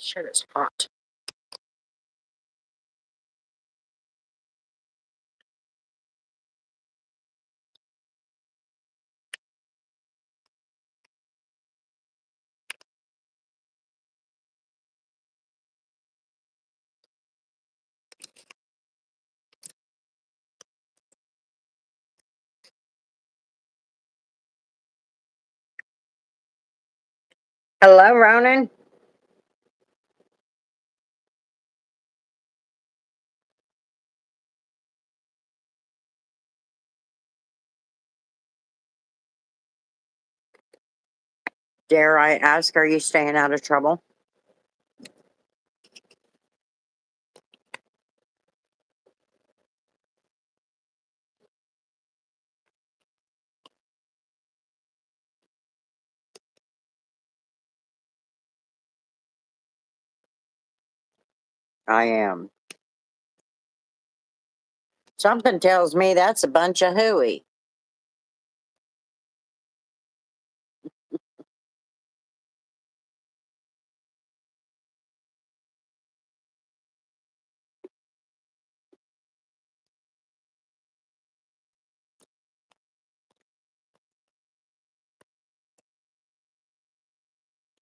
Shit is hot. Hello, Ronan. Dare I ask, are you staying out of trouble? I am. Something tells me that's a bunch of hooey.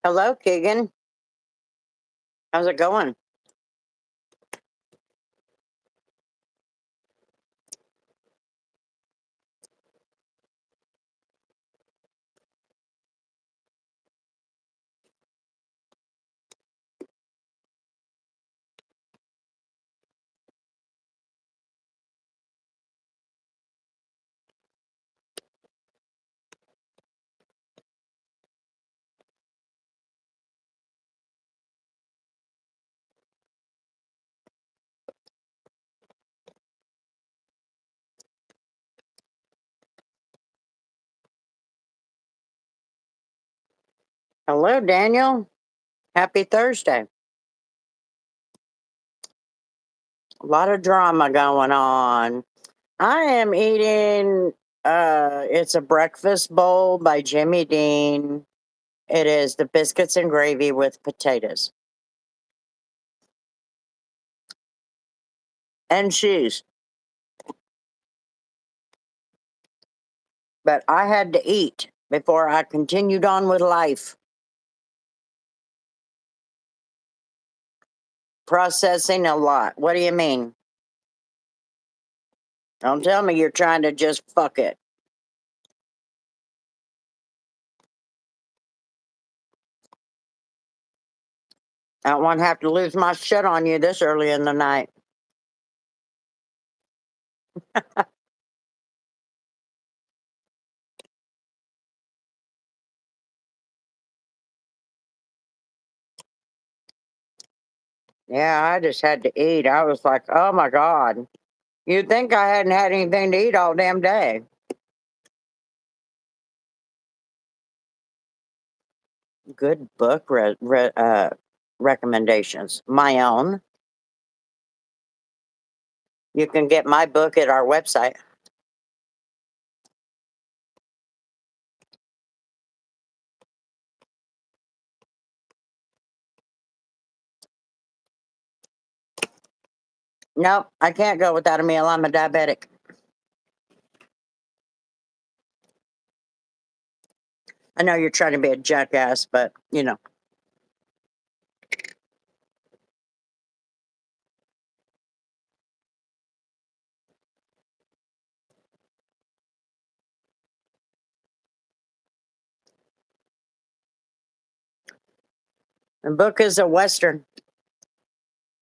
Hello, Keegan. How's it going? Hello, Daniel. Happy Thursday. A lot of drama going on. I am eating, it's a breakfast bowl by Jimmy Dean. It is the biscuits and gravy with potatoes and cheese. But I had to eat before I continued on with life. Processing a lot. What do you mean? Don't tell me you're trying to just fuck it. I don't want to have to lose my shit on you this early in the night. Yeah, I just had to eat. I was like, oh my God. You'd think I hadn't had anything to eat all damn day. Good book recommendations. My own. You can get my book at our website. Nope, I can't go without a meal. I'm a diabetic. I know you're trying to be a jackass, but you know. The book is a Western.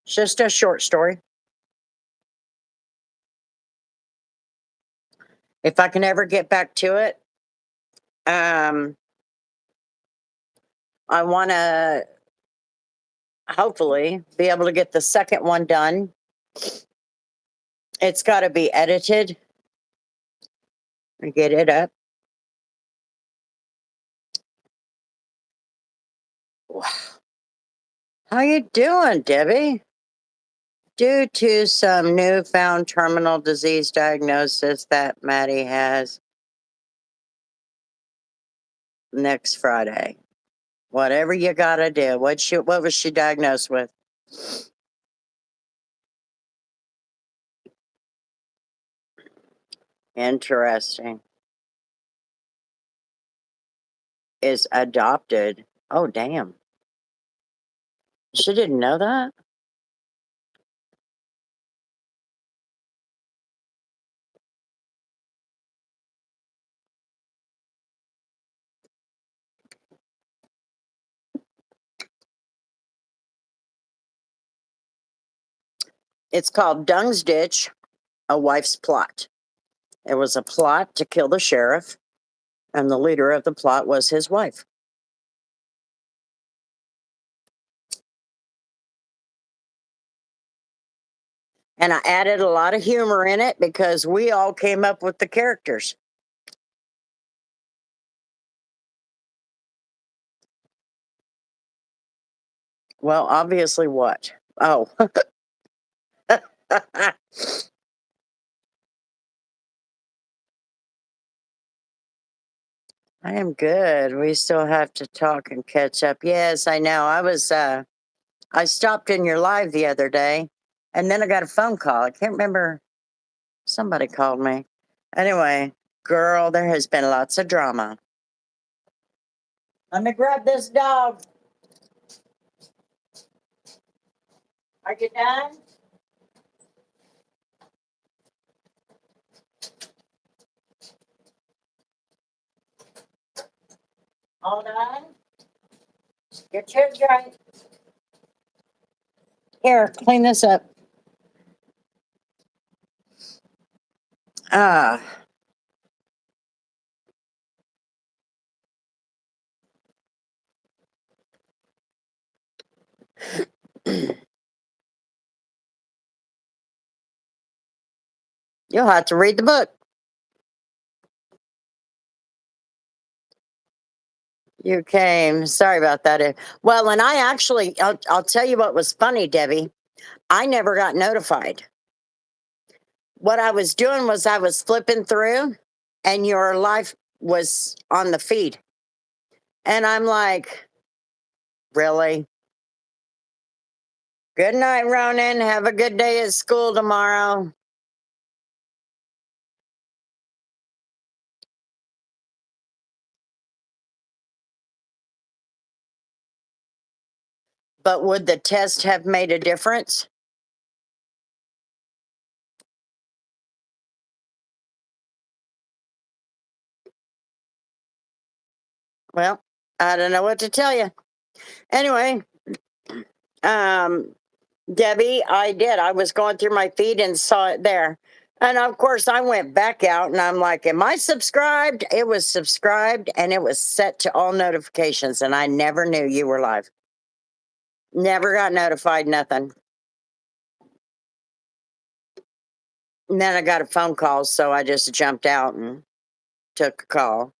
It's just a short story. If I can ever get back to it, um, I want to hopefully be able to get the second one done. It's got to be edited and get it up. How you doing, Debbie? Due to some newfound terminal disease diagnosis that Maddie has next Friday. Whatever you gotta do. What was she diagnosed with? Interesting. Is adopted. Oh, damn. She didn't know that? It's called Dung's Ditch, A Wife's Plot. It was a plot to kill the sheriff, and the leader of the plot was his wife. And I added a lot of humor in it because we all came up with the characters. Well, obviously, what? Oh. I am good. We still have to talk and catch up. Yes, I know. I stopped in your live the other day and then I got a phone call. I can't remember. Somebody called me. Anyway, girl, there has been lots of drama. Let me grab this dog. Are you done? All done? Get your drink. Here, clean this up. Ah. You'll have to read the book. You came. Sorry about that. Well, and I'll tell you what was funny, Debbie. I never got notified. What I was doing was I was flipping through and your life was on the feed. And I'm like, really? Good night, Ronan. Have a good day at school tomorrow. But would the test have made a difference? Well, I don't know what to tell you. Anyway, um, Debbie, I did. I was going through my feed and saw it there. And of course, I went back out and I'm like, am I subscribed? It was subscribed and it was set to all notifications. And I never knew you were live. Never got notified, nothing. And then I got a phone call. So I just jumped out and took a call.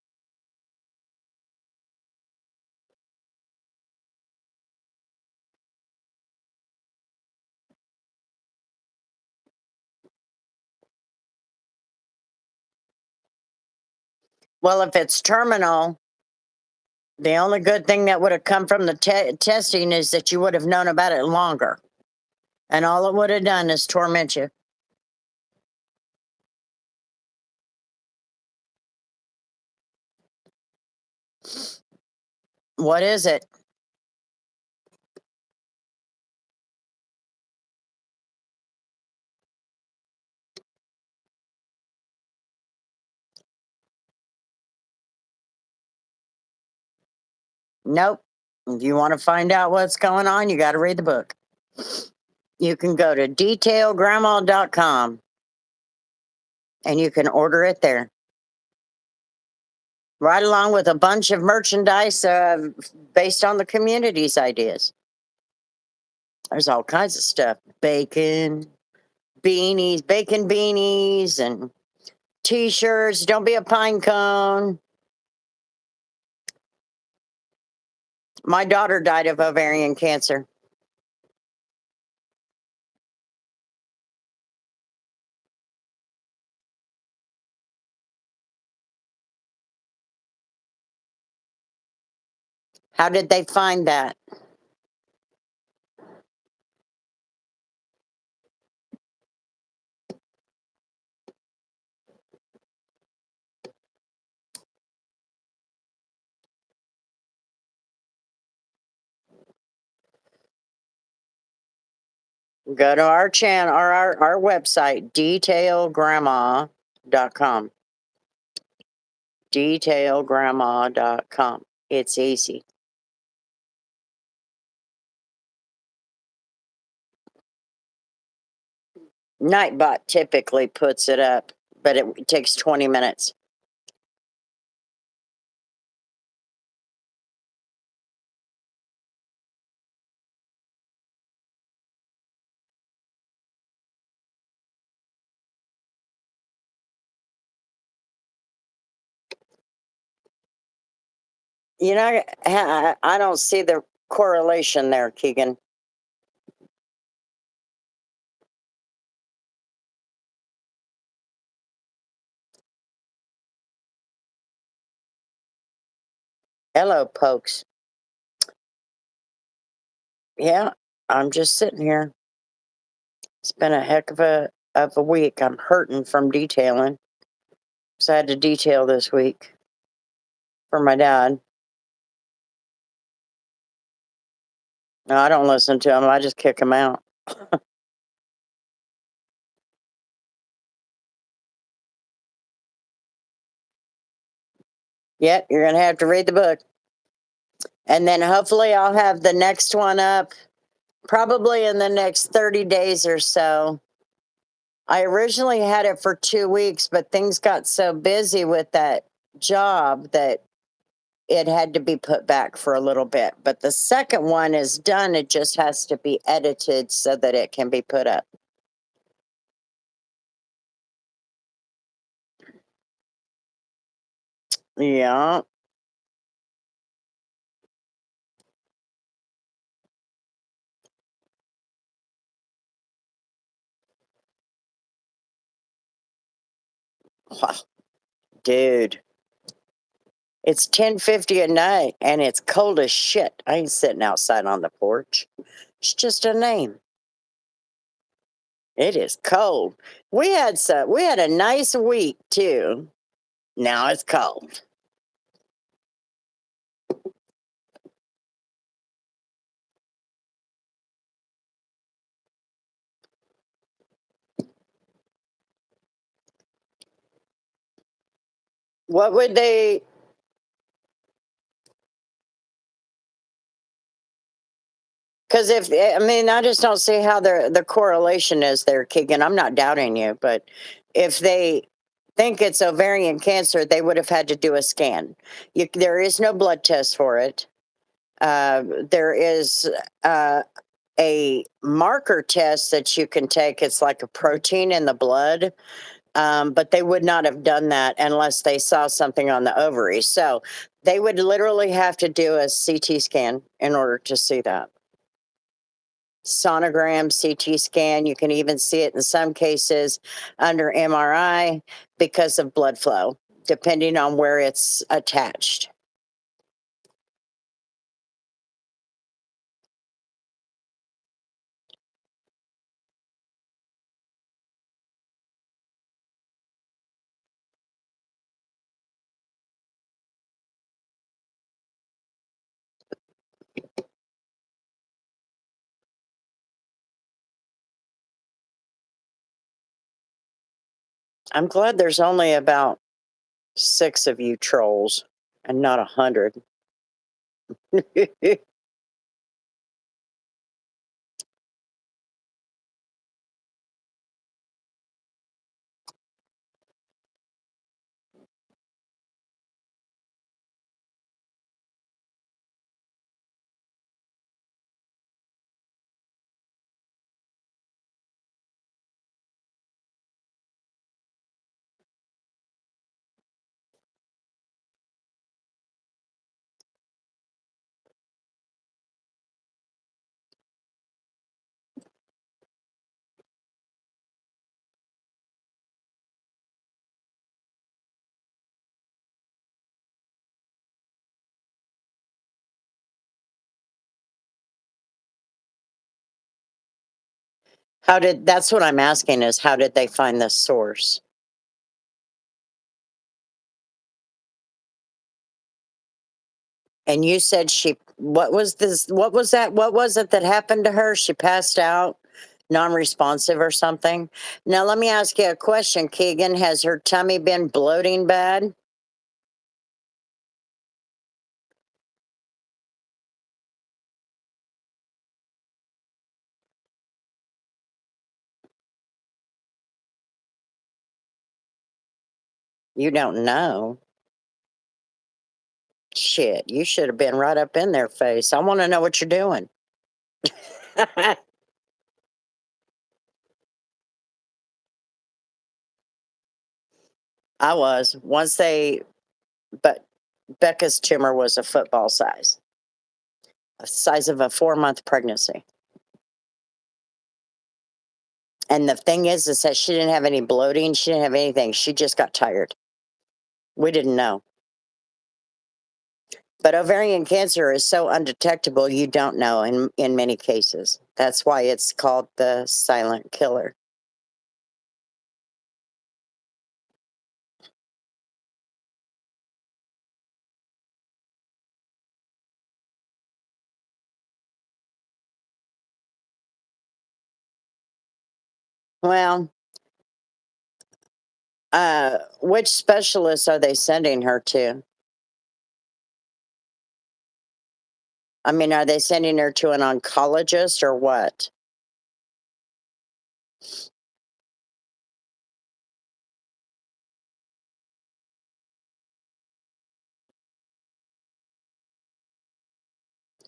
Well, if it's terminal, the only good thing that would have come from the testing is that you would have known about it longer. And all it would have done is torment you. What is it? Nope. If you want to find out what's going on, you got to read the book. You can go to detailgrandma.com and you can order it there. Right along with a bunch of merchandise based on the community's ideas. There's all kinds of stuff. Bacon beanies, and t-shirts. Don't be a pine cone. My daughter died of ovarian cancer. How did they find that? Go to our channel or our website, detailgrandma.com. Detailgrandma.com. It's easy. Nightbot typically puts it up, but it takes 20 minutes. You know, I don't see the correlation there, Keegan. Hello, pokes. Yeah, I'm just sitting here. It's been a heck of a week. I'm hurting from detailing. So I had to detail this week for my dad. No, I don't listen to him. I just kick him out. Yep, you're gonna have to read the book. And then hopefully I'll have the next one up probably in the next 30 days or so. I originally had it for 2 weeks, but things got so busy with that job that it had to be put back for a little bit. But the second one is done. It just has to be edited so that it can be put up. Yeah. Dude, it's 10:50 at night and it's cold as shit. I ain't sitting outside on the porch. It's just a name. It is cold. We had a nice week too. Now it's cold. What would they? Because if I mean, I just don't see how the correlation is there, Keegan. I'm not doubting you, but if they think it's ovarian cancer, they would have had to do a scan. There is no blood test for it. There is a marker test that you can take. It's like a protein in the blood, but they would not have done that unless they saw something on the ovary. So they would literally have to do a CT scan in order to see that. Sonogram, CT scan. You can even see it in some cases under MRI because of blood flow, depending on where it's attached. I'm glad there's only about 6 of you trolls and not 100. That's what I'm asking is how did they find the source? And you said what was that? What was it that happened to her? She passed out, non-responsive or something? Now let me ask you a question, Keegan. Has her tummy been bloating bad? You don't know. Shit, you should have been right up in their face. I want to know what you're doing. I was. But Becca's tumor was a football size, the size of a 4 month pregnancy. And the thing is that she didn't have any bloating. She didn't have anything. She just got tired. We didn't know. But ovarian cancer is so undetectable, you don't know in many cases. That's why it's called the silent killer. Well, which specialists are they sending her to? I mean, are they sending her to an oncologist or what?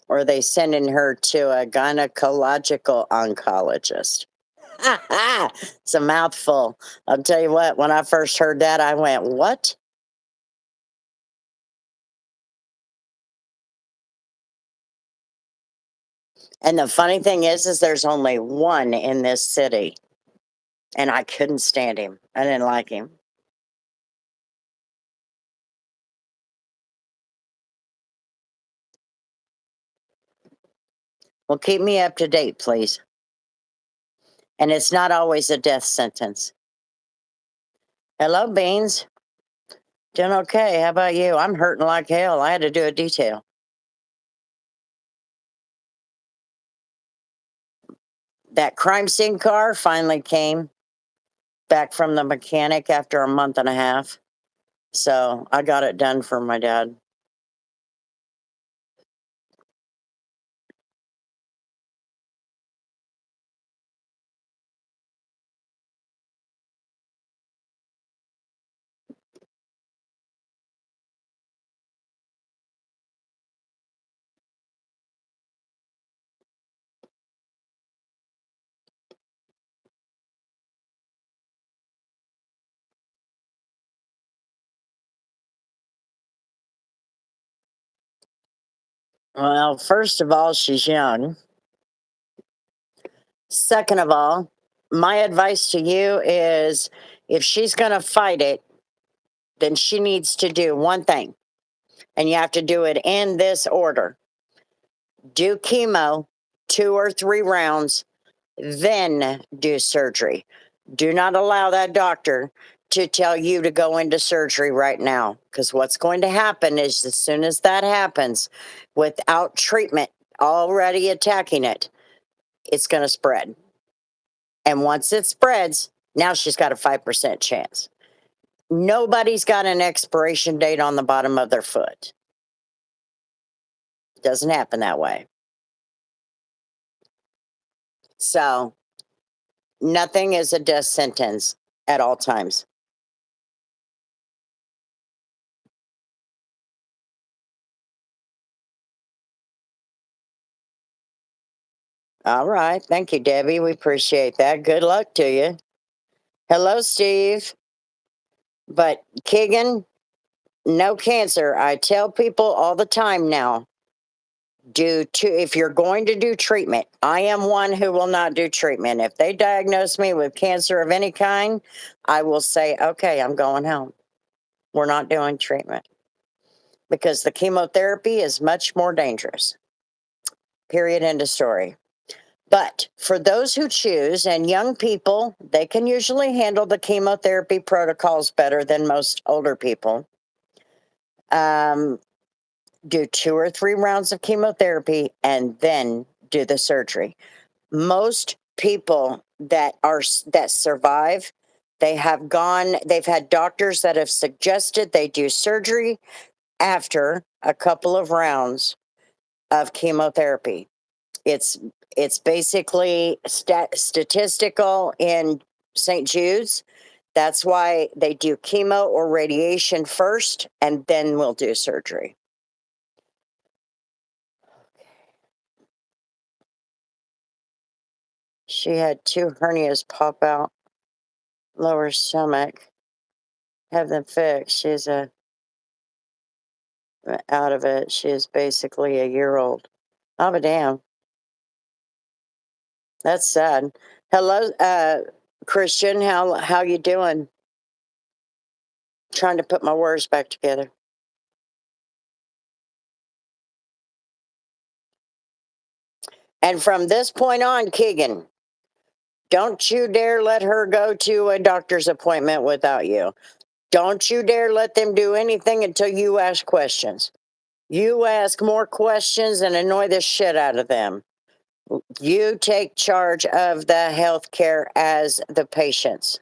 Or are they sending her to a gynecological oncologist? It's a mouthful. I'll tell you what, when I first heard that, I went, what? And the funny thing is there's only one in this city, and I couldn't stand him. I didn't like him. Well, keep me up to date, please. And it's not always a death sentence. Hello, Beans. Doing okay. How about you? I'm hurting like hell. I had to do a detail. That crime scene car finally came back from the mechanic after a month and a half. So I got it done for my dad. Well, first of all, she's young. Second of all, my advice to you is if she's going to fight it, then she needs to do one thing, and you have to do it in this order: do chemo 2 or 3 rounds, then do surgery. Do not allow that doctor to tell you to go into surgery right now. Because what's going to happen is, as soon as that happens, without treatment already attacking it, it's going to spread. And once it spreads, now she's got a 5% chance. Nobody's got an expiration date on the bottom of their foot. It doesn't happen that way. So, nothing is a death sentence at all times. All right. Thank you, Debbie. We appreciate that. Good luck to you. Hello, Steve. But Keegan, no cancer. I tell people all the time now, if you're going to do treatment, I am one who will not do treatment. If they diagnose me with cancer of any kind, I will say, okay, I'm going home. We're not doing treatment because the chemotherapy is much more dangerous. Period. End of story. But for those who choose, and young people, they can usually handle the chemotherapy protocols better than most older people. Um, do 2 or 3 rounds of chemotherapy and then do the surgery. Most people that survive, they've had doctors that have suggested they do surgery after a couple of rounds of chemotherapy. It's it's basically statistical in St. Jude's. That's why they do chemo or radiation first, and then we'll do surgery. She had 2 hernias pop out, lower stomach. Have them fixed. She's out of it. She is basically a year old. Oh, but damn, that's sad. Hello, Christian. How you doing? Trying to put my words back together. And from this point on, Keegan, don't you dare let her go to a doctor's appointment without you. Don't you dare let them do anything until you ask questions. You ask more questions and annoy the shit out of them. You take charge of the health care as the patients.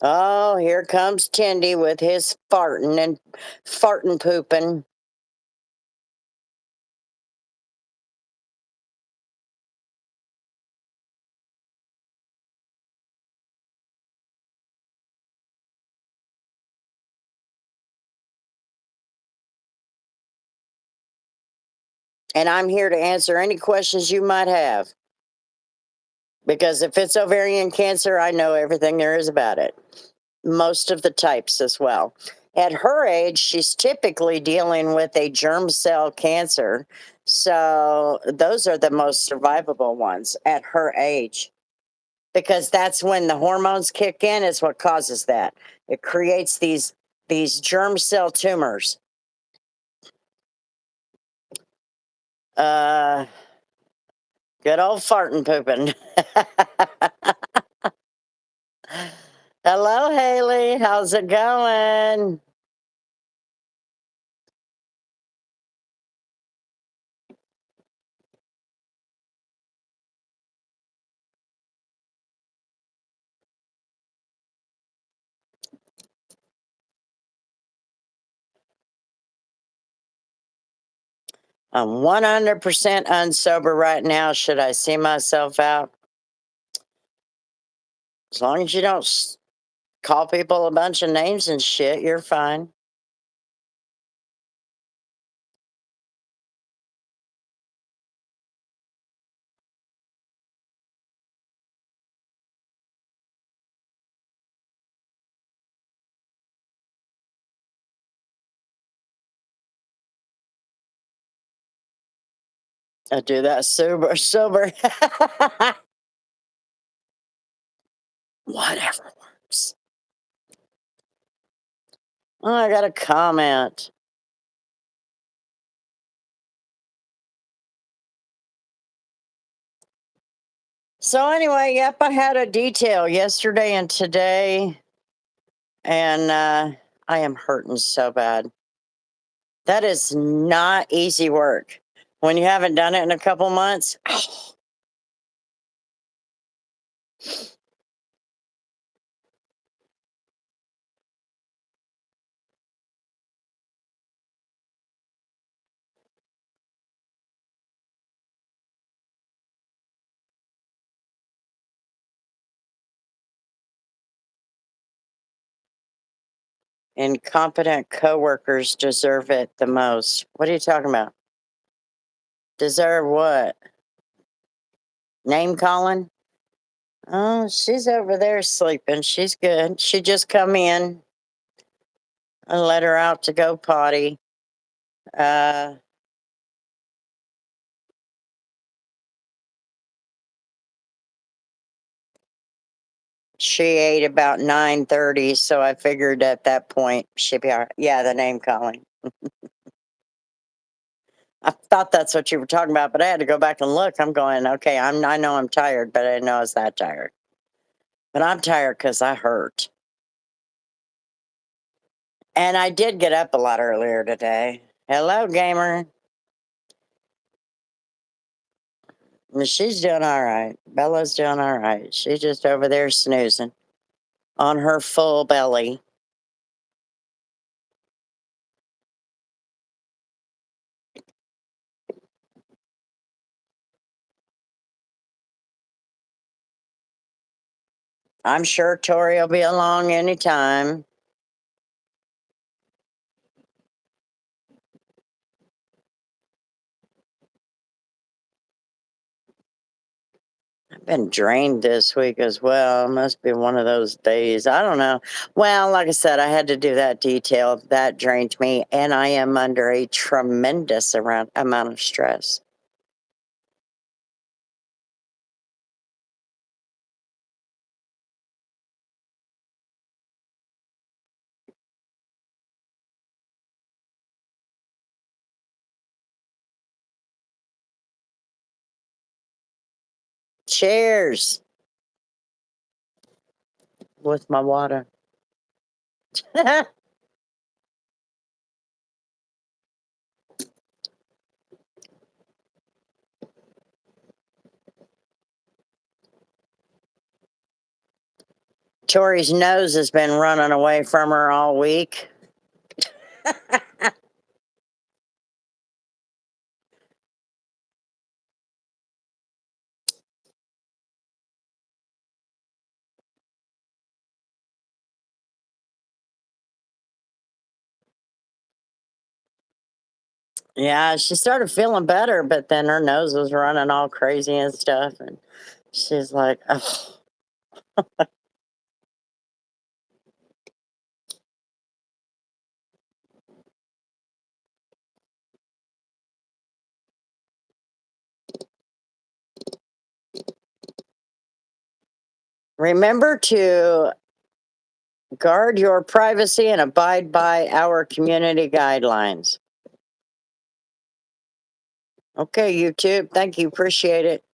Oh, here comes Tindy with his farting and farting pooping. And I'm here to answer any questions you might have. Because if it's ovarian cancer, I know everything there is about it. Most of the types as well. At her age, she's typically dealing with a germ cell cancer. So those are the most survivable ones at her age, because that's when the hormones kick in. Is what causes that. It creates these germ cell tumors. Uh, Good old farting pooping. Hello, Haley. How's it going? I'm 100% unsober right now. Should I see myself out? As long as you don't call people a bunch of names and shit, you're fine. I do that sober. Whatever works. Oh, I got a comment. So anyway, yep, I had a detail yesterday and today, and I am hurting so bad. That is not easy work when you haven't done it in a couple months. Incompetent coworkers deserve it the most. What are you talking about? Deserve what? Name calling? Oh, she's over there sleeping. She's good. She just come in. I let her out to go potty. Uh, she ate about 9:30, so I figured at that point she'd be all right. Yeah, the name calling. I thought that's what you were talking about, but I had to go back and look. I'm going, okay, I know I'm tired, but I didn't know I was that tired. But I'm tired because I hurt. And I did get up a lot earlier today. Hello, gamer. She's doing all right. Bella's doing all right. She's just over there snoozing on her full belly. I'm sure Tori will be along anytime. I've been drained this week as well. Must be one of those days. I don't know. Well, like I said, I had to do that detail. That drained me, and I am under a tremendous amount of stress. Cheers with my water. Tori's nose has been running away from her all week. Yeah, she started feeling better, but then her nose was running all crazy and stuff. And she's like, oh. Remember to guard your privacy and abide by our community guidelines. Okay, YouTube. Thank you. Appreciate it.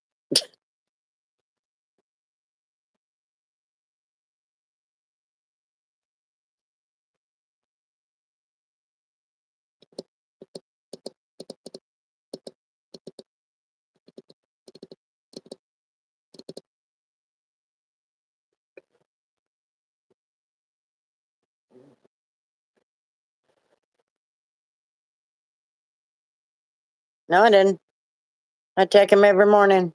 No, I didn't. I take them every morning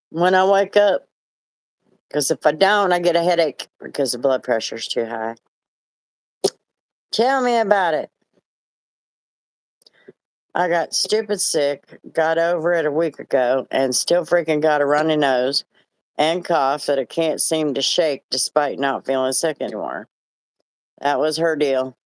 when I wake up. Because if I don't, I get a headache because the blood pressure's too high. Tell me about it. I got stupid sick, got over it a week ago, and still freaking got a runny nose and cough that I can't seem to shake despite not feeling sick anymore. That was her deal.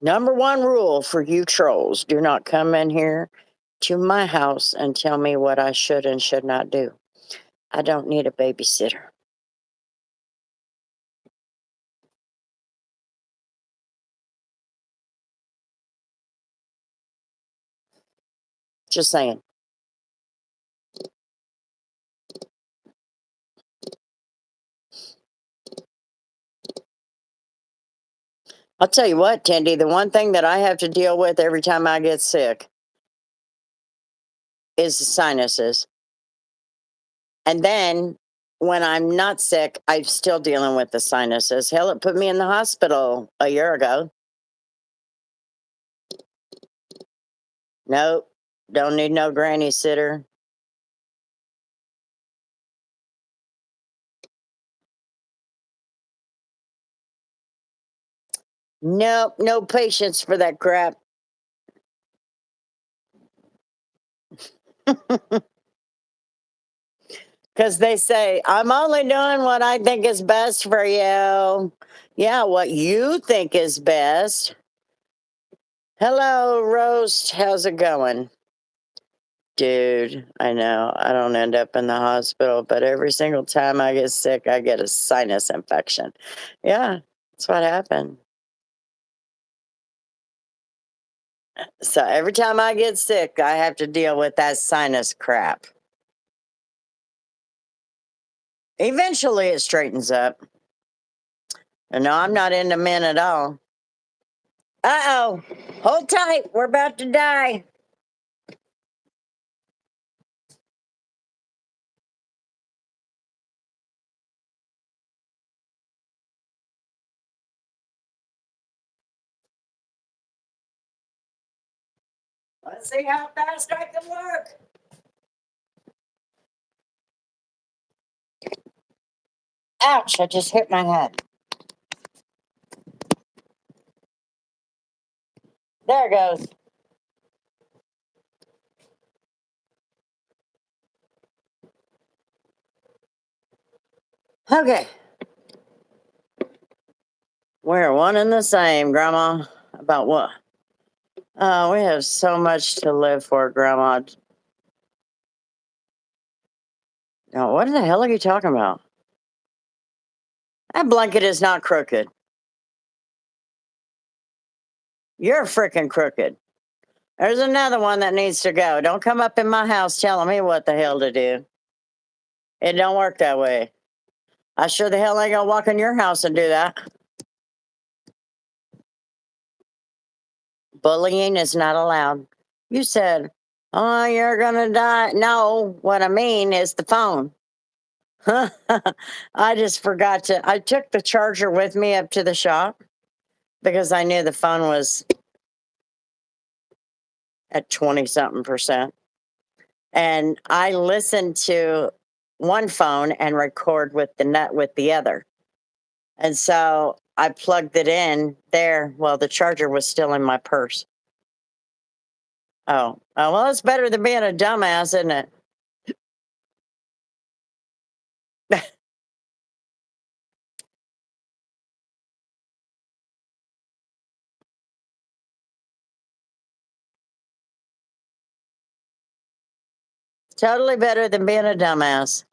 Number one rule for you trolls: do not come in here to my house and tell me what I should and should not do. I don't need a babysitter. Just saying. I'll tell you what, Tindy, the one thing that I have to deal with every time I get sick is the sinuses. And then when I'm not sick, I'm still dealing with the sinuses. Hell, it put me in the hospital a year ago. Nope, don't need no granny sitter. Nope, no patience for that crap. Because they say, I'm only doing what I think is best for you. Yeah, what you think is best. Hello, Roast. How's it going? Dude, I know I don't end up in the hospital, but every single time I get sick, I get a sinus infection. Yeah, that's what happened. So every time I get sick, I have to deal with that sinus crap. Eventually, it straightens up. And no, I'm not into men at all. Uh oh. Hold tight. We're about to die. Let's see how fast I can work. Ouch, I just hit my head. There it goes. Okay. We're one and the same, Grandma. About what? Oh, we have so much to live for, Grandma. Now, what the hell are you talking about? That blanket is not crooked. You're freaking crooked. There's another one that needs to go. Don't come up in my house telling me what the hell to do. It don't work that way. I sure the hell ain't gonna walk in your house and do that. Bullying is not allowed. You said, oh, you're gonna die. No, what I mean is the phone. I just forgot to. I took the charger with me up to the shop because I knew the phone was at 20 something percent. And I listened to one phone and record with the net with the other. And so I plugged it in there. Well, the charger was still in my purse. Oh, well, it's better than being a dumbass, isn't it? Totally better than being a dumbass.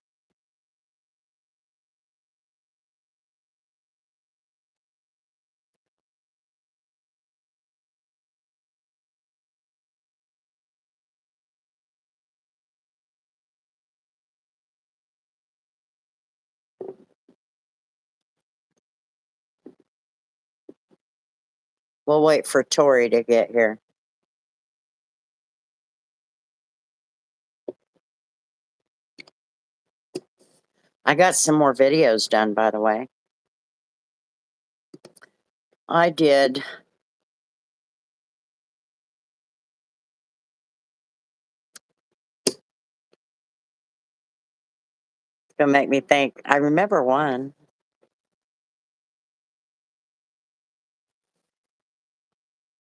We'll wait for Tori to get here. I got some more videos done, by the way. I did. It's gonna make me think. I remember one.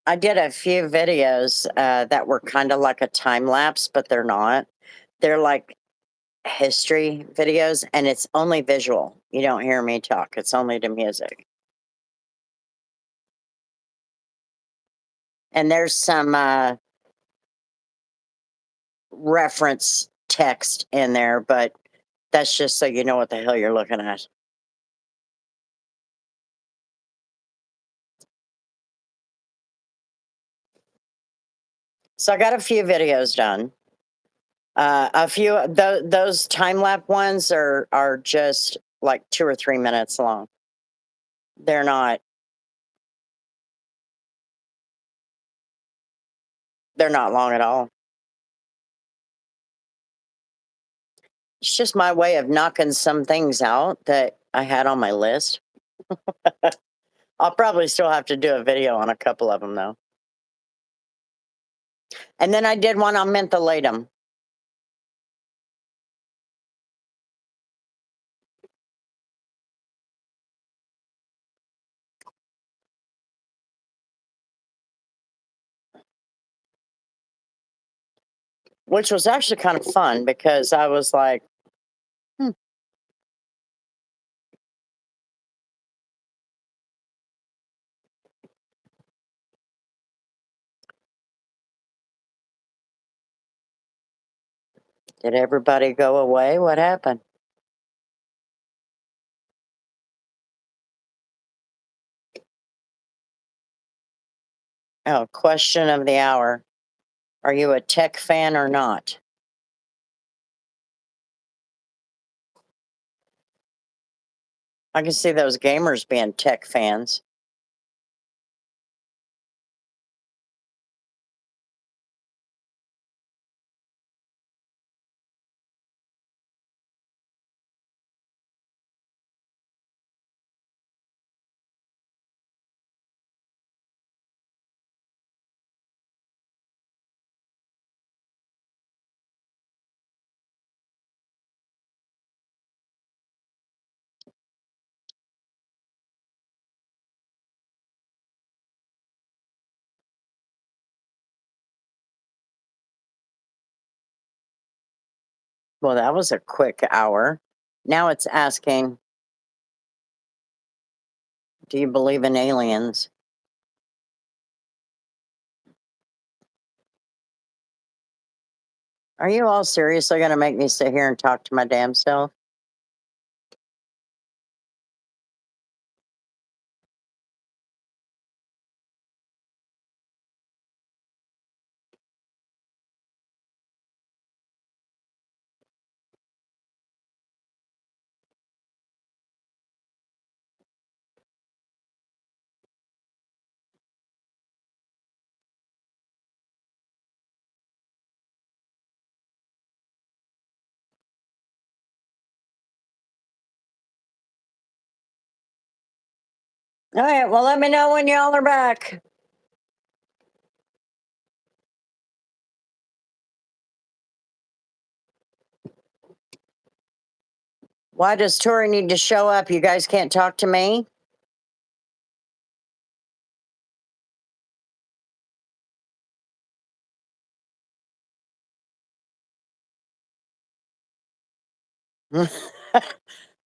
I did a few videos that were kind of like a time lapse, but they're not. They're like history videos, and it's only visual. You don't hear me talk, it's only the music. And there's some reference text in there, but that's just so you know what the hell you're looking at. So I got a few videos done. A few those time lapse ones are just like 2 or 3 minutes long. They're not. They're not long at all. It's just my way of knocking some things out that I had on my list. I'll probably still have to do a video on a couple of them though. And then I did one on mentholatum. Which was actually kind of fun because I was like, hmm. Did everybody go away? What happened? Oh, question of the hour. Are you a tech fan or not? I can see those gamers being tech fans. Well, that was a quick hour. Now it's asking, do you believe in aliens? Are you all seriously going to make me sit here and talk to my damn self? All right, well, let me know when y'all are back. Why does Tori need to show up? You guys can't talk to me?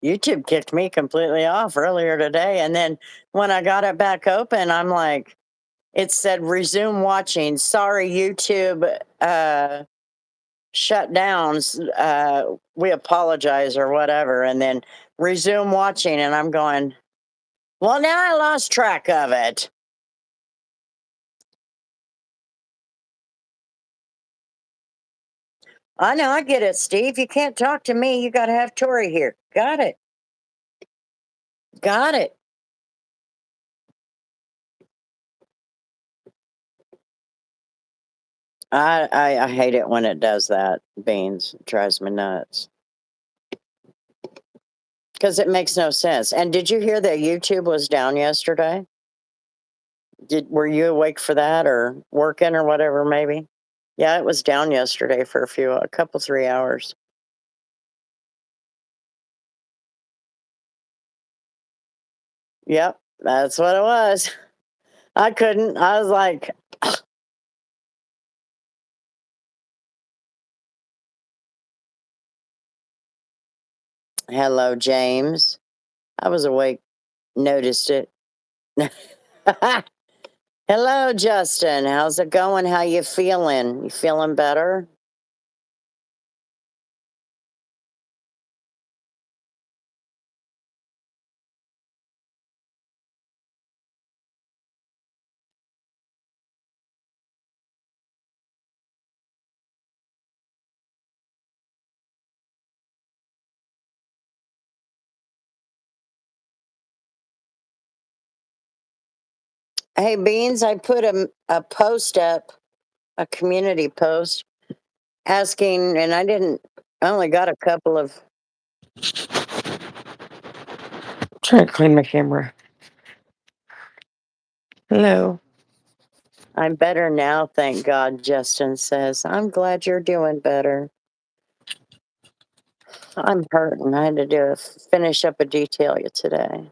YouTube kicked me completely off earlier today. And then when I got it back open, I'm like, it said resume watching. Sorry, YouTube shut down. We apologize or whatever. And then resume watching. And I'm going, well, now I lost track of it. I know, I get it, Steve. You can't talk to me. You got to have Tori here. Got it. Got it. I hate it when it does that, Beans. It drives me nuts. Because it makes no sense. And did you hear that YouTube was down yesterday? Were you awake for that or working or whatever, maybe? Yeah, it was down yesterday for a couple, 3 hours. Yep, that's what it was. I couldn't. I was like, hello, James. I was awake, noticed it. Hello, Justin. How's it going? How you feeling? You feeling better? Hey, Beans, I put a post up, a community post asking, and I only got a couple of. Trying to clean my camera. Hello. I'm better now, thank God, Justin says. I'm glad you're doing better. I'm hurting. I had to finish up a detail today.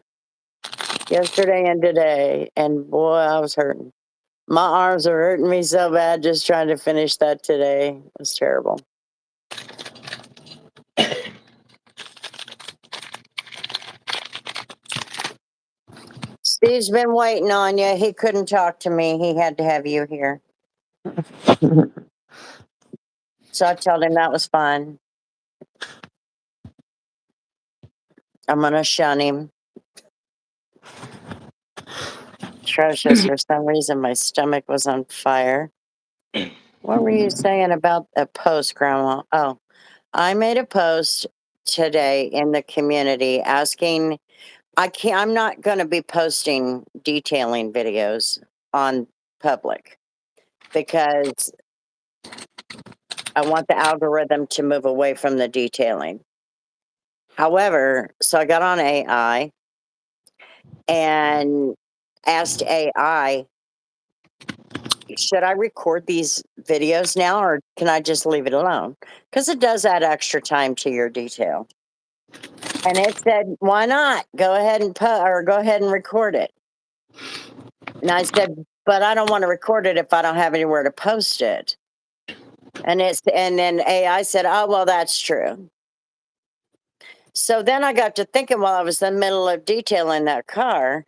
Yesterday and today, and boy, I was hurting. My arms are hurting me so bad just trying to finish that today. It was terrible. Steve's been waiting on you. He couldn't talk to me. He had to have you here. So I told him that was fine. I'm going to shun him. Atrocious. For some reason, my stomach was on fire. What were you saying about a post, Grandma? Oh, I made a post today in the community asking. I'm not going to be posting detailing videos on public because I want the algorithm to move away from the detailing. However, so I got on AI and asked AI, should I record these videos now or can I just leave it alone? Because it does add extra time to your detail. And it said, why not? Go ahead and go ahead and record it. And I said, but I don't want to record it if I don't have anywhere to post it. And then AI said, oh well, that's true. So then I got to thinking while I was in the middle of detailing that car.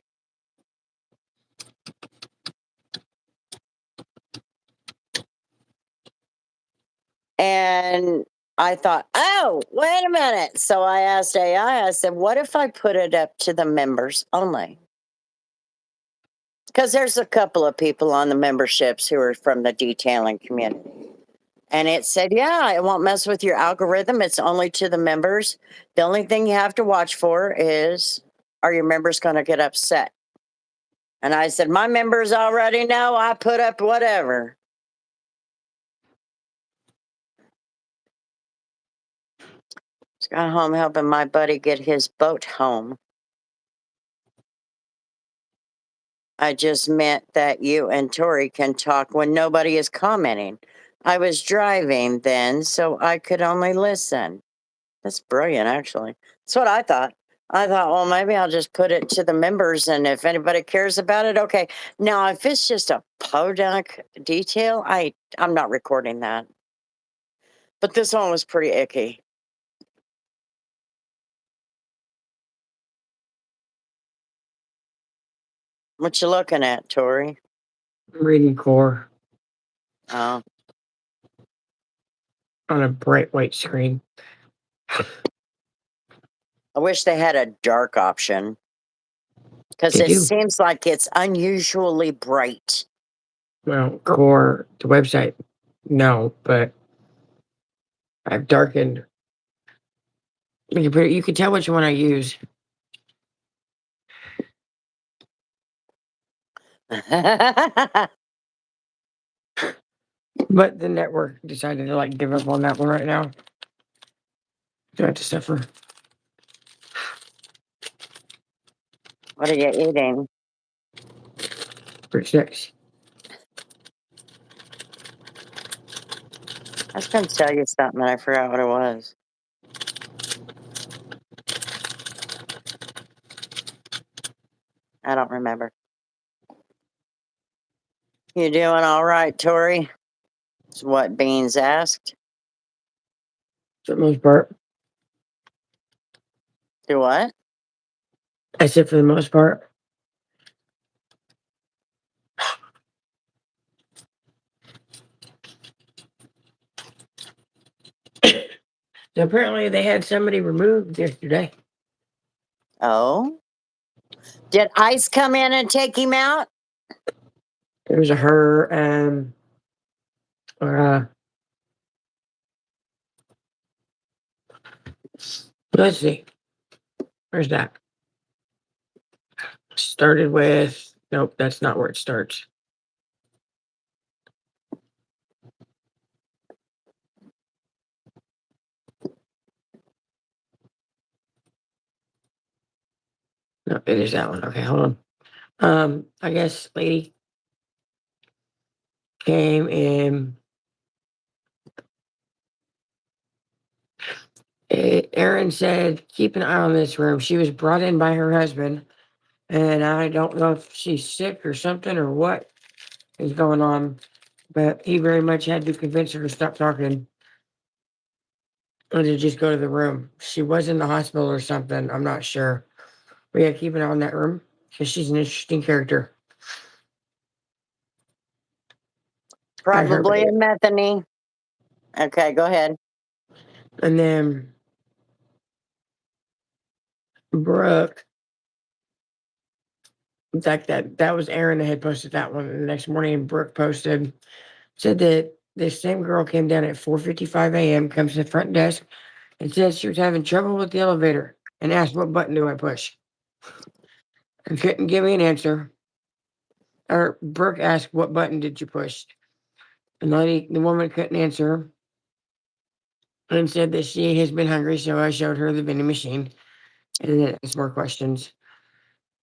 And I thought, oh, wait a minute. So I asked AI, I said, what if I put it up to the members only? Because there's a couple of people on the memberships who are from the detailing community. And it said, yeah, it won't mess with your algorithm. It's only to the members. The only thing you have to watch for is, are your members going to get upset? And I said, my members already know I put up whatever. Just got home helping my buddy get his boat home. I just meant that you and Tori can talk when nobody is commenting. I was driving then, so I could only listen. That's brilliant, actually. That's what I thought. I thought, well, maybe I'll just put it to the members, and if anybody cares about it, okay. Now, if it's just a podunk detail, I'm not recording that. But this one was pretty icky. What you looking at, Tori? Reading core Oh, on a bright white screen. I wish they had a dark option because They it do. seems like it's unusually bright. Well, core, the website, no, but I've darkened. You can tell which one I use. But the network decided to like give up on that one right now. So I have to suffer. What are you eating? For 6. I was going to tell you something, and I forgot what it was. I don't remember. You doing all right, Tori? Is what Beans asked. For the most part. Do what? I said for the most part. So apparently they had somebody removed yesterday. Oh? Did ICE come in and take him out? It was a her and let's see. Where's that? Started with nope, that's not where it starts. No, it is that one. Okay, hold on. I guess lady came in. Aaron said, keep an eye on this room. She was brought in by her husband, and I don't know if she's sick or something or what is going on, but he very much had to convince her to stop talking and to just go to the room. She was in the hospital or something. I'm not sure. But yeah, keep an eye on that room because she's an interesting character. Probably a Methany. Okay, go ahead. And then Brooke, like that was Aaron that had posted that one. And the next morning, Brooke posted, said that this same girl came down at 4:55 a.m., comes to the front desk, and said she was having trouble with the elevator and asked, "What button do I push?" And couldn't give me an answer. Or Brooke asked, "What button did you push?" And the woman couldn't answer and said that she has been hungry, so I showed her the vending machine and then asked more questions.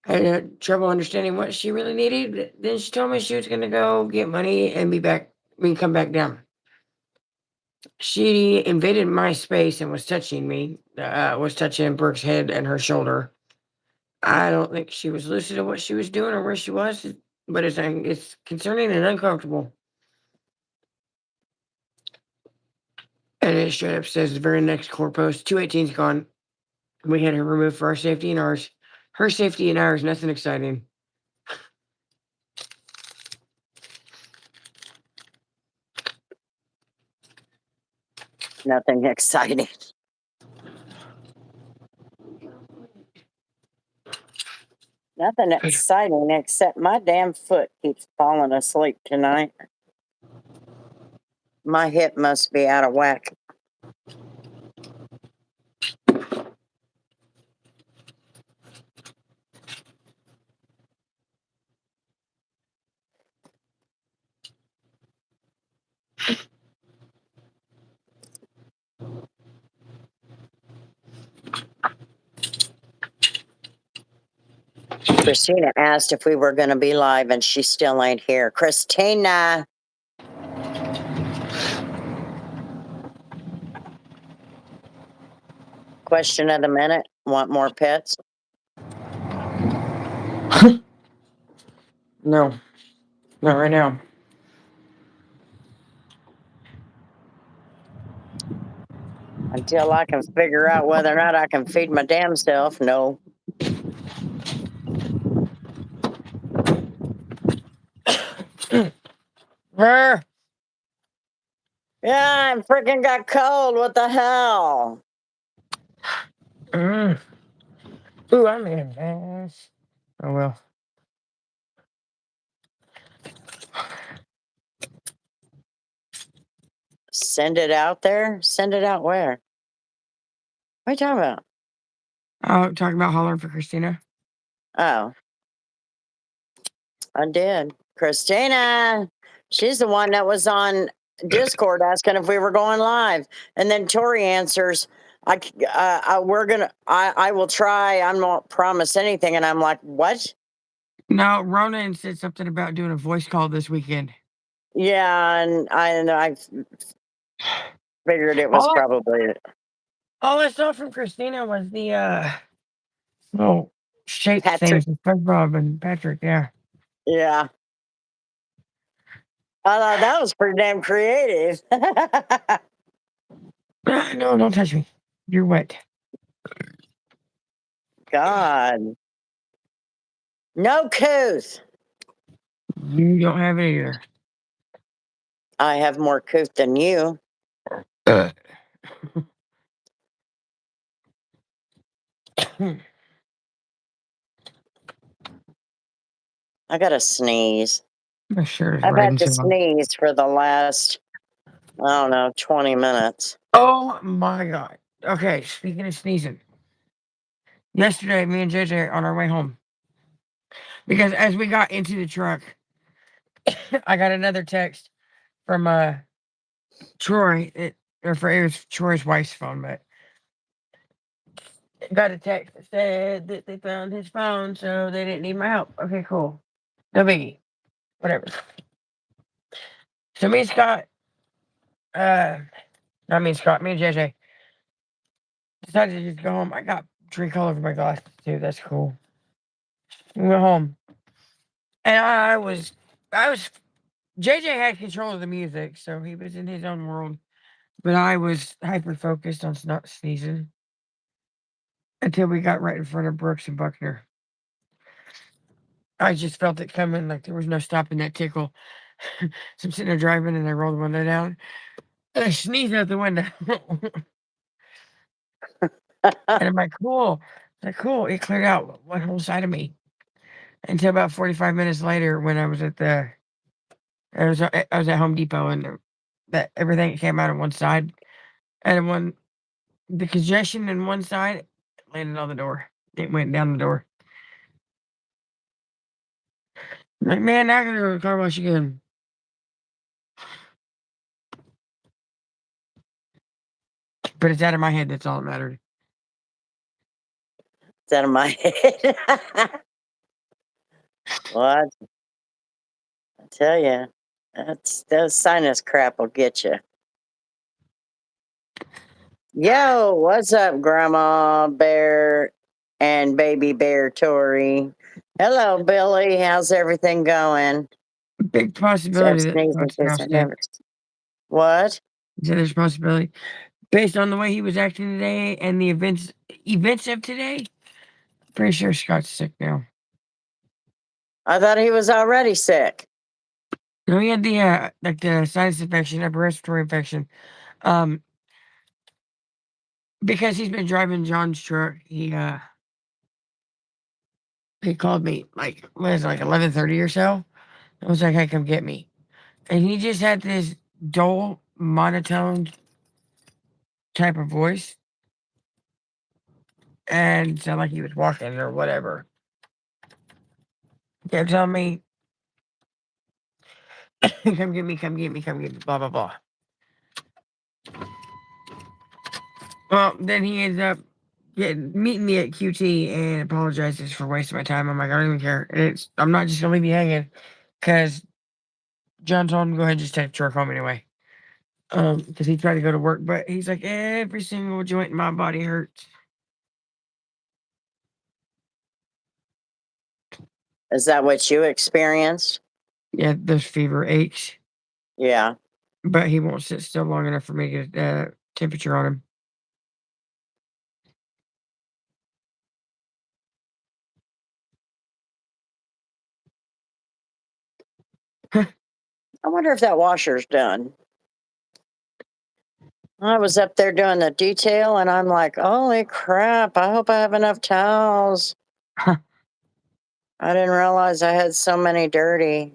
I had trouble understanding what she really needed. But then she told me she was going to go get money and be back. Come back down. She invaded my space and was touching me. Was touching Brooke's head and her shoulder. I don't think she was lucid of what she was doing or where she was, but it's concerning and uncomfortable. And it straight up says the very next core post, 218's gone. We had her removed for our safety and ours. Her safety and ours, nothing exciting. Nothing exciting. Nothing exciting except my damn foot keeps falling asleep tonight. My hip must be out of whack. Christina asked if we were going to be live, and she still ain't here. Christina. Question of the minute. Want more pets? No, not right now. Until I can figure out whether or not I can feed my damn self, no. Brr. Yeah, I freaking got cold. What the hell? Mm. Ooh, I'm in a mess. Oh well. Send it out there? Send it out where? What are you talking about? I'll talk about hollering for Christina. Oh, I did. Christina. She's the one that was on Discord asking if we were going live. And then Tori answers, I will try. I'm not promise anything. And I'm like, what? No, Ronan said something about doing a voice call this weekend. Yeah. And I figured it was probably it. All I saw from Christina was the little shape Patrick. things with SpongeBob and Patrick. Yeah. Yeah. I thought that was pretty damn creative. No, don't touch me. You're wet. God. No couth. You don't have it either. I have more couth than you. I I got to sneeze. My shirt is I've red had and to so. sneeze for the last, I don't know, 20 minutes. Oh my god. Okay, speaking of sneezing. Yesterday, me and JJ on our way home. Because as we got into the truck, I got another text from Troy. It was Troy's wife's phone, but got a text that said that they found his phone, so they didn't need my help. Okay, cool. No biggie. Whatever. So me and Scott, not me and Scott, me and JJ decided to just go home. I got drink all over my glasses too. That's cool. We went home. And I was JJ had control of the music, so he was in his own world. But I was hyper focused on not sneezing until we got right in front of Brooks and Buckner. I just felt it coming, like there was no stopping that tickle. So I'm sitting there driving and I rolled the window down. I sneezed out the window. And I'm like, cool. Like, cool. It cleared out one whole side of me until about 45 minutes later when I was at I was at Home Depot and that everything came out on one side and the congestion in one side landed on the door. It went down the door. Like, man, now I gotta go to the car wash again. But it's out of my head. That's all that mattered. It's out of my head. What? I tell you, those sinus crap will get you. Yo, what's up, Grandma Bear and Baby Bear Tori? Hello, Billy. How's everything going? Big So I'm possibility that sneezing Scott's now because I sick. never. What? He said there's a possibility. Based on the way he was acting today and the events of today, pretty sure Scott's sick now. I thought he was already sick. No, he had the sinus infection, upper respiratory infection. Um, because he's been driving John's truck, he called me like what is it, like 11:30 or so. I was like, "Hey, come get me," and he just had this dull, monotone type of voice, and sounded like he was walking or whatever. He kept telling me, "Come get me, come get me, come get me," blah blah blah. Well, then he ends up meeting me at QT and apologizes for wasting my time. I'm like, I don't even care. I'm not just gonna leave you hanging because John told him to go ahead and just take the truck home anyway. Because he tried to go to work, but he's like, every single joint in my body hurts. Is that what you experienced? Yeah, those fever aches, Yeah. but he won't sit still long enough for me to get temperature on him. I wonder if that washer's done. I was up there doing the detail and I'm like, holy crap, I hope I have enough towels. I didn't realize I had so many dirty.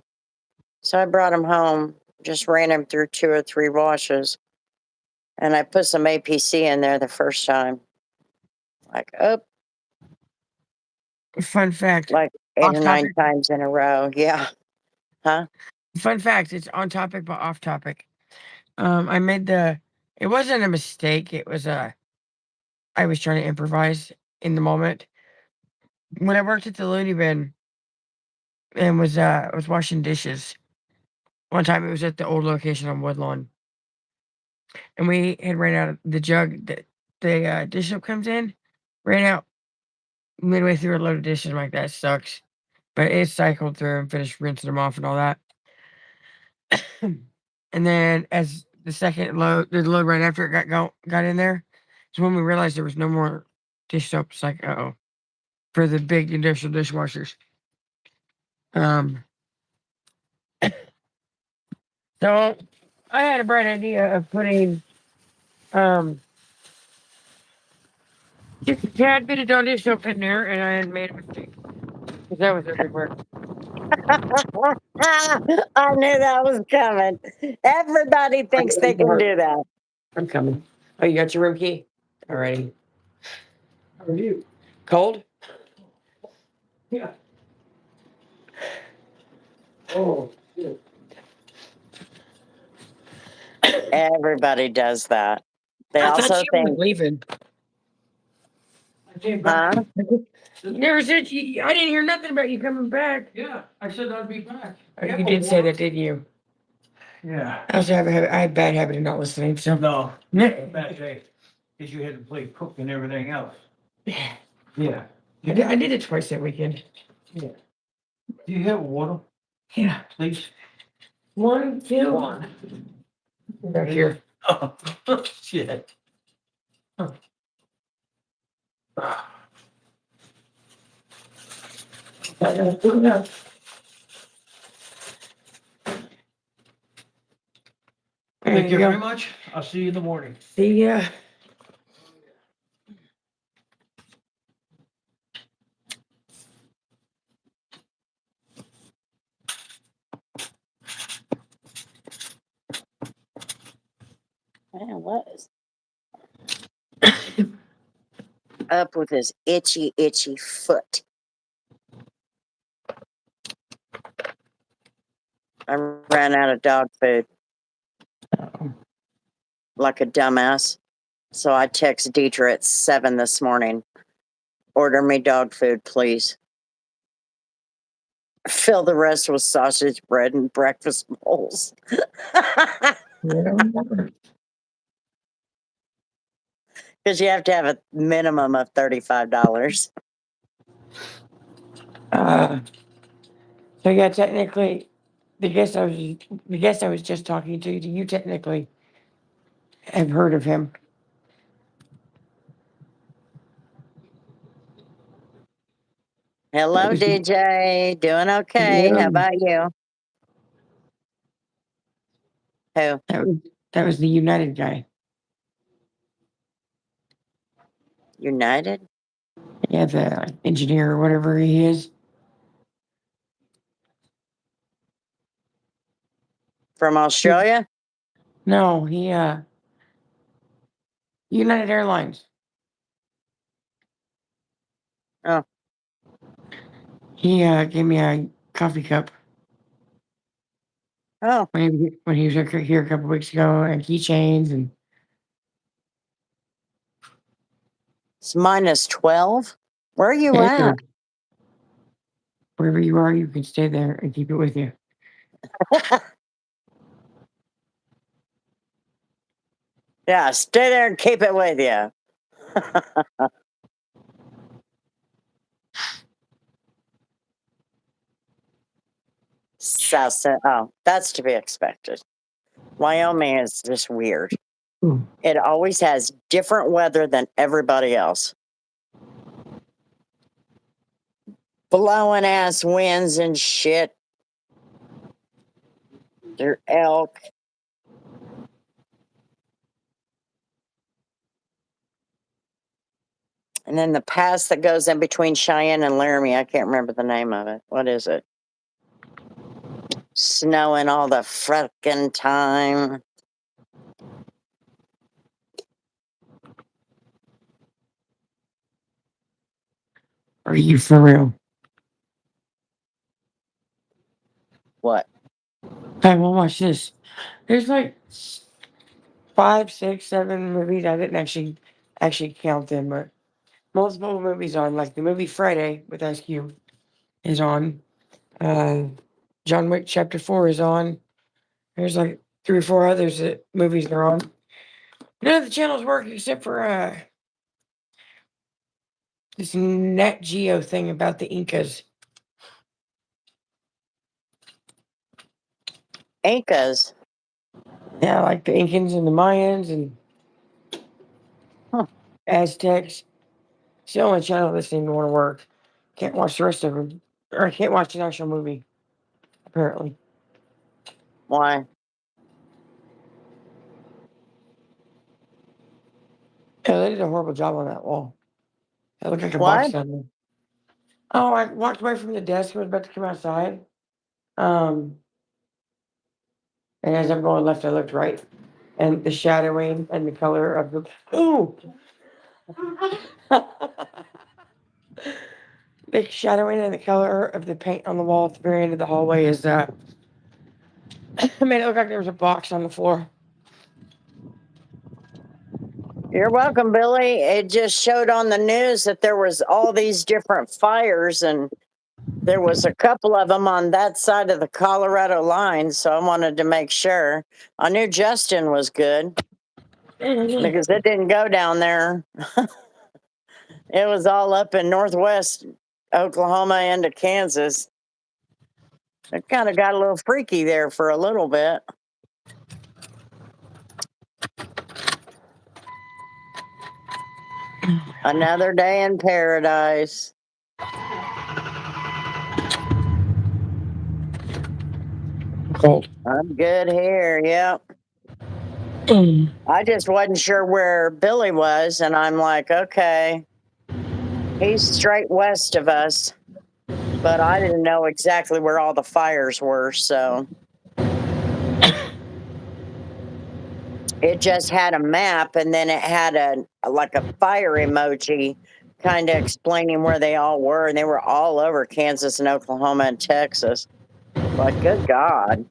So I brought him home, just ran him through 2 or 3 washes. And I put some APC in there the first time. Like, oh, Fun fact, like 8 off or 9 topic. times in a row. Yeah. Huh? Fun fact, it's on topic but off topic. I made it wasn't a mistake. I was trying to improvise in the moment. When I worked at the Looney Bin and was washing dishes, one time it was at the old location on Woodlawn, and we had ran out of the jug that the dish soap comes in, ran out midway through a load of dishes. I'm like, that sucks. But it cycled through and finished rinsing them off and all that. And then as the load right after it got in there, is when we realized there was no more dish soap. It's like, uh-oh, for the big industrial dishwashers. Um, so I had a bright idea of putting just a tad bit of Dawn dish soap in there, and I had made a mistake because that was everywhere. I knew that was coming. Everybody thinks they can do that. I'm coming. Oh, you got your room key? Alrighty. How are you? Cold? Yeah. Oh, shit. Everybody does that. They I thought also you was think, leaving. I came back. huh? You never said I didn't hear nothing about you coming back. Yeah, I said I'd be back. You did say that, didn't you? Yeah. I also I had a bad habit of not listening, so. No, Yeah. bad day, because you had to play cook and everything else. Yeah. Yeah. I did it twice that weekend. Do you have water, Yeah. please? 1, 2. Back here. Oh, shit. There Thank you go. very much. I'll see you in the morning. See ya. Man, what is up with his itchy foot? I ran out of dog food like a dumbass. So I text Deidre at 7 this morning. Order me dog food, please. Fill the rest with sausage, bread, and breakfast bowls. Because you have to have a minimum of $35. So yeah, technically, the guest I was just talking to, you technically have heard of him. Hello, DJ. Doing okay. How about you? Who? That was the United guy. United? Yeah, the engineer or whatever he is. From Australia? No, United Airlines. Oh. He gave me a coffee cup. Oh. When he was here a couple weeks ago, and keychains and. It's -12. Where are you at? Wherever you are, you can stay there and keep it with you. Yeah, stay there and keep it with you. South. Oh, that's to be expected. Wyoming is just weird. Ooh. It always has different weather than everybody else. Blowing ass winds and shit. They're elk. And then the pass that goes in between Cheyenne and Laramie, I can't remember the name of it. What is it? Snowing all the frickin' time. Are you for real? What? I will watch this. There's like 5, 6, 7 movies. I didn't actually count them, but multiple movies on. Like the movie Friday with Ice Cube is on. John Wick Chapter 4 is on. There's like 3 or 4 others that movies are on. None of the channels work except for this Nat Geo thing about the Incas. Incas. Yeah, like the Incans and the Mayans and Aztecs. It's the only channel that seemed to want to work. Can't watch the rest of them. Or I can't watch the actual movie, apparently. Why? Yeah, they did a horrible job on that wall. It looked like a What? box down there. Oh, I walked away from the desk and was about to come outside. And as I'm going left, I looked right. And the shadowing and the color of the. Ooh! The shadowing and the color of the paint on the wall at the very end of the hallway is made it look like there was a box on the floor. You're welcome, Billy. It just showed on the news that there was all these different fires, and there was a couple of them on that side of the Colorado line. So I wanted to make sure. I knew Justin was good because it didn't go down there. It was all up in northwest Oklahoma into Kansas. It kind of got a little freaky there for a little bit. Another day in paradise. Cold. I'm good here. Yep. I just wasn't sure where Billy was, and I'm like, okay, he's straight west of us, but I didn't know exactly where all the fires were, so it just had a map, and then it had like a fire emoji kind of explaining where they all were, and they were all over Kansas and Oklahoma and Texas. Like, good God.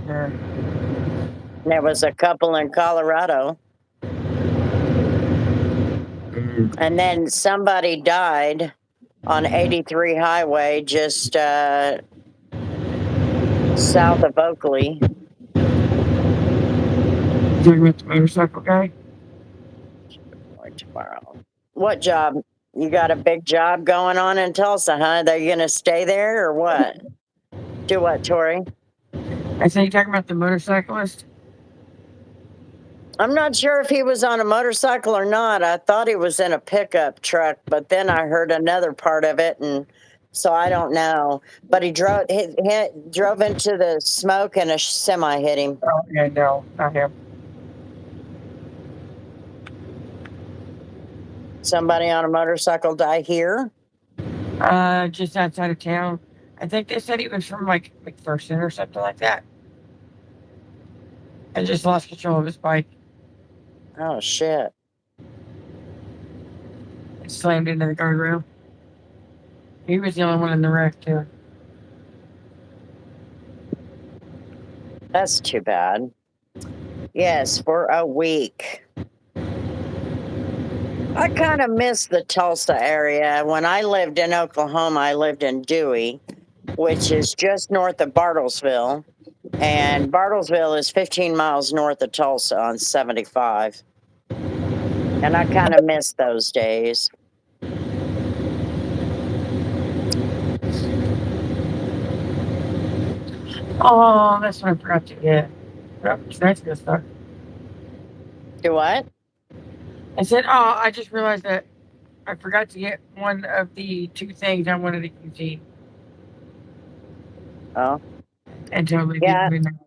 Yeah. There was a couple in Colorado. And then somebody died on 83 Highway just south of Oakley. You talking about the motorcycle guy? Or tomorrow. What job? You got a big job going on in Tulsa, huh? Are you going to stay there or what? Do what, Tori? I said, you talking about the motorcyclist? I'm not sure if he was on a motorcycle or not. I thought he was in a pickup truck, but then I heard another part of it, and so I don't know. But he drove into the smoke, and a semi hit him. Oh, yeah, no, not him. Somebody on a motorcycle die here. Just outside of town. I think they said he was from like McPherson or something like that. And just lost control of his bike Oh shit! and slammed into the guardrail. He was the only one in the wreck too. That's too bad. Yes, for a week. I kind of miss the Tulsa area. When I lived in Oklahoma, I lived in Dewey, which is just north of Bartlesville. And Bartlesville is 15 miles north of Tulsa on 75. And I kind of miss those days. Oh, that's what I forgot to get. Yep, that's good stuff. Do what? I said, oh, I just realized that I forgot to get one of the two things I wanted to see Oh, and totally yeah. didn't know.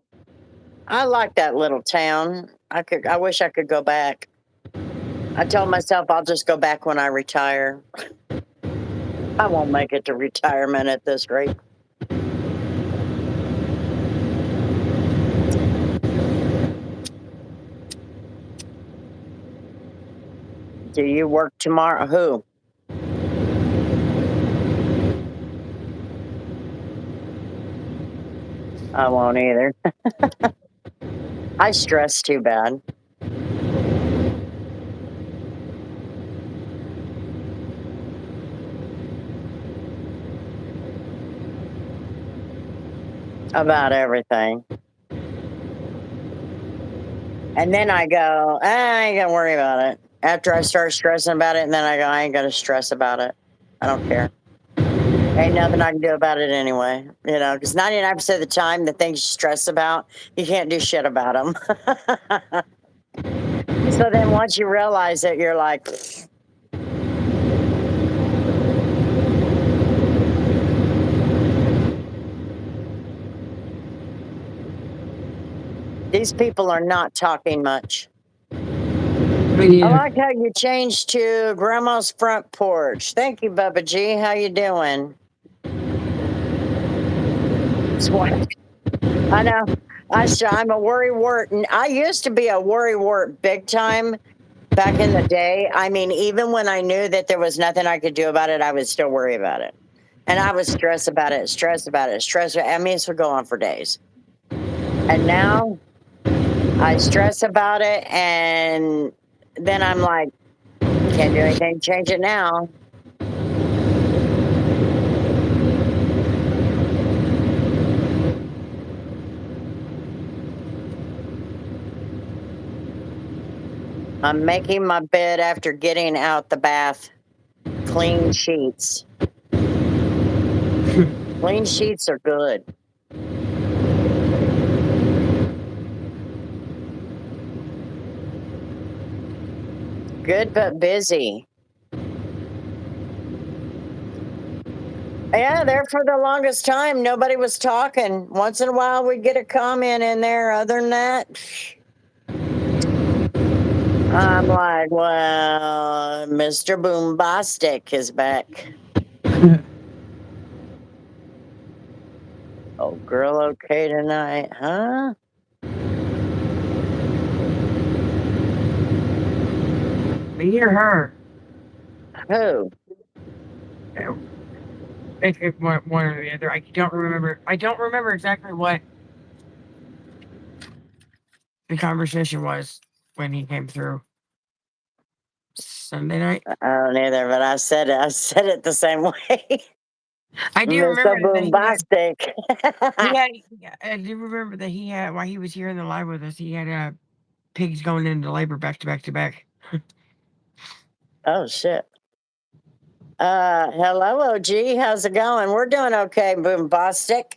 I like that little town. I wish I could go back. I told myself I'll just go back when I retire. I won't make it to retirement at this rate. Do you work tomorrow? Who? I won't either. I stress too bad. About everything. And then I go, I ain't gonna worry about it. After I start stressing about it, and then I go, I ain't gonna stress about it. I don't care. Ain't nothing I can do about it anyway, because 99% of the time, the things you stress about, you can't do shit about them. So then once you realize it, you're like, these people are not talking much. Me I neither. like how you changed to Grandma's Front Porch. Thank you, Bubba G. How you doing? What? I know. I'm a worrywart. And I used to be a worrywart big time back in the day. I mean, even when I knew that there was nothing I could do about it, I would still worry about it. And I would stress about it, stress about it, stress. I mean, this would go on for days. And now I stress about it, and then I'm like, can't do anything to change it now. I'm making my bed after getting out the bath. Clean sheets. Clean sheets are good. Good but busy. Yeah, there for the longest time. Nobody was talking. Once in a while, we'd get a comment in there. Other than that, I'm like, well, Mr. Boombastic is back. Oh, girl, okay tonight, huh? Me or her? Who? It's one or the other. I don't remember. I don't remember exactly what the conversation was when he came through Sunday night. I don't either, but I said it. I said it the same way. I do Mr. remember that Boombastic. I do remember that he had, while he was here in the live with us, he had pigs going into labor back to back to back. Oh shit. Hello, OG. How's it going? We're doing okay, Boombastic.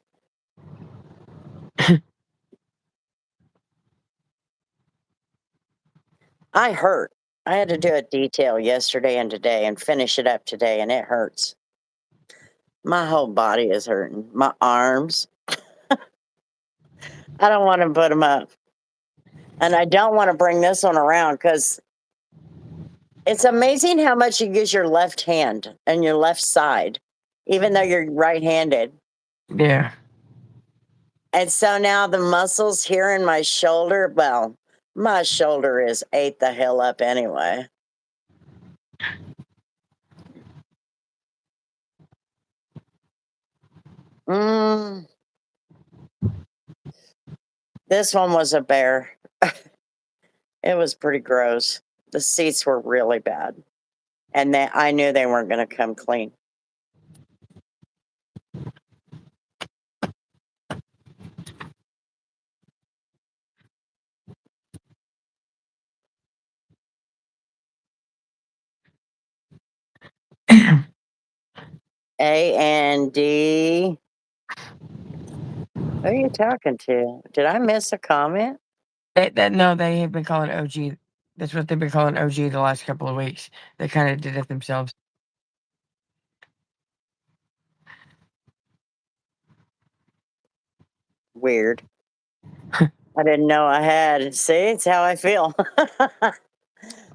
I hurt. I had to do a detail yesterday and today and finish it up today, and it hurts. My whole body is hurting. My arms. I don't want to put them up. And I don't want to bring this one around because it's amazing how much you use your left hand and your left side, even though you're right handed. Yeah. And so now the muscles here in my shoulder, well, my shoulder is ate the hell up anyway. Mm, this one was a bear. It was pretty gross. The seats were really bad. And I knew they weren't going to come clean. A and D. Who are you talking to? Did I miss a comment? No, they have been calling OG. That's what they've been calling OG the last couple of weeks. They kind of did it themselves. Weird. I didn't know I had. See, it's how I feel.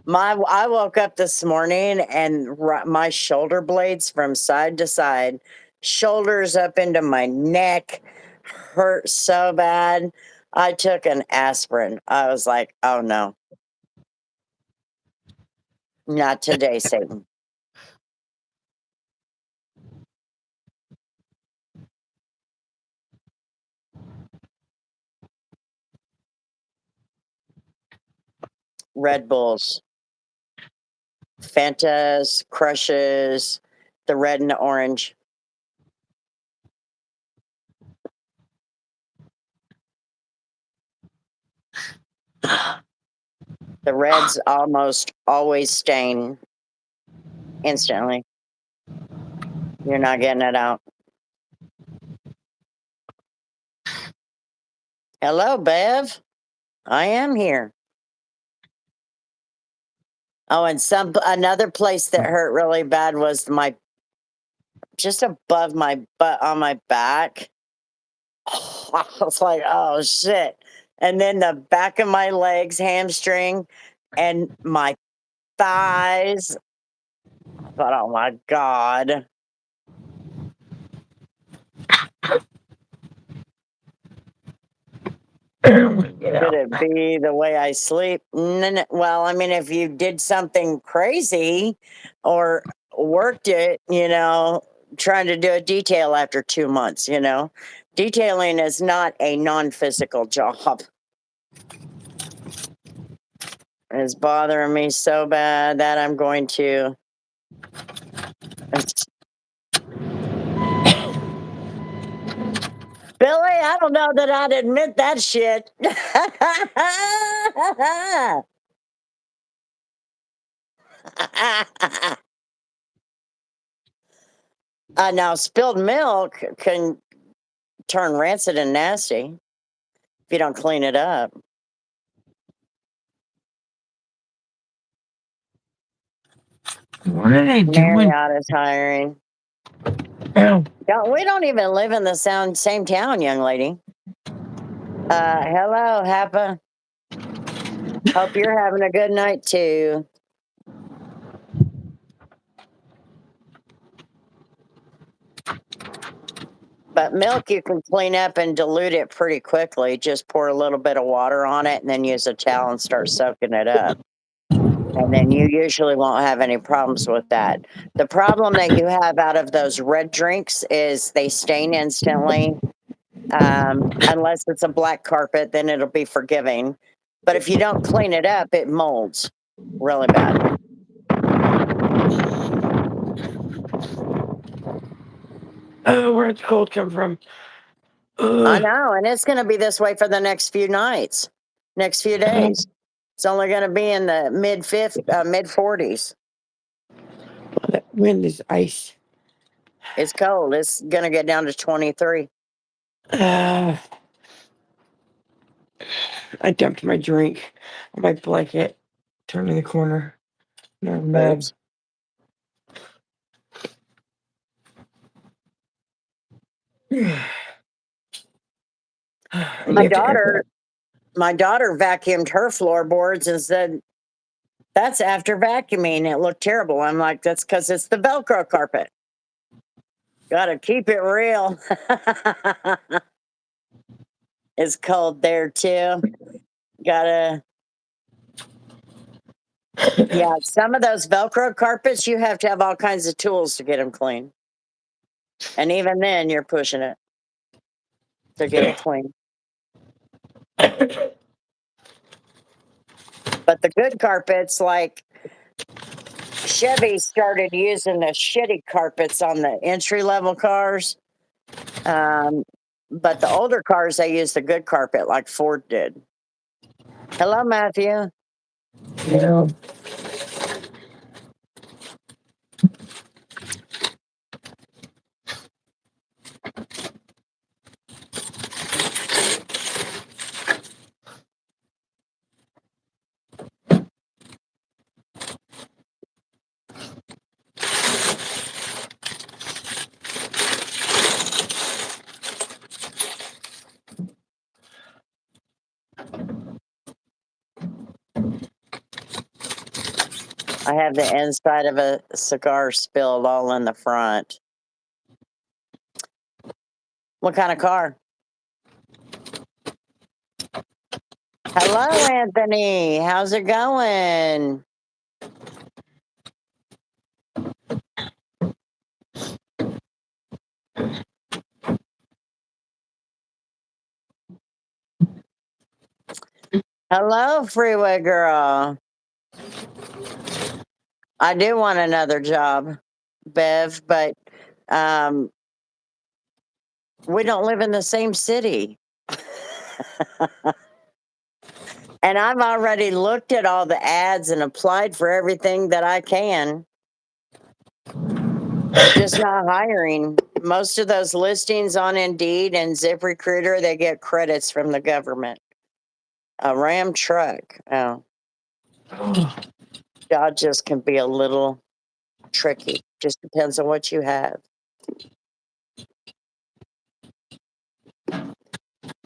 I woke up this morning and my shoulder blades from side to side, shoulders up into my neck, hurt so bad. I took an aspirin. I was like, oh no, not today, Satan. Red Bulls, Fantas, Crushes, the red and the orange. The reds almost always stain instantly. You're not getting it out. Hello, Bev. I am here. Oh, and another place that hurt really bad was just above my butt on my back. I was like, oh shit. And then the back of my legs, hamstring, and my thighs. I thought, oh my God. Could it be the way I sleep? Well, I mean, if you did something crazy or worked it, trying to do a detail after 2 months, detailing is not a non-physical job. It's bothering me so bad that I'm going to. Billy, I don't know that I'd admit that shit. Now, spilled milk can turn rancid and nasty if you don't clean it up. What are they doing? Marriott is hiring. We don't even live in the same town, young lady. Hello, Happa. Hope you're having a good night too. But milk you can clean up and dilute it pretty quickly. Just pour a little bit of water on it and then use a towel and start soaking it up. And then you usually won't have any problems with that. The problem that you have out of those red drinks is they stain instantly. Unless it's a black carpet, then it'll be forgiving. But if you don't clean it up, it molds really bad. Oh, where'd the cold come from? I know, and it's going to be this way for the next few nights, next few days. It's only going to be in the mid 40s. That wind is ice. It's cold. It's going to get down to 23. I dumped my drink on my blanket, turning the corner. No, I'm mad. Oops. My daughter vacuumed her floorboards and said, "That's after vacuuming. It looked terrible." I'm like, "That's because it's the Velcro carpet. Got to keep it real." It's cold there too. Gotta, yeah. Some of those Velcro carpets, you have to have all kinds of tools to get them clean. And even then, you're pushing it to get it clean. But the good carpets, like Chevy started using the shitty carpets on the entry level cars. But the older cars, they use the good carpet like Ford did. Hello, Matthew. Yeah. I have the inside of a cigar spilled all in the front. What kind of car? Hello, Anthony. How's it going? Hello, Freeway Girl. I do want another job, Bev, but we don't live in the same city. And I've already looked at all the ads and applied for everything that I can. They're just not hiring. Most of those listings on Indeed and ZipRecruiter, they get credits from the government. A Ram truck. Oh, Dodges can be a little tricky. Just depends on what you have.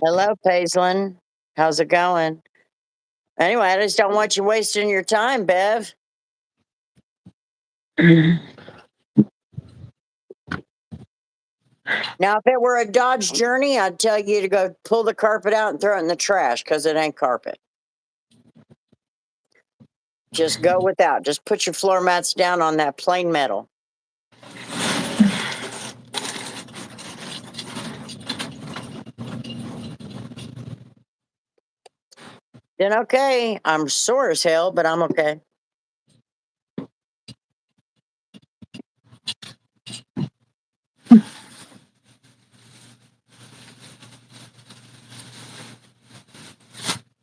Hello, Paisley. How's it going? Anyway, I just don't want you wasting your time, Bev. Now, if it were a Dodge Journey, I'd tell you to go pull the carpet out and throw it in the trash because it ain't carpet. Just go without. Just put your floor mats down on that plain metal. Then okay. I'm sore as hell, but I'm okay.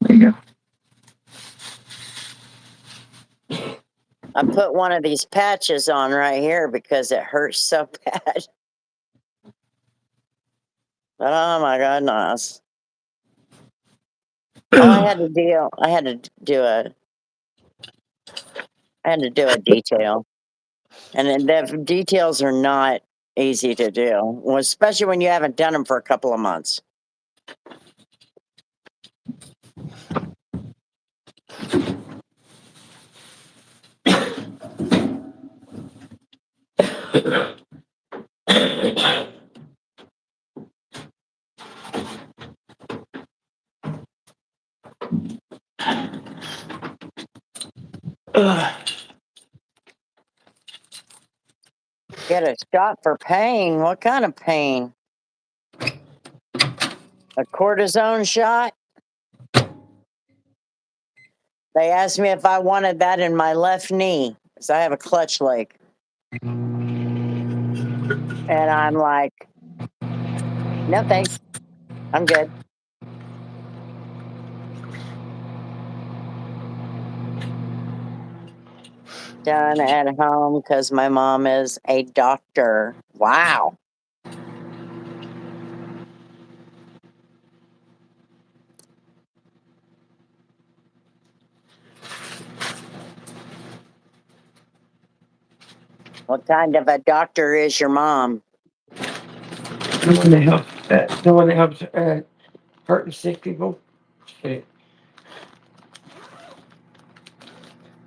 There you go. I put one of these patches on right here because it hurts so bad. But oh my goodness. Oh, I had to do a detail. And then the details are not easy to do, well, especially when you haven't done them for a couple of months. Ugh. Get a shot for pain. What kind of pain? A cortisone shot? They asked me if I wanted that in my left knee because I have a clutch leg. And I'm like, no thanks. I'm good. Done at home because my mom is a doctor. Wow. What kind of a doctor is your mom? The one that helps hurt and sick people. Just kidding.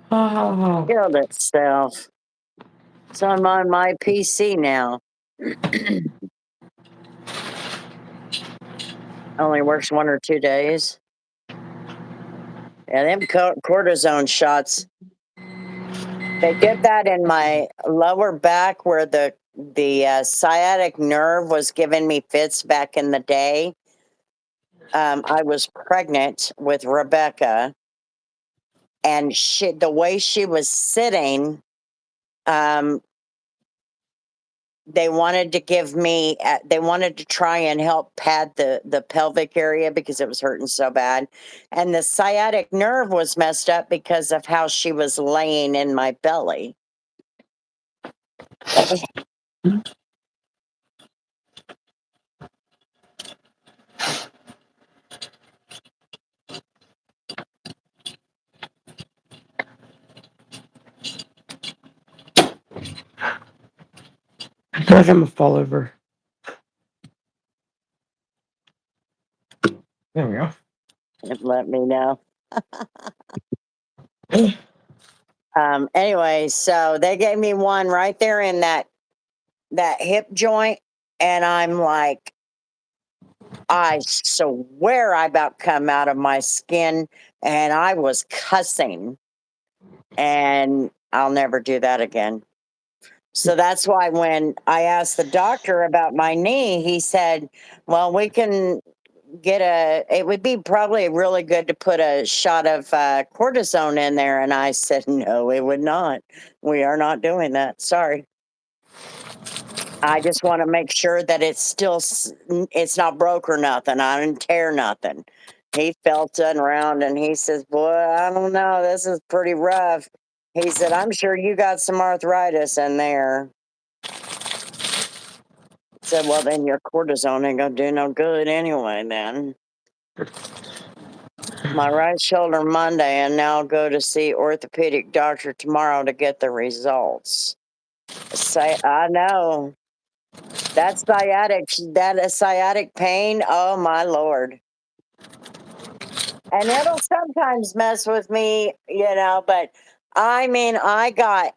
Oh, Killed itself. So I'm on my PC now. Only works 1 or 2 days. And them cortisone shots, they did that in my lower back where the sciatic nerve was giving me fits back in the day. I was pregnant with Rebecca, and the way she was sitting, they wanted to give me, they wanted to try and help pad the pelvic area because it was hurting so bad. And the sciatic nerve was messed up because of how she was laying in my belly. I feel like I'm a fall over. There we go. Let me know. Anyway, so they gave me one right there in that hip joint, and I'm like, I swear I about come out of my skin, and I was cussing, and I'll never do that again. So that's why when I asked the doctor about my knee, he said, well, we can it would be probably really good to put a shot of cortisone in there. And I said, no, it would not. We are not doing that. Sorry. I just want to make sure that it's not broke or nothing. I didn't tear nothing. He felt it around and he says, boy, I don't know. This is pretty rough. He said, I'm sure you got some arthritis in there. I said, well, then your cortisone ain't gonna do no good anyway, then. My right shoulder Monday, and now I'll go to see orthopedic doctor tomorrow to get the results. I know. That is sciatic pain. Oh my Lord. And it'll sometimes mess with me, but I mean, I got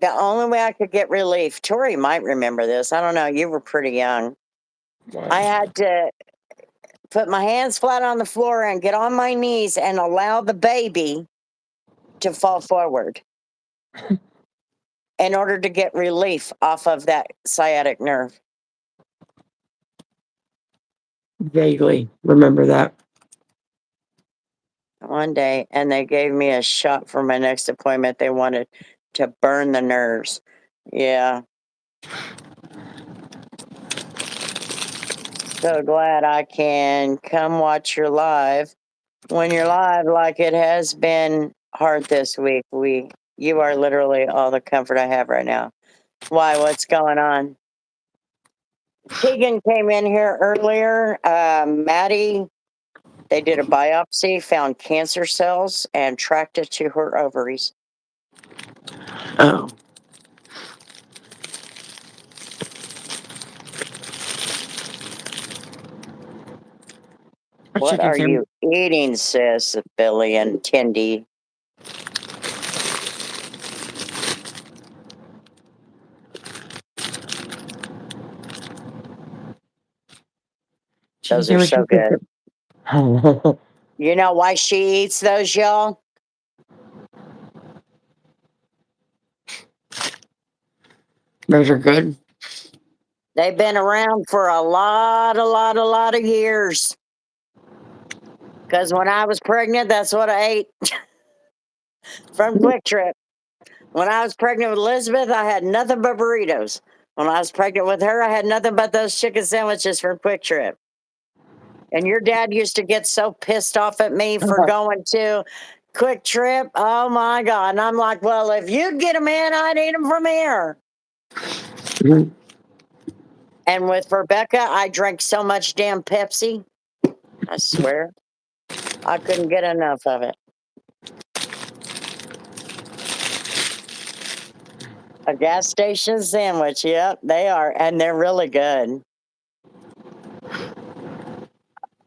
the only way I could get relief. Tori might remember this. I don't know. You were pretty young. I had to put my hands flat on the floor and get on my knees and allow the baby to fall forward in order to get relief off of that sciatic nerve. Vaguely remember that. One day, and they gave me a shot for my next appointment. They wanted to burn the nerves. Yeah. So glad I can come watch your live. When you're live, like it has been hard this week, you are literally all the comfort I have right now. Why? What's going on? Keegan came in here earlier. Maddie, they did a biopsy, found cancer cells, and tracked it to her ovaries. Oh. What chicken are sandwich. you eating, sis, Billy and Tindy? Chicken Those are sandwich. so good. Chicken You know why she eats those, y'all? Those are good. They've been around for a lot of years. Because when I was pregnant, that's what I ate from Quick Trip. When I was pregnant with Elizabeth, I had nothing but burritos. When I was pregnant with her, I had nothing but those chicken sandwiches from Quick Trip. And your dad used to get so pissed off at me for going to Quick Trip. Oh my God. And I'm like, well, if you'd get them in, I'd eat them from here. Mhm. And with Rebecca, I drank so much damn Pepsi. I swear. I couldn't get enough of it. A gas station sandwich. Yep, they are. And they're really good.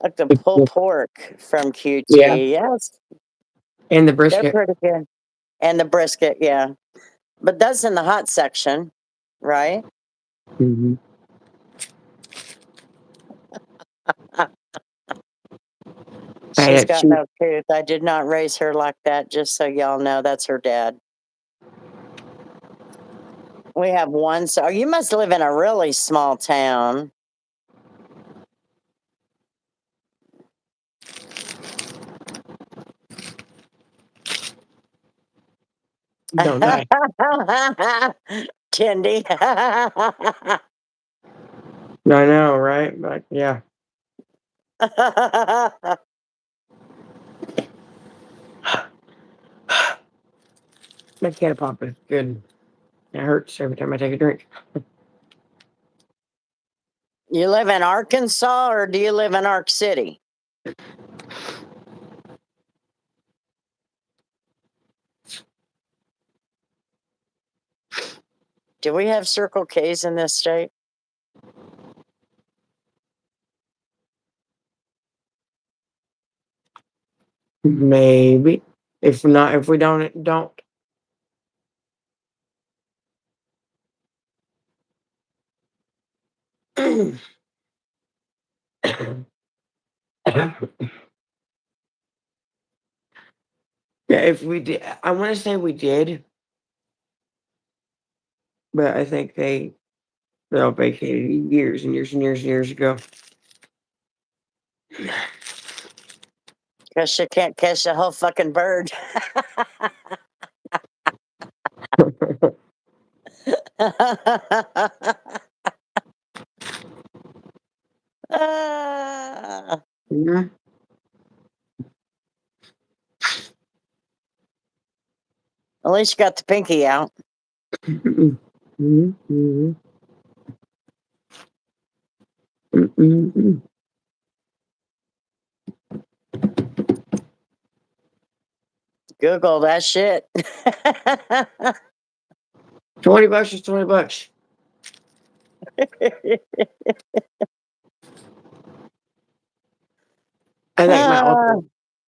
Like the pulled pork from Yeah, QT. Yes, and the they're brisket. pretty good. And the brisket, yeah. But that's in the hot section, right? Mm-hmm. She's got She, no tooth. I did not raise her like that, just so y'all know. That's her dad. We have one. So you must live in a really small town. don't die. Tindy. I know, right? But yeah, my cat pop is good. It hurts every time I take a drink. You live in Arkansas or do you live in Ark City? Do we have Circle K's in this state? Maybe. If not, if we don't. Yeah, if we did, I want to say we did, but I think they all vacated years and years and years and years ago. Because you can't catch the whole fucking bird. Ah, Yeah. at least you got the pinky out. Mhm, mhm, mhm. Google that shit. $20 is $20. I think Ah,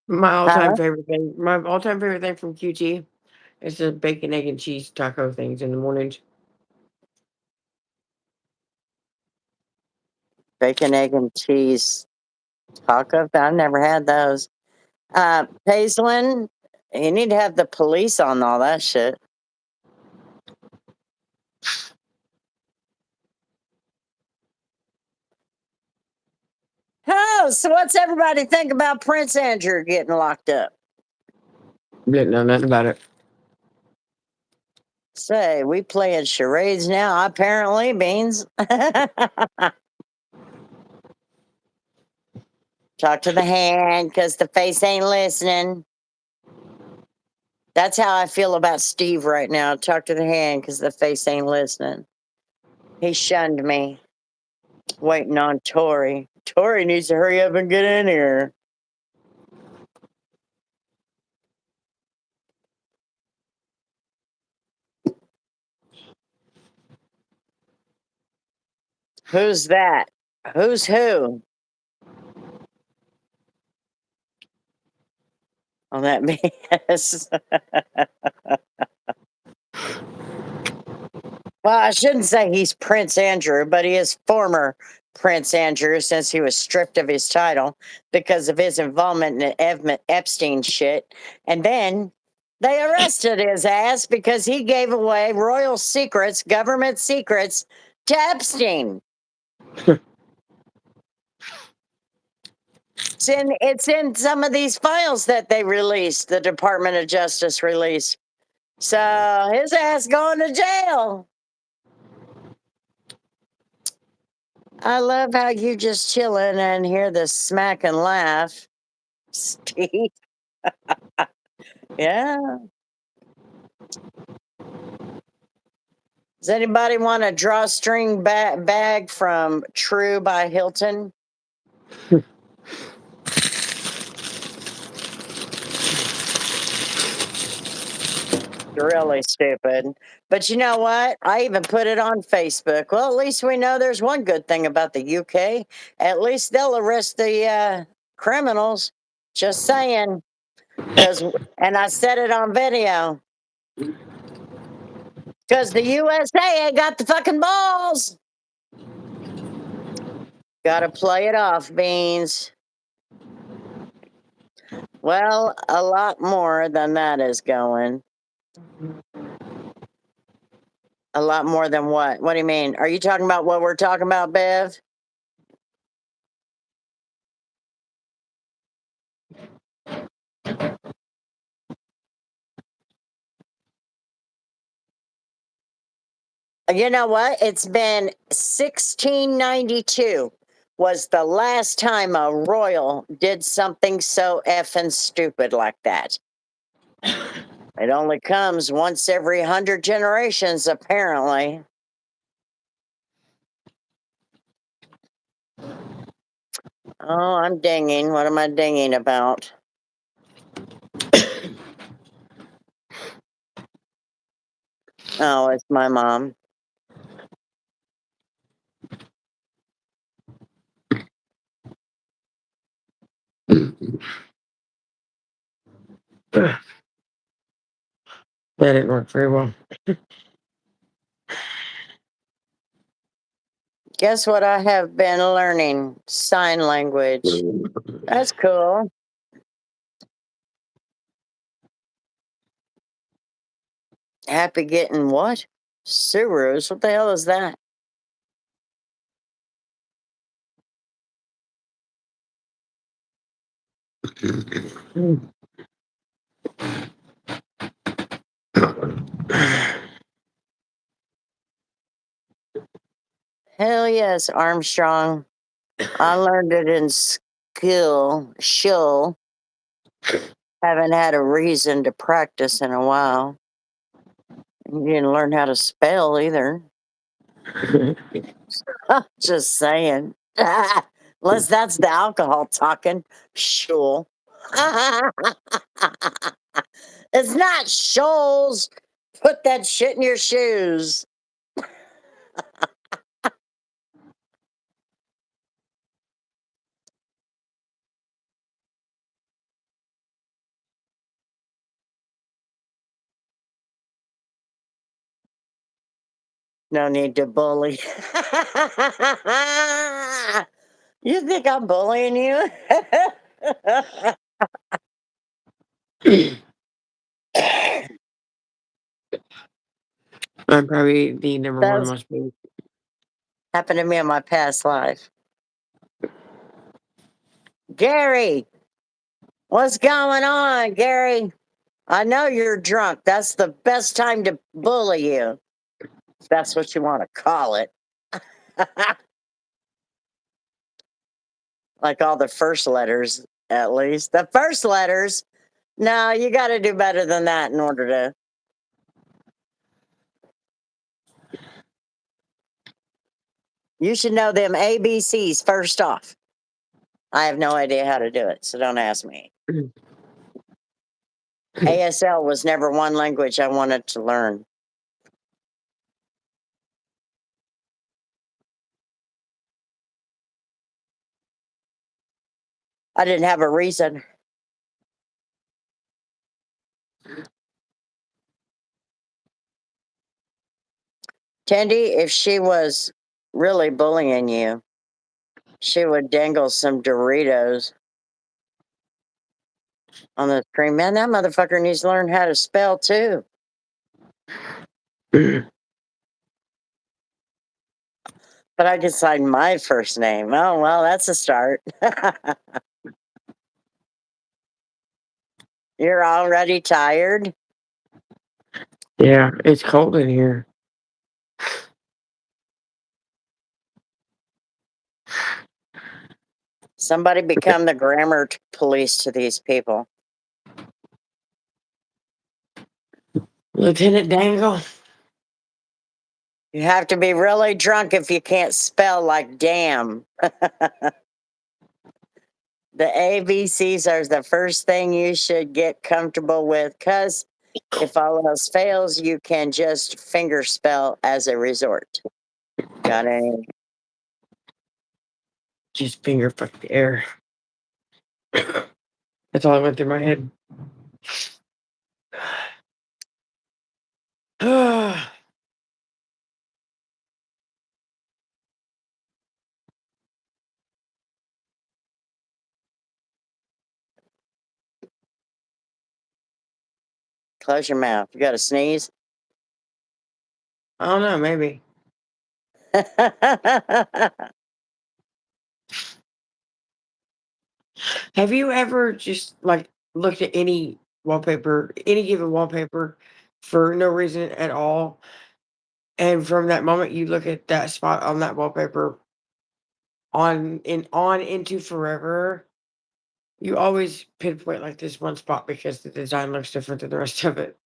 my all time huh? favorite thing, my all time favorite thing from QT is the bacon, egg, and cheese taco things in the mornings. Bacon, egg, and cheese taco. I've never had those. Paisley, you need to have the police on all that shit. Oh, so what's everybody think about Prince Andrew getting locked up? Didn't know nothing about it. Say, we playing charades now, apparently, Beans. Talk to the hand, because the face ain't listening. That's how I feel about Steve right now. Talk to the hand, because the face ain't listening. He shunned me, waiting on Tori. Tori needs to hurry up and get in here. Who's that? Who's who? Well, that means. Well, I shouldn't say he's Prince Andrew, but he is former Prince Andrew since he was stripped of his title because of his involvement in the Epstein shit. And then they arrested his ass because he gave away royal secrets, government secrets to Epstein. It's in some of these files that they released, the Department of Justice released. So his ass going to jail. I love how you just chilling and hear the smack and laugh. Steve. Yeah. Does anybody want a drawstring bag from True by Hilton? Really stupid. But you know what? I even put it on Facebook. Well, at least we know there's one good thing about the UK. At least they'll arrest the criminals. Just saying. And I said it on video. Because the USA ain't got the fucking balls. Gotta play it off, Beans. Well, a lot more than that is going. A lot more than what? What do you mean? Are you talking about what we're talking about, Bev? You know what? It's been 1692 was the last time a royal did something so effing stupid like that. It only comes once every 100 generations, apparently. Oh, I'm dinging. What am I dinging about? Oh, it's my mom. That didn't work very well. Guess what I have been learning? Sign language. That's cool. Happy getting what? Subarus? What the hell is that? Hell yes, Armstrong. I learned it in Shill. Haven't had a reason to practice in a while. You didn't learn how to spell either. Just saying. Unless that's the alcohol talking. Shul. It's not shoals. Put that shit in your shoes. No need to bully. You think I'm bullying you? I'm probably the number one That's most bullied. happened to me in my past life. Gary, what's going on, Gary? I know you're drunk. That's the best time to bully you. If that's what you want to call it. Like all the first letters, at least. The first letters. No, you got to do better than that in order to. You should know them ABCs first off. I have no idea how to do it, so don't ask me. ASL was never one language I wanted to learn. I didn't have a reason. Tandy, if she was really bullying you, she would dangle some Doritos on the screen. Man, that motherfucker needs to learn how to spell too. But I can sign my first name. Oh, well, that's a start. You're already tired? Yeah, it's cold in here. Somebody become the grammar police to these people. Lieutenant Dangle. You have to be really drunk if you can't spell like damn. The ABCs are the first thing you should get comfortable with because if all else fails, you can just finger spell as a resort. Got any? Just finger fuck the air. That's all that went through my head. Close your mouth. You got to sneeze? I don't know, maybe. Have you ever just like looked at any wallpaper, any given wallpaper for no reason at all? And from that moment you look at that spot on that wallpaper on into forever, you always pinpoint like this one spot because the design looks different than the rest of it.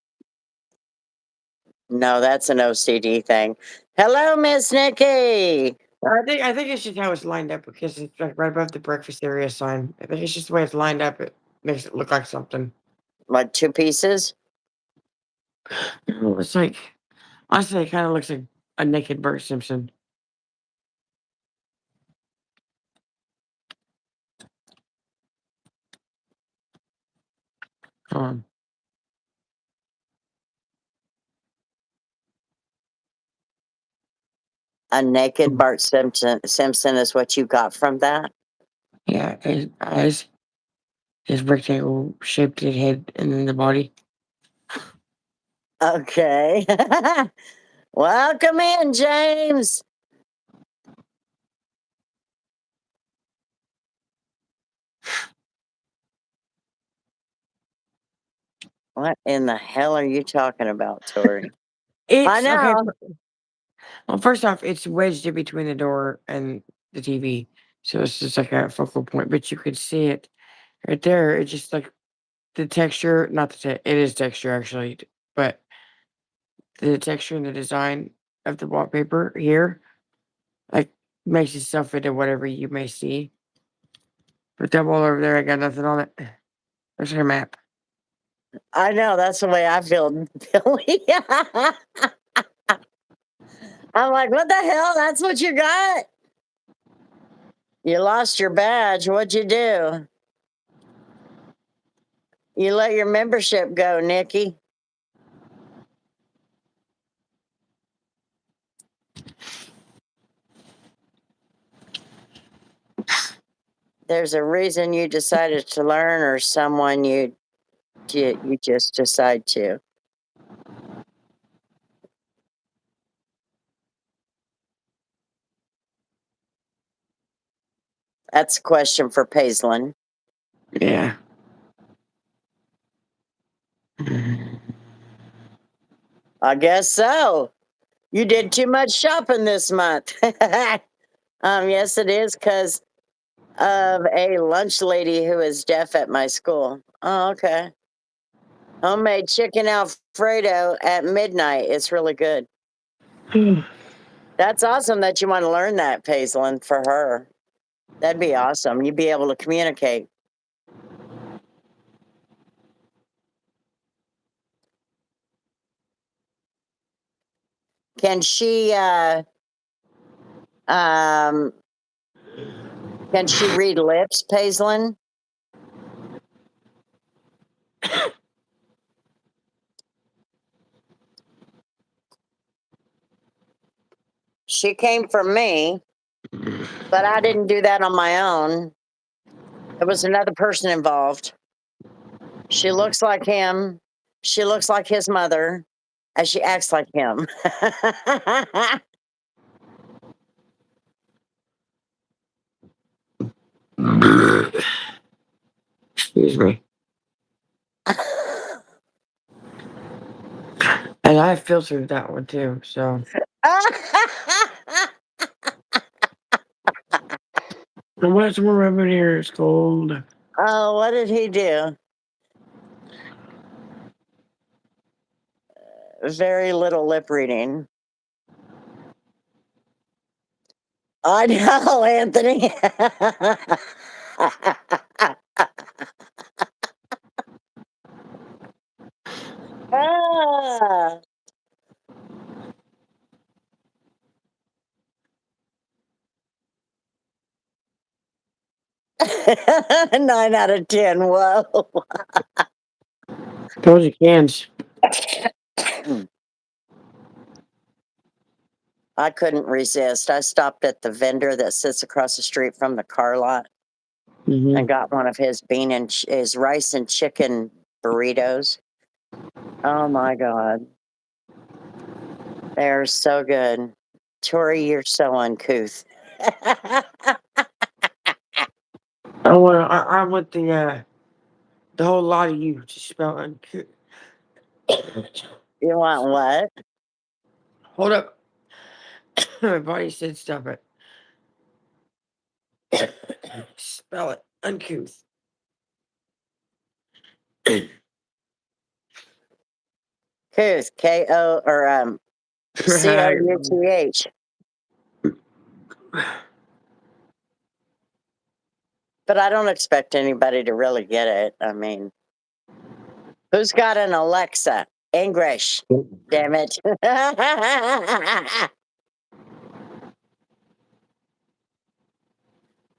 No, that's an OCD thing. Hello, Miss Nikki. I think it's just how it's lined up because it's like right above the breakfast area sign. I think it's just the way it's lined up. It makes it look like something. Like 2 pieces? It's like honestly, it kind of looks like a naked Bart Simpson. Um, A naked Bart Simpson is what you got from that? yeah, his eyes, his rectangle shaped head, and then the body. Okay. Welcome in, James. What in the hell are you talking about, Tori? I It's okay. know. Well, first off, it's wedged in between the door and the TV, so it's just like a focal point. But you could see it right there. It's just like the texture, not it is texture actually, but the texture and the design of the wallpaper here, like makes itself into whatever you may see. But that wall over there, I got nothing on it. There's your map. I know. That's the way I feel, Billy. I'm like, what the hell? That's what you got? You lost your badge. What'd you do? You let your membership go, Nikki. There's a reason you decided to learn, or someone you just decide to. That's a question for Paisley. Yeah. I guess so. You did too much shopping this month. Yes, it is because of a lunch lady who is deaf at my school. Oh, okay. Homemade chicken Alfredo at midnight. It's really good. That's awesome that you want to learn that, Paisley, for her. That'd be awesome. You'd be able to communicate. Can she um can she read lips, Paisley? She came from me, but I didn't do that on my own. There was another person involved. She looks like him. She looks like his mother, and she acts like him. Excuse me. And I filtered that one too, so. And what's more over here? It's cold. Oh, what did he do? Very little lip reading. I know, Anthony. Ah. 9 out of 10. Whoa. Told you cans. I couldn't resist. I stopped at the vendor that sits across the street from the car lot and got one of his his rice and chicken burritos. Oh my God. They're so good. Tori, you're so uncouth. I want the whole lot of you to spell uncouth. You want what? Hold up. My body said stop it. Spell it. Uncouth. Couth. K-O or C-O-U-T-H. But I don't expect anybody to really get it. I mean, who's got an Alexa? English. Damn it.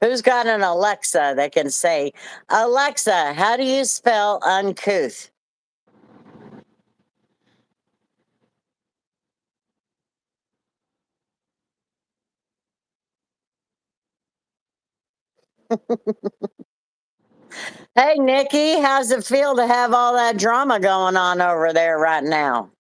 Who's got an Alexa that can say, Alexa, how do you spell uncouth? Hey, Nikki, how's it feel to have all that drama going on over there right now?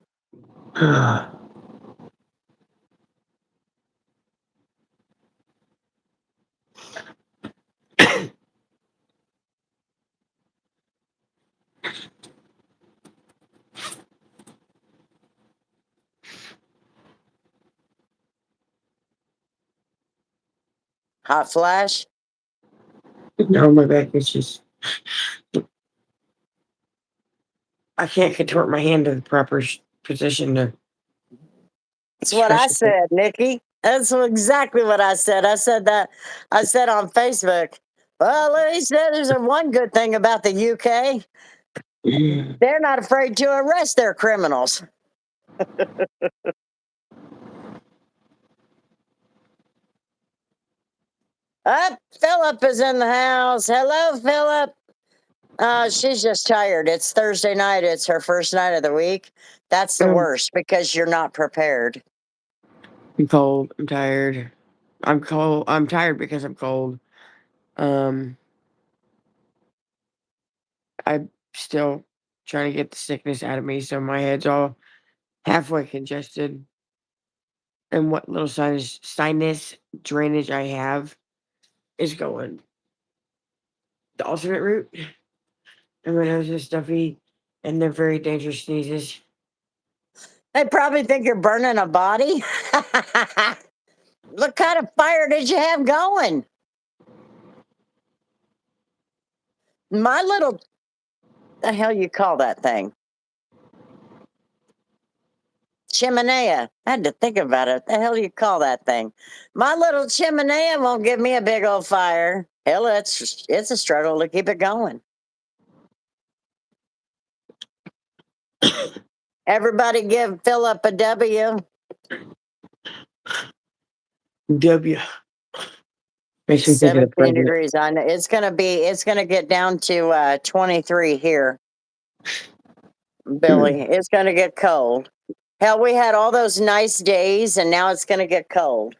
Hot flash? No, my back is just. I can't contort my hand to the proper position to. That's what I said, Nikki. That's exactly what I said. I said on Facebook. Well, he said there's one good thing about the UK. They're not afraid to arrest their criminals. Philip is in the house. Hello, Philip. She's just tired. It's Thursday night. It's her first night of the week. That's the worst because you're not prepared. I'm cold. I'm tired. I'm cold. I'm tired because I'm cold. I'm still trying to get the sickness out of me, so my head's all halfway congested. And what little sinus drainage I have is going the alternate route. And my nose is stuffy, and they're very dangerous sneezes. They probably think you're burning a body. What kind of fire did you have going? My little, the hell you call that thing? Chimenea. I had to think about it. The hell do you call that thing? My little chimenea won't give me a big old fire. Hell, it's a struggle to keep it going. Everybody give Philip a W. W. Makes me think of the 17 president. degrees. I know it's gonna get down to 23 here. Billy, it's gonna get cold. Hell, we had all those nice days, and now it's going to get cold.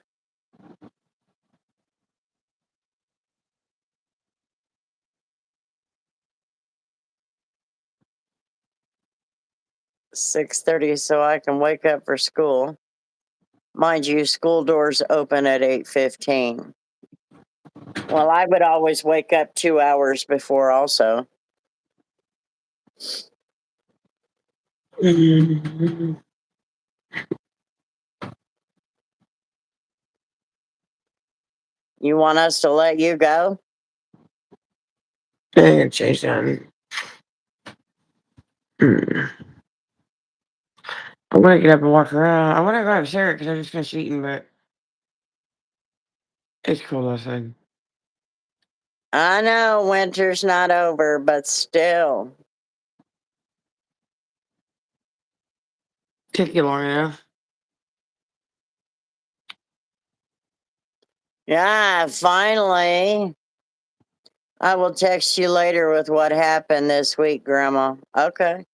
$6:30, so I can wake up for school. Mind you, school doors open at 8:15. Well, I would always wake up 2 hours before also. I You want us to let you go? gotta change that. I want to get up and walk around. I want to go upstairs because I just finished eating, but it's cold outside. I know winter's not over, but still. Took you long enough. Yeah, finally. I will text you later with what happened this week, Grandma. Okay.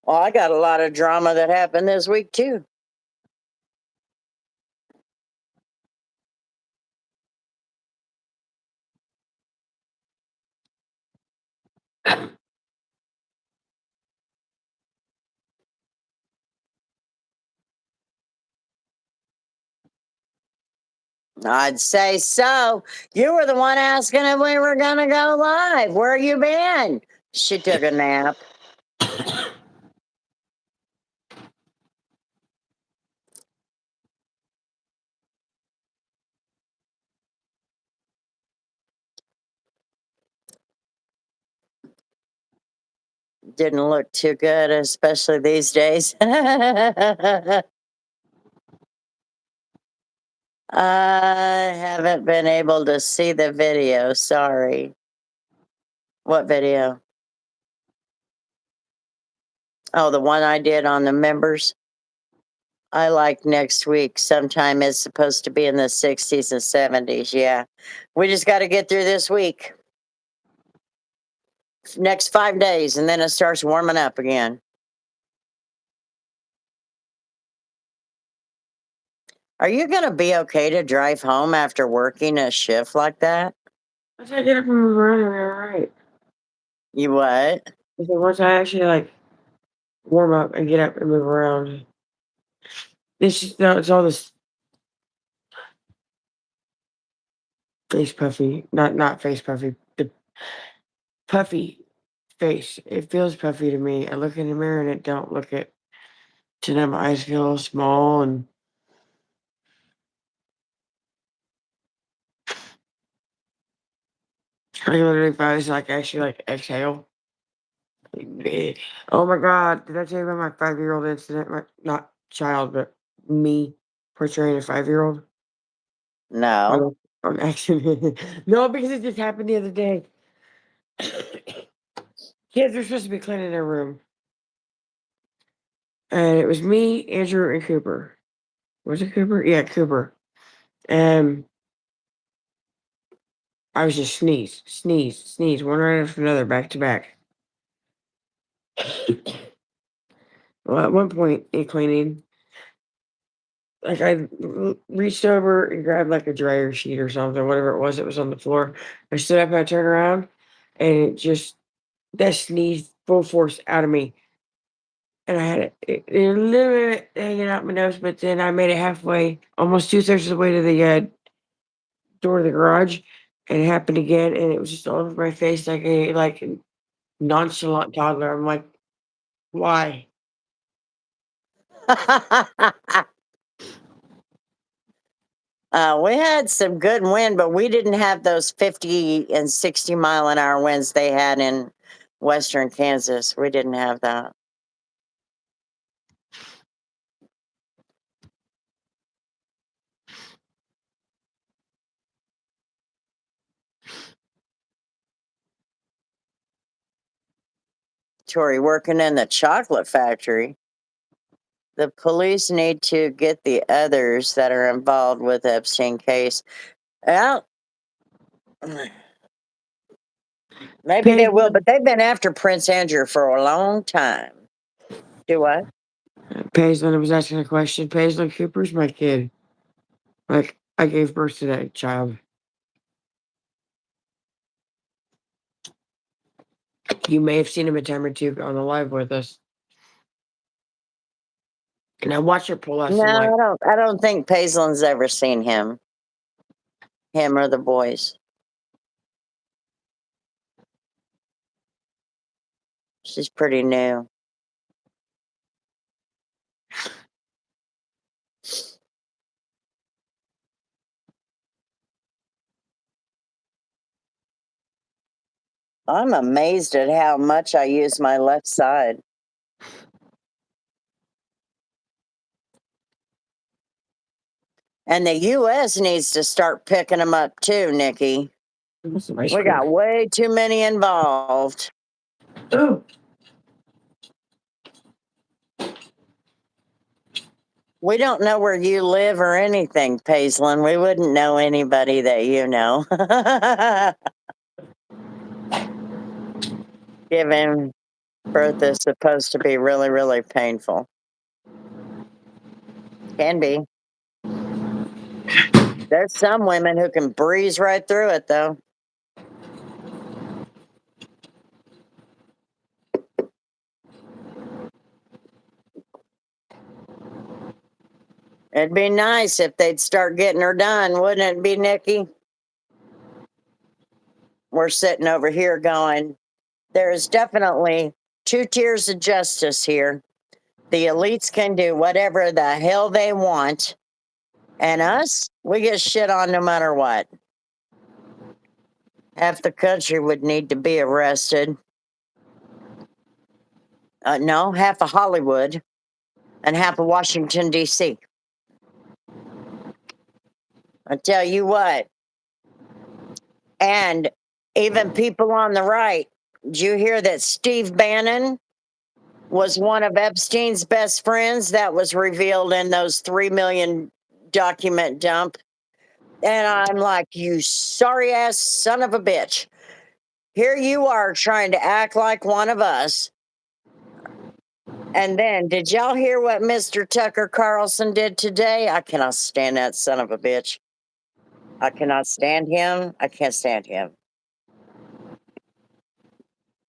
Well, I got a lot of drama that happened this week, too. I'd say so. You were the one asking if we were going to go live. Where you been? She took a nap. Didn't look too good, especially these days. I haven't been able to see the video. Sorry. What video? Oh, the one I did on the members. I like next week. Sometime it's supposed to be in the 60s and 70s. Yeah. We just got to get through this week. Next 5 days, and then it starts warming up again. Are you going to be okay to drive home after working a shift like that? Once I get up and move around, I'm all right. You what? I said once I actually like warm up and get up and move around, it's all this face puffy, not face puffy, the puffy face. It feels puffy to me. I look in the mirror and it don't look it. So now my eyes feel all small and I literally if I was like actually like exhale. Oh my god, did I tell you about my 5-year-old incident? My not child, but me portraying a 5-year-old No. on accident. No, because it just happened the other day. Kids are supposed to be cleaning their room. And it was me, Andrew, and Cooper. Was it Cooper? Yeah, Cooper. And I was just sneeze, one right after another, back to back. Well, at one point in cleaning, like I reached over and grabbed like a dryer sheet or something, whatever it was that was on the floor. I stood up and I turned around and it just that sneezed full force out of me. And I had a little bit hanging out my nose, but then I made it halfway, almost 2/3 of the way to the door of the garage, and it happened again, and it was just all over my face like a nonchalant toddler. I'm like, why? We had some good wind, but we didn't have those 50 and 60-mile-an-hour winds they had in western Kansas. We didn't have that. Tori working in the chocolate factory. The police need to get the others that are involved with Epstein case out. Maybe they will, Paisley, but they've been after Prince Andrew for a long time. Do what? Paisley was asking a question. Paisley Cooper's my kid. Like, I gave birth to that child. You may have seen him a time or two on the live with us. And I watched her pull out No, some, like, I don't think Paislin's ever seen him or the boys. She's pretty new. I'm amazed at how much I use my left side. And the U.S. needs to start picking them up too, Nikki. some ice We cream. got way too many involved. Oh, We don't know where you live or anything, Paislin. We wouldn't know anybody that you know. Giving birth is supposed to be really, really painful. Can be. There's some women who can breeze right through it, though. It'd be nice if they'd start getting her done, wouldn't it be, Nikki? We're sitting over here going, there is definitely two tiers of justice here. The elites can do whatever the hell they want, and us, we get shit on no matter what. Half the country would need to be arrested. No, half of Hollywood and half of Washington, D.C. I tell you what. And even people on the right, did you hear that Steve Bannon was one of Epstein's best friends? That was revealed in those 3 million document dump. And I'm like, you sorry ass son of a bitch. Here you are trying to act like one of us. And then, did y'all hear what Mr. Tucker Carlson did today? I cannot stand that son of a bitch. I cannot stand him. I can't stand him.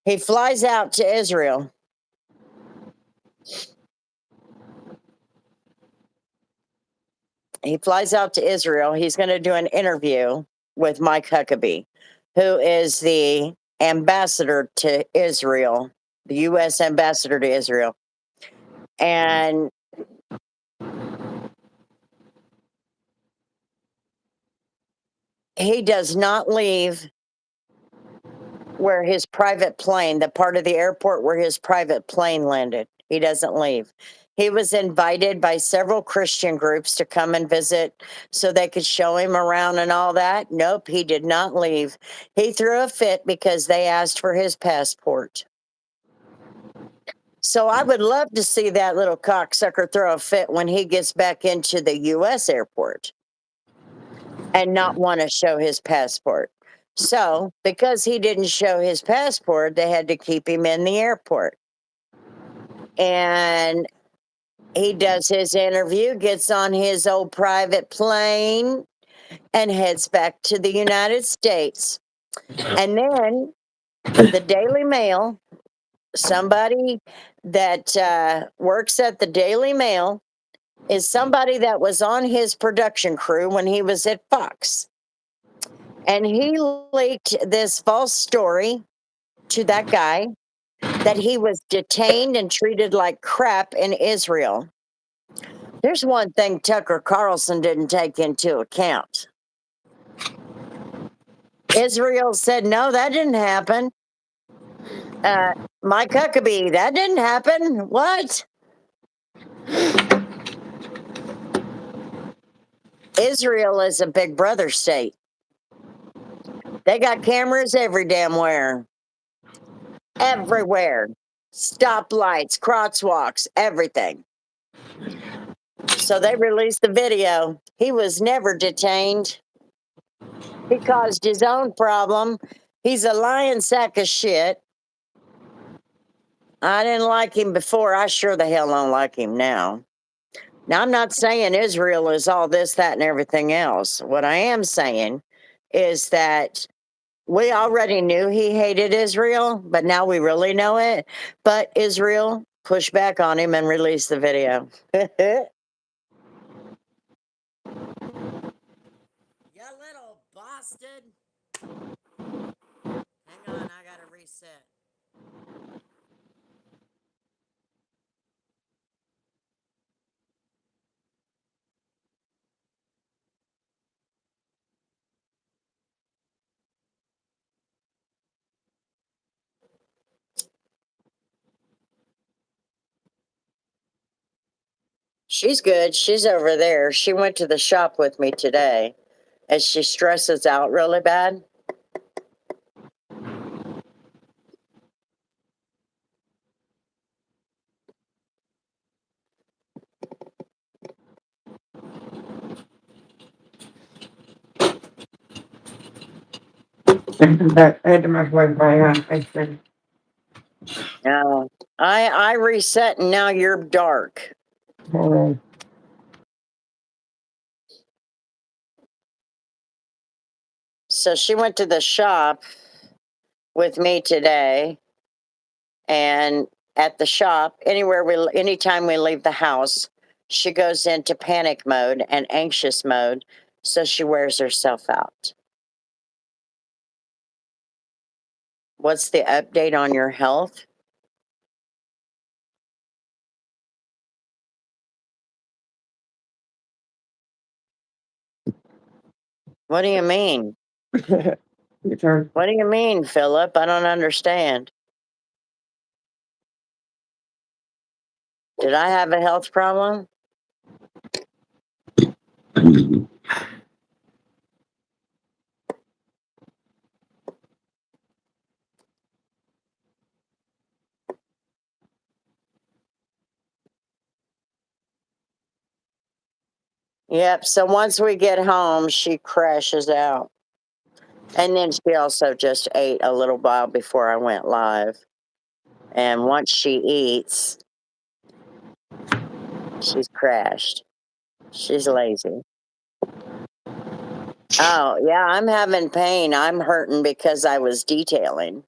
He flies out to Israel. He flies out to Israel. He's going to do an interview with Mike Huckabee, who is the ambassador to Israel, the U.S. ambassador to Israel. And he does not leave where his private plane, the part of the airport where his private plane landed. He doesn't leave. He was invited by several Christian groups to come and visit so they could show him around and all that. Nope, he did not leave. He threw a fit because they asked for his passport. So I would love to see that little cocksucker throw a fit when he gets back into the U.S. airport and not want to show his passport. So, because he didn't show his passport, they had to keep him in the airport. And he does his interview, gets on his old private plane, and heads back to the United States. And then the Daily Mail, somebody that works at the Daily Mail, is somebody that was on his production crew when he was at Fox. And he leaked this false story to that guy that he was detained and treated like crap in Israel. There's one thing Tucker Carlson didn't take into account. Israel said, no, that didn't happen. Mike Huckabee, that didn't happen. What? Israel is a big brother state. They got cameras every damn where. Everywhere. Stoplights, crosswalks, everything. So they released the video. He was never detained. He caused his own problem. He's a lying sack of shit. I didn't like him before. I sure the hell don't like him now. Now, I'm not saying Israel is all this, that, and everything else. What I am saying is that we already knew he hated Israel, but now we really know it. But Israel pushed back on him and released the video. You little bastard. Hang on, I gotta reset. She's good. She's over there. She went to the shop with me today as she stresses out really bad. But I had to microwave my ice cream. No, I reset and now you're dark. Hold on. So she went to the shop with me today, and at the shop, anytime we leave the house, she goes into panic mode and anxious mode, so she wears herself out. What's the update on your health? What do you mean? Your turn. What do you mean, Philip? I don't understand. Did I have a health problem? Yep. So once we get home, she crashes out. And then she also just ate a little while before I went live. And once she eats, she's crashed. She's lazy. Oh, yeah, I'm having pain. I'm hurting because I was detailing.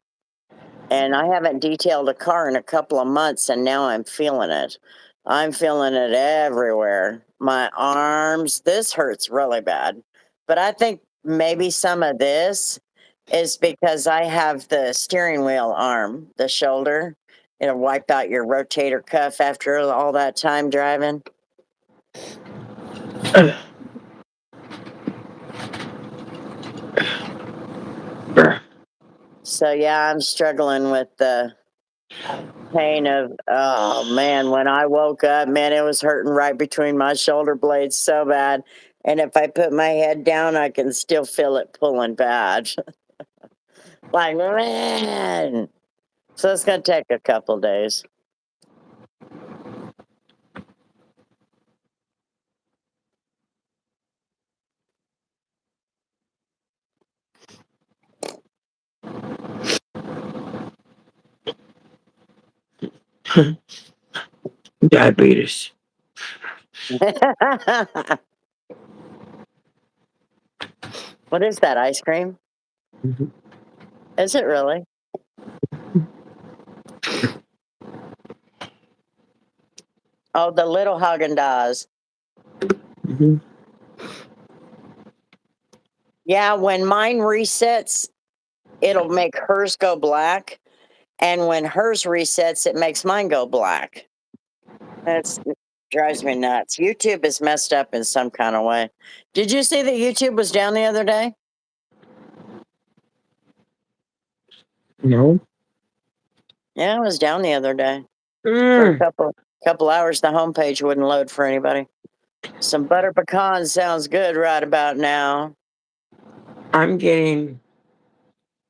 And I haven't detailed a car in a couple of months, and now I'm feeling it. I'm feeling it everywhere. My arms, this hurts really bad. But I think maybe some of this is because I have the steering wheel arm, the shoulder. It'll wipe out your rotator cuff after all that time driving. So, yeah, I'm struggling with the pain of, oh man, when I woke up, man, it was hurting right between my shoulder blades so bad. And if I put my head down, I can still feel it pulling bad. Like, man. So it's going to take a couple days. Diabetes. What is that, ice cream? Mhm. Is it really? Oh, the little Haagen-Dazs. Mhm. Yeah, when mine resets, it'll make hers go black. And when hers resets, it makes mine go black. It drives me nuts. YouTube is messed up in some kind of way. Did you see that YouTube was down the other day? No. Yeah, it was down the other day. For a Mm. couple hours, the homepage wouldn't load for anybody. Some butter pecan sounds good right about now. I'm getting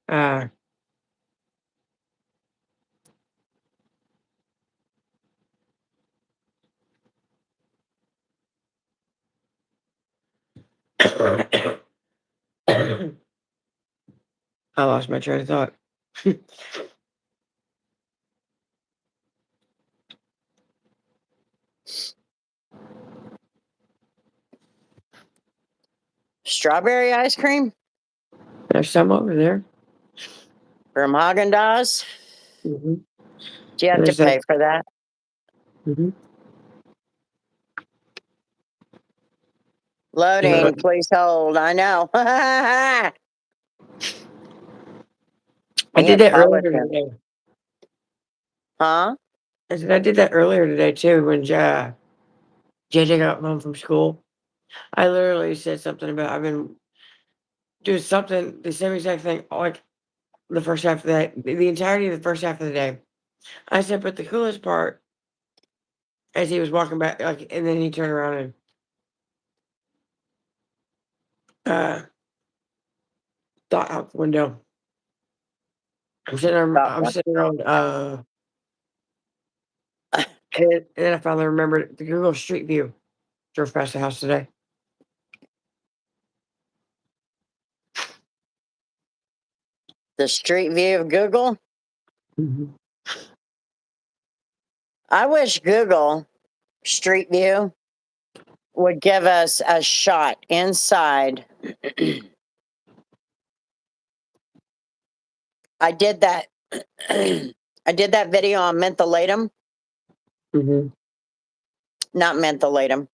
uh I lost my train of thought. Strawberry ice cream There's some over there. from Haagen-Dazs. Mm-hmm. Do you have to There's that. pay for that? Mm-hmm. Loading, please hold. I know. I Me did and that earlier politics. today. Huh? I said I did that earlier today too when JJ got home from school. I literally said something about I've been doing something the same exact thing like the first half of the entirety of the first half of the day. I said, but the coolest part as he was walking back, like, and then he turned around and uh thought out the window. Thought I'm one. sitting around and then I finally remembered the Google Street View drove past the house today. The street view of Google. Mm-hmm. I wish Google Street View would give us a shot inside. I did that. I did that video on mentholatum, Mm-hmm. not mentholatum.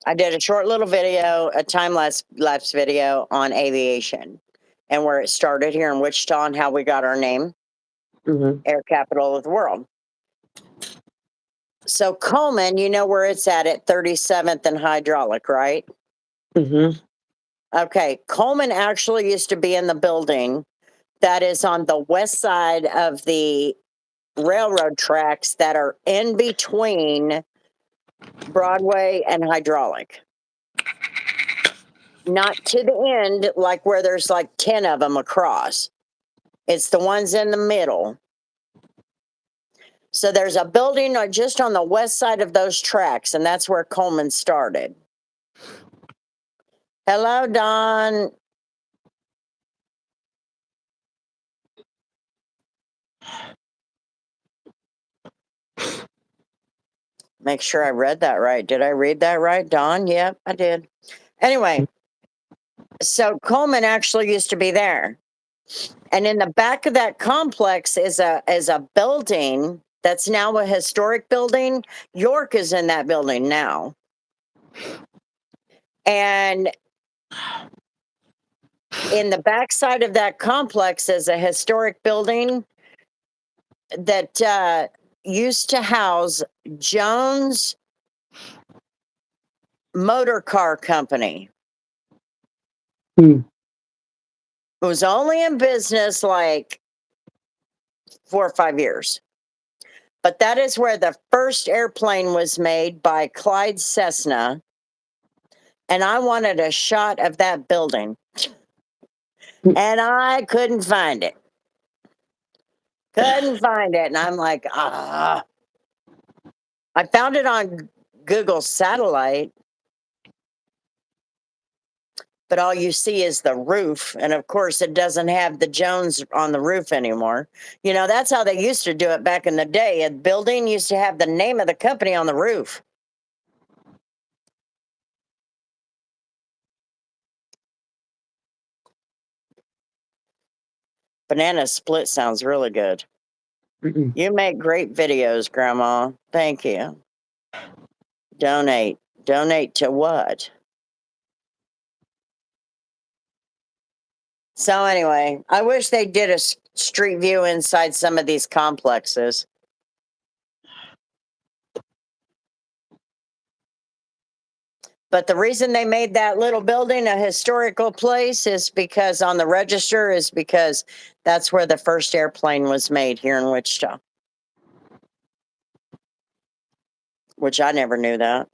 I did a short little video, a time lapse video on aviation and where it started here in Wichita and how we got our name, Mm-hmm. air capital of the world. So Coleman, you know where it's at 37th and Hydraulic, right? Mm-hmm. Okay, Coleman actually used to be in the building that is on the west side of the railroad tracks that are in between Broadway and Hydraulic. Not to the end, like where there's like 10 of them across. It's the ones in the middle. So there's a building just on the west side of those tracks, and that's where Coleman started. Hello, Don. Make sure I read that right. Did I read that right, Don? Yep, I did. Anyway, so Coleman actually used to be there. And in the back of that complex is a building that's now a historic building. York is in that building now. And in the backside of that complex is a historic building that used to house Jones Motor Car Company. Hmm. It was only in business like 4 or 5 years. But that is where the first airplane was made by Clyde Cessna. And I wanted a shot of that building. And I couldn't find it. Couldn't find it. And I'm like, ah. I found it on Google Satellite, but all you see is the roof. And of course, it doesn't have the Jones on the roof anymore. You know, that's how they used to do it back in the day. A building used to have the name of the company on the roof. Banana split sounds really good. Mm-mm. You make great videos, Grandma. Thank you. Donate. Donate to what? So anyway, I wish they did a street view inside some of these complexes. But the reason they made that little building a historical place is because on the register is because that's where the first airplane was made here in Wichita. Which I never knew that.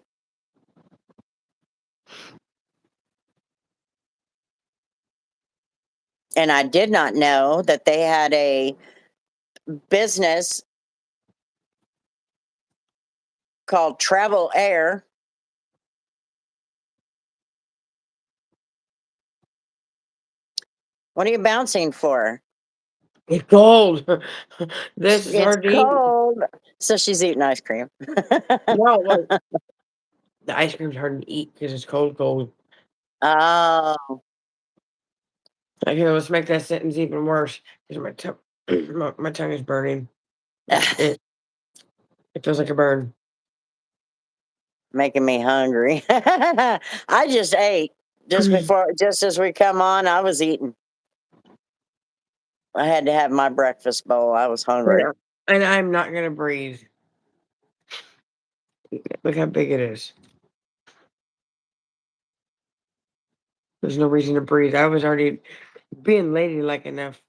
And I did not know that they had a business called Travel Air. What are you bouncing for? It's cold. This is It's hard to eat. cold. So she's eating ice cream. No, like the ice cream's hard to eat because it's cold, cold. Oh, Okay, let's make that sentence even worse because my tongue is burning. It it feels like a burn. making me hungry. I just ate just as we come on. I was eating. I had to have my breakfast bowl. I was hungry. Yeah. And I'm not gonna breathe. Look how big it is. There's no reason to breathe. I was already being ladylike enough,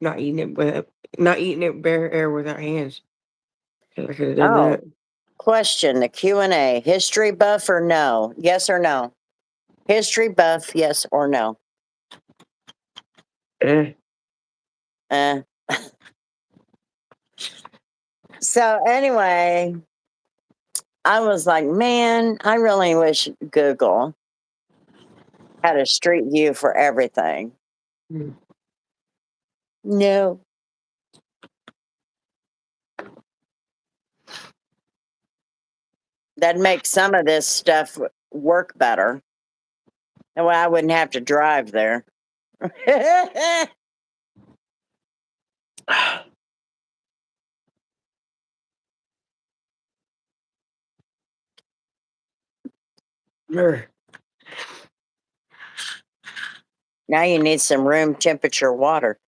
not eating it bare air without hands. 'Cause I could have done Oh, that. question: the Q&A. History buff or no? Yes or no? History buff, yes or no? Eh. Uh, so anyway, I was like, man, I really wish Google had a street view for everything. Mm. No. That'd make some of this stuff work better. That way I wouldn't have to drive there. Er. Now you need some room temperature water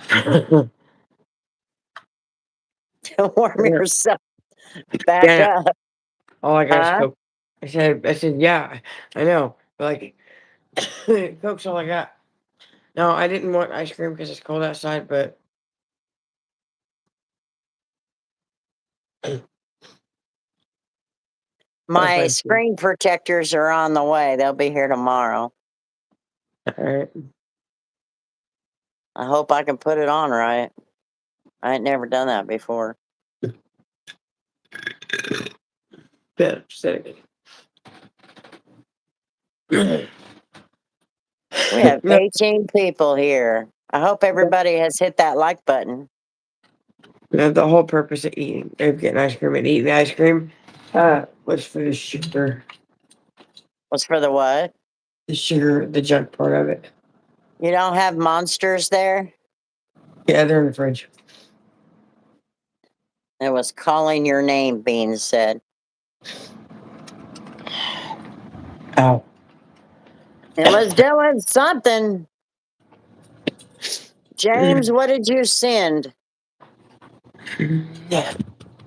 to warm Yeah. yourself back Yeah, up. all I got is Huh? Coke. I said, yeah, I know, but like, Coke's all I got. No, I didn't want ice cream because it's cold outside, but that's My my food. screen protectors are on the way. They'll be here tomorrow. All right. I hope I can put it on right. I ain't never done that before. Bit upsetting. We have No, 18 people here. I hope everybody has hit that like button. the whole purpose of getting ice cream and eating the ice cream, was for Was for the what? the sugar, the junk part of it. You don't have monsters there? Yeah, they're in the fridge. It was calling your name, Bean said. Ow. It was doing something. James, what did you send? Yeah.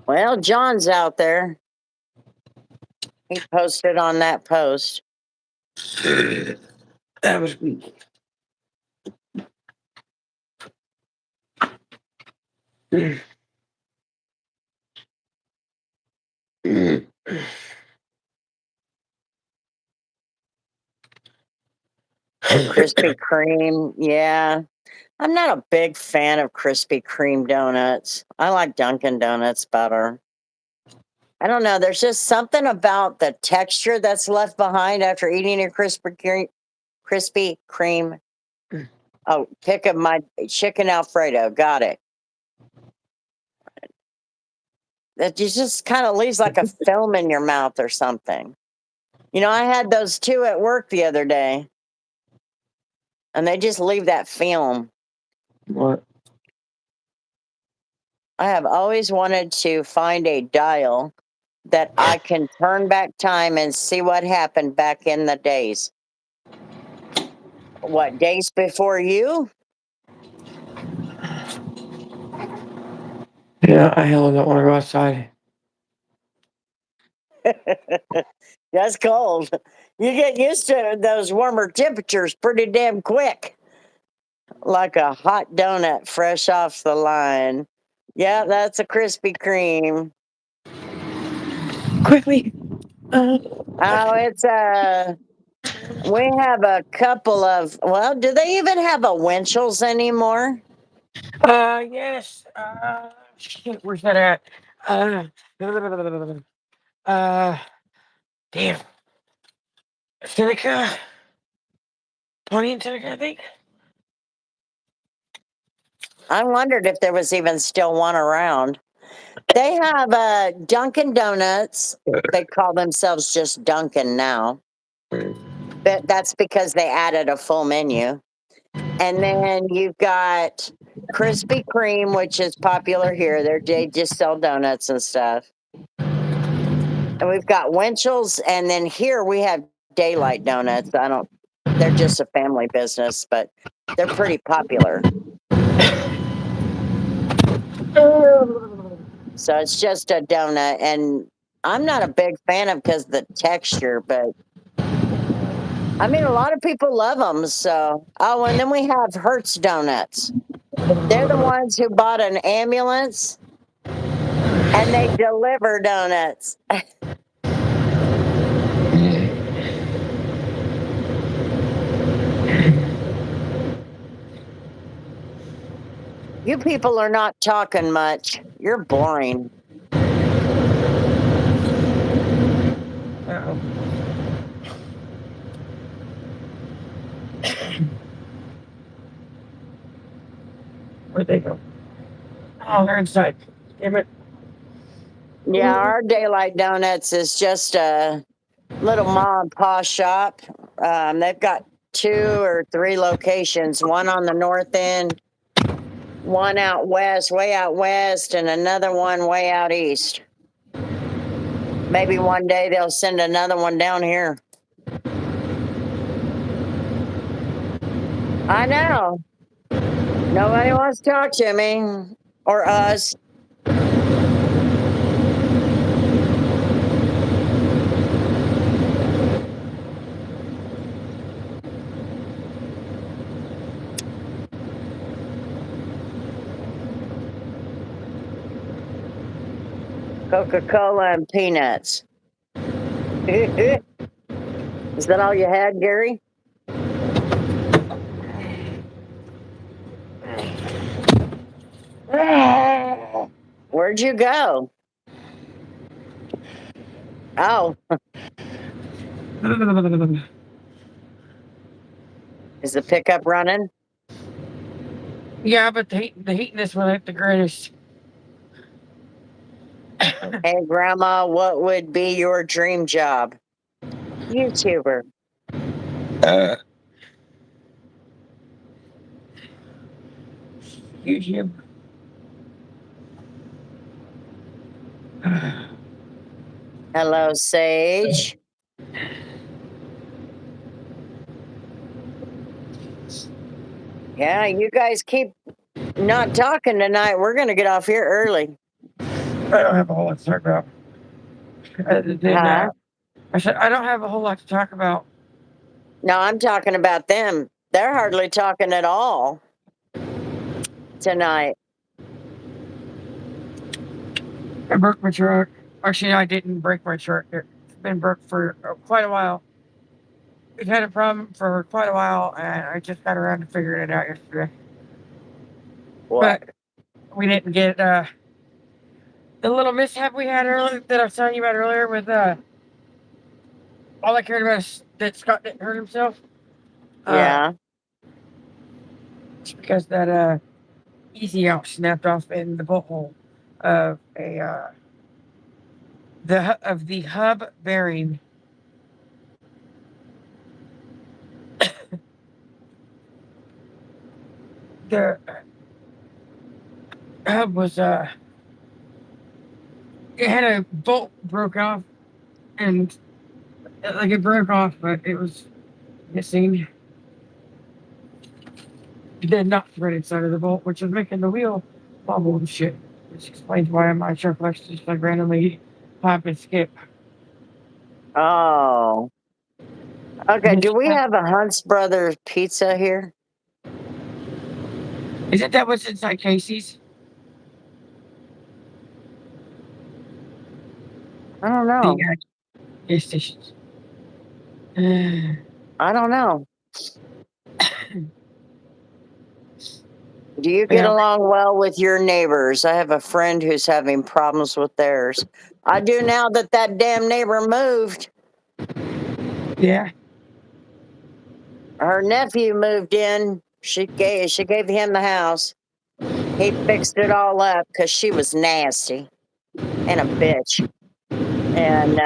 Well, John's out there. He posted on that post. That was weak. Krispy Kreme, yeah. I'm not a big fan of Krispy Kreme donuts. I like Dunkin' Donuts better. I don't know. There's just something about the texture that's left behind after eating a Krispy Kreme. Oh, pick up my chicken Alfredo. Got it. That just kind of leaves like a film in your mouth or something. You know, I had those two at work the other day, and they just leave that film. What? I have always wanted to find a dial that I can turn back time and see what happened back in the days. What, days before you? Yeah, I hell don't want to go outside. That's cold. You get used to those warmer temperatures pretty damn quick. Like a hot donut fresh off the line. Yeah, that's a Krispy Kreme. Quickly. Oh, it's we have a couple of, well, do they even have a Winchell's anymore? Yes. Shit, where's that at? Uh, damn. Seneca. Tony and Seneca, I think. I wondered if there was even still one around. They have Dunkin' Donuts. They call themselves just Dunkin' now. But that's because they added a full menu. And then you've got Krispy Kreme, which is popular here. They just sell donuts and stuff. And we've got Winchell's, and then here we have Daylight Donuts. They're just a family business, but they're pretty popular. So it's just a donut, and I'm not a big fan of because the texture, but I mean, a lot of people love them. So, oh, and then we have Hertz Donuts. They're the ones who bought an ambulance and they deliver donuts. You people are not talking much. You're boring. Uh-oh. Where'd they go? Oh, they're inside. Damn it. Yeah, our Daylight Donuts is just a little mom and pop shop. They've got 2 or 3 locations, one on the north end, one out west, way out west, and another one way out east. Maybe one day they'll send another one down here. I know. Nobody wants to talk to me or us. Coca-Cola and peanuts. Is that all you had, Gary? Where'd you go? Oh, is the pickup running? Yeah, but the heat in this one ain't the greatest. Hey, Grandma, what would be your dream job? YouTuber. YouTube. Hello, Sage. Yeah, you guys keep not talking tonight. We're going to get off here early. I don't have a whole lot to talk about. Huh? I said I don't have a whole lot to talk about. No, I'm talking about them. They're hardly talking at all tonight. I broke my truck. Actually, I didn't break my truck. It's been broke for quite a while. We've had a problem for quite a while, and I just got around to figuring it out yesterday. What? But we didn't get the little mishap we had earlier that I was telling you about earlier with all I cared about is that Scott didn't hurt himself. Yeah. It's because that easy out snapped off in the bolt hole of the hub bearing. The hub was it had a bolt broke off, and it broke off, but it was missing the nut right inside of the bolt, which is making the wheel bubble and shit. Which explains why my truck likes to just like randomly pop and skip. Oh. Okay, do we have a Hunt's Brothers pizza here? Isn't that what's inside Casey's? I don't know. The gas stations. I don't know. Do you get Yeah. along well with your neighbors? I have a friend who's having problems with theirs. I do now that damn neighbor moved. Yeah. Her nephew moved in. She gave him the house. He fixed it all up because she was nasty and a bitch. And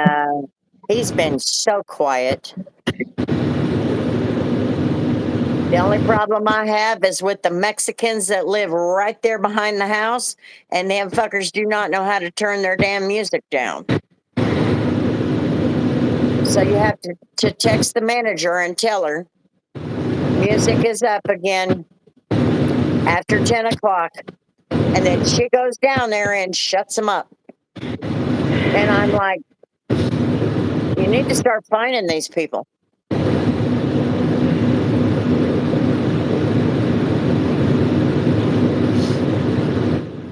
he's been so quiet. The only problem I have is with the Mexicans that live right there behind the house, and them fuckers do not know how to turn their damn music down. So you have to text the manager and tell her music is up again after 10 o'clock. And then she goes down there and shuts them up. And I'm like, you need to start finding these people.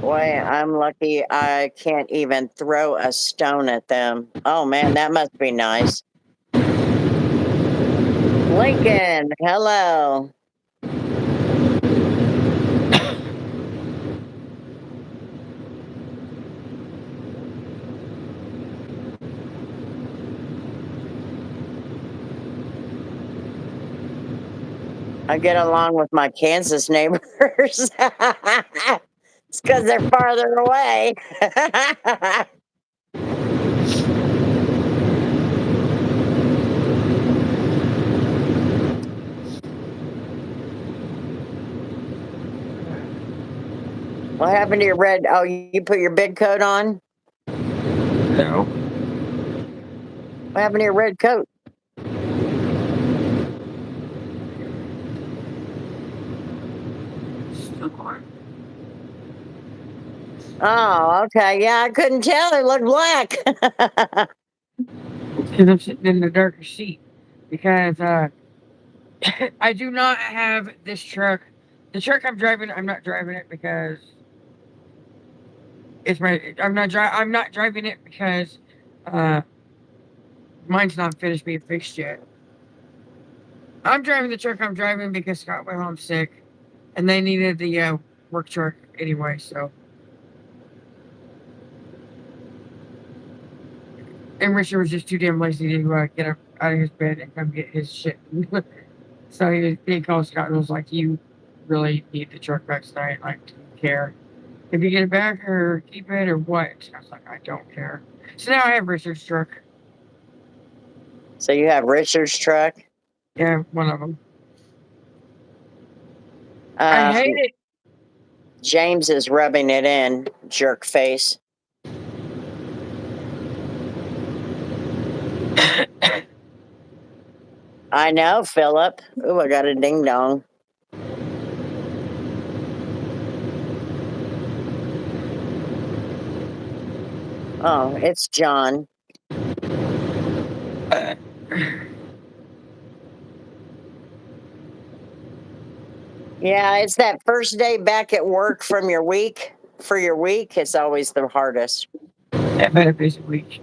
Boy, I'm lucky I can't even throw a stone at them. Oh man, that must be nice. Lincoln, hello. I get along with my Kansas neighbors. It's because they're farther away. What happened to your red? Oh, you put your big coat on? No. What happened to your red coat? Still on. Oh, okay. Yeah, I couldn't tell. It looked black. Because I'm sitting in the darker seat. Because I do not have this truck. The truck I'm driving, I'm not driving it because it's my. I'm not driving it because uh, mine's not finished being fixed yet. I'm driving the truck I'm driving because Scott went home sick, and they needed the work truck anyway. So, and Richard was just too damn lazy to get up out of his bed and come get his shit. So he called Scott and was like, "You really need the truck back tonight. Like, do you care if you get it back or keep it or what?" I was like, "I don't care." So now I have Richard's truck. So you have Richard's truck? Yeah, one of them. I hate it. James is rubbing it in, jerk face. I know, Philip. Ooh, I got a ding dong. Oh, it's John. Yeah, it's that first day back at work from your week. For your week, it's always the hardest. That been a busy week.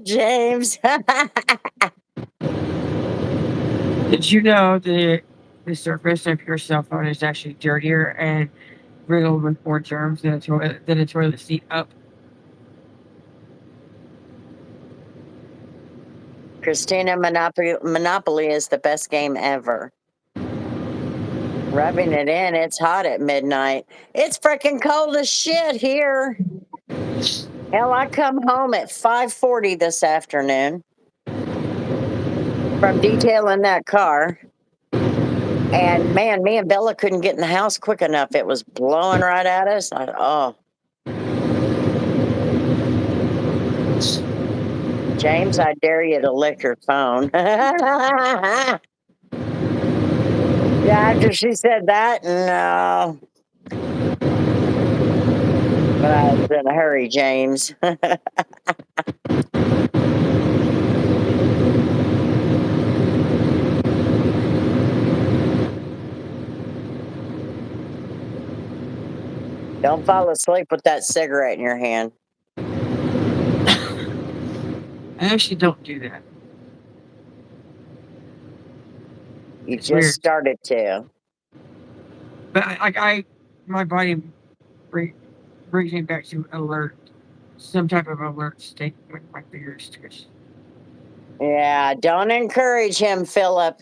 James. Did you know the surface of your cell phone is actually dirtier and riddled with more germs than a toilet seat up? Christina, Monopoly is the best game ever. Rubbing it in, it's hot at midnight. It's freaking cold as shit here. Hell, I come home at 5:40 this afternoon from detailing that car. And man, me and Bella couldn't get in the house quick enough. It was blowing right at us. Oh. James, I dare you to lick your phone. Yeah, after she said that, no. But I was in a hurry, James. Don't fall asleep with that cigarette in your hand. I actually don't do that. You It's just weird. started to. But my body brings me back to alert, some type of alert state with my fingers. Yeah, don't encourage him, Philip.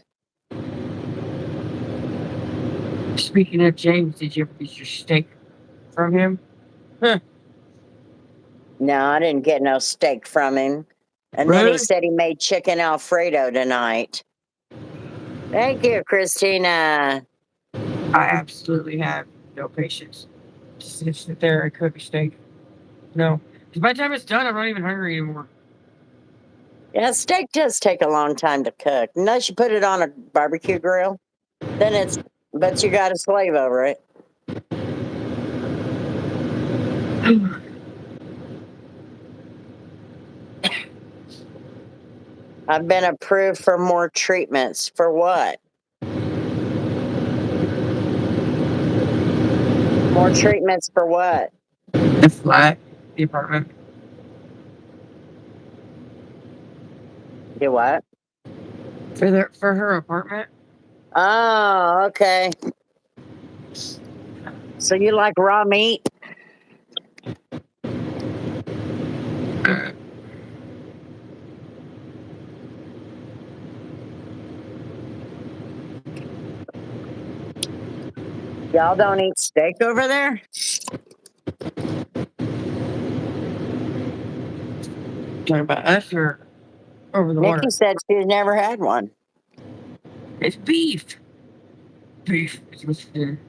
Speaking of James, did you ever get your steak from him? No, I didn't get no steak from him. And then he Really? said he made chicken Alfredo tonight. Thank you, Christina. I absolutely have no patience to sit there and cook a steak. No, because by the time it's done, I'm not even hungry anymore. Yeah, steak does take a long time to cook. Unless you put it on a barbecue grill, then but you got a slave over it. I've been approved for more treatments. For what? More treatments for what? The flat, the apartment. Do what? For her apartment. Oh, okay. So you like raw meat? Y'all don't eat steak over there? Talking about us or over the Nikki water? said she's never had one. It's beef. Beef is what's there.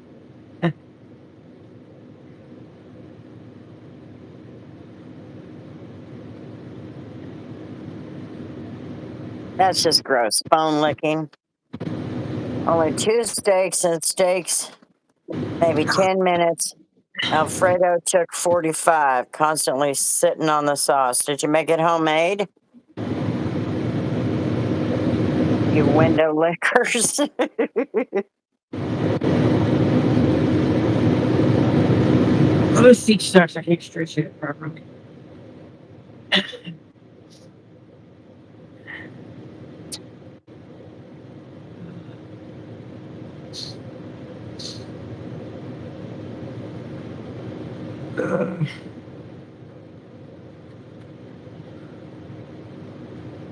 That's just gross. Bone licking. Only 2 steaks and steaks, maybe 10 minutes. Alfredo took 45, constantly sitting on the sauce. Did you make it homemade? You window lickers. Oh, this seat sucks. I can't stretch it properly.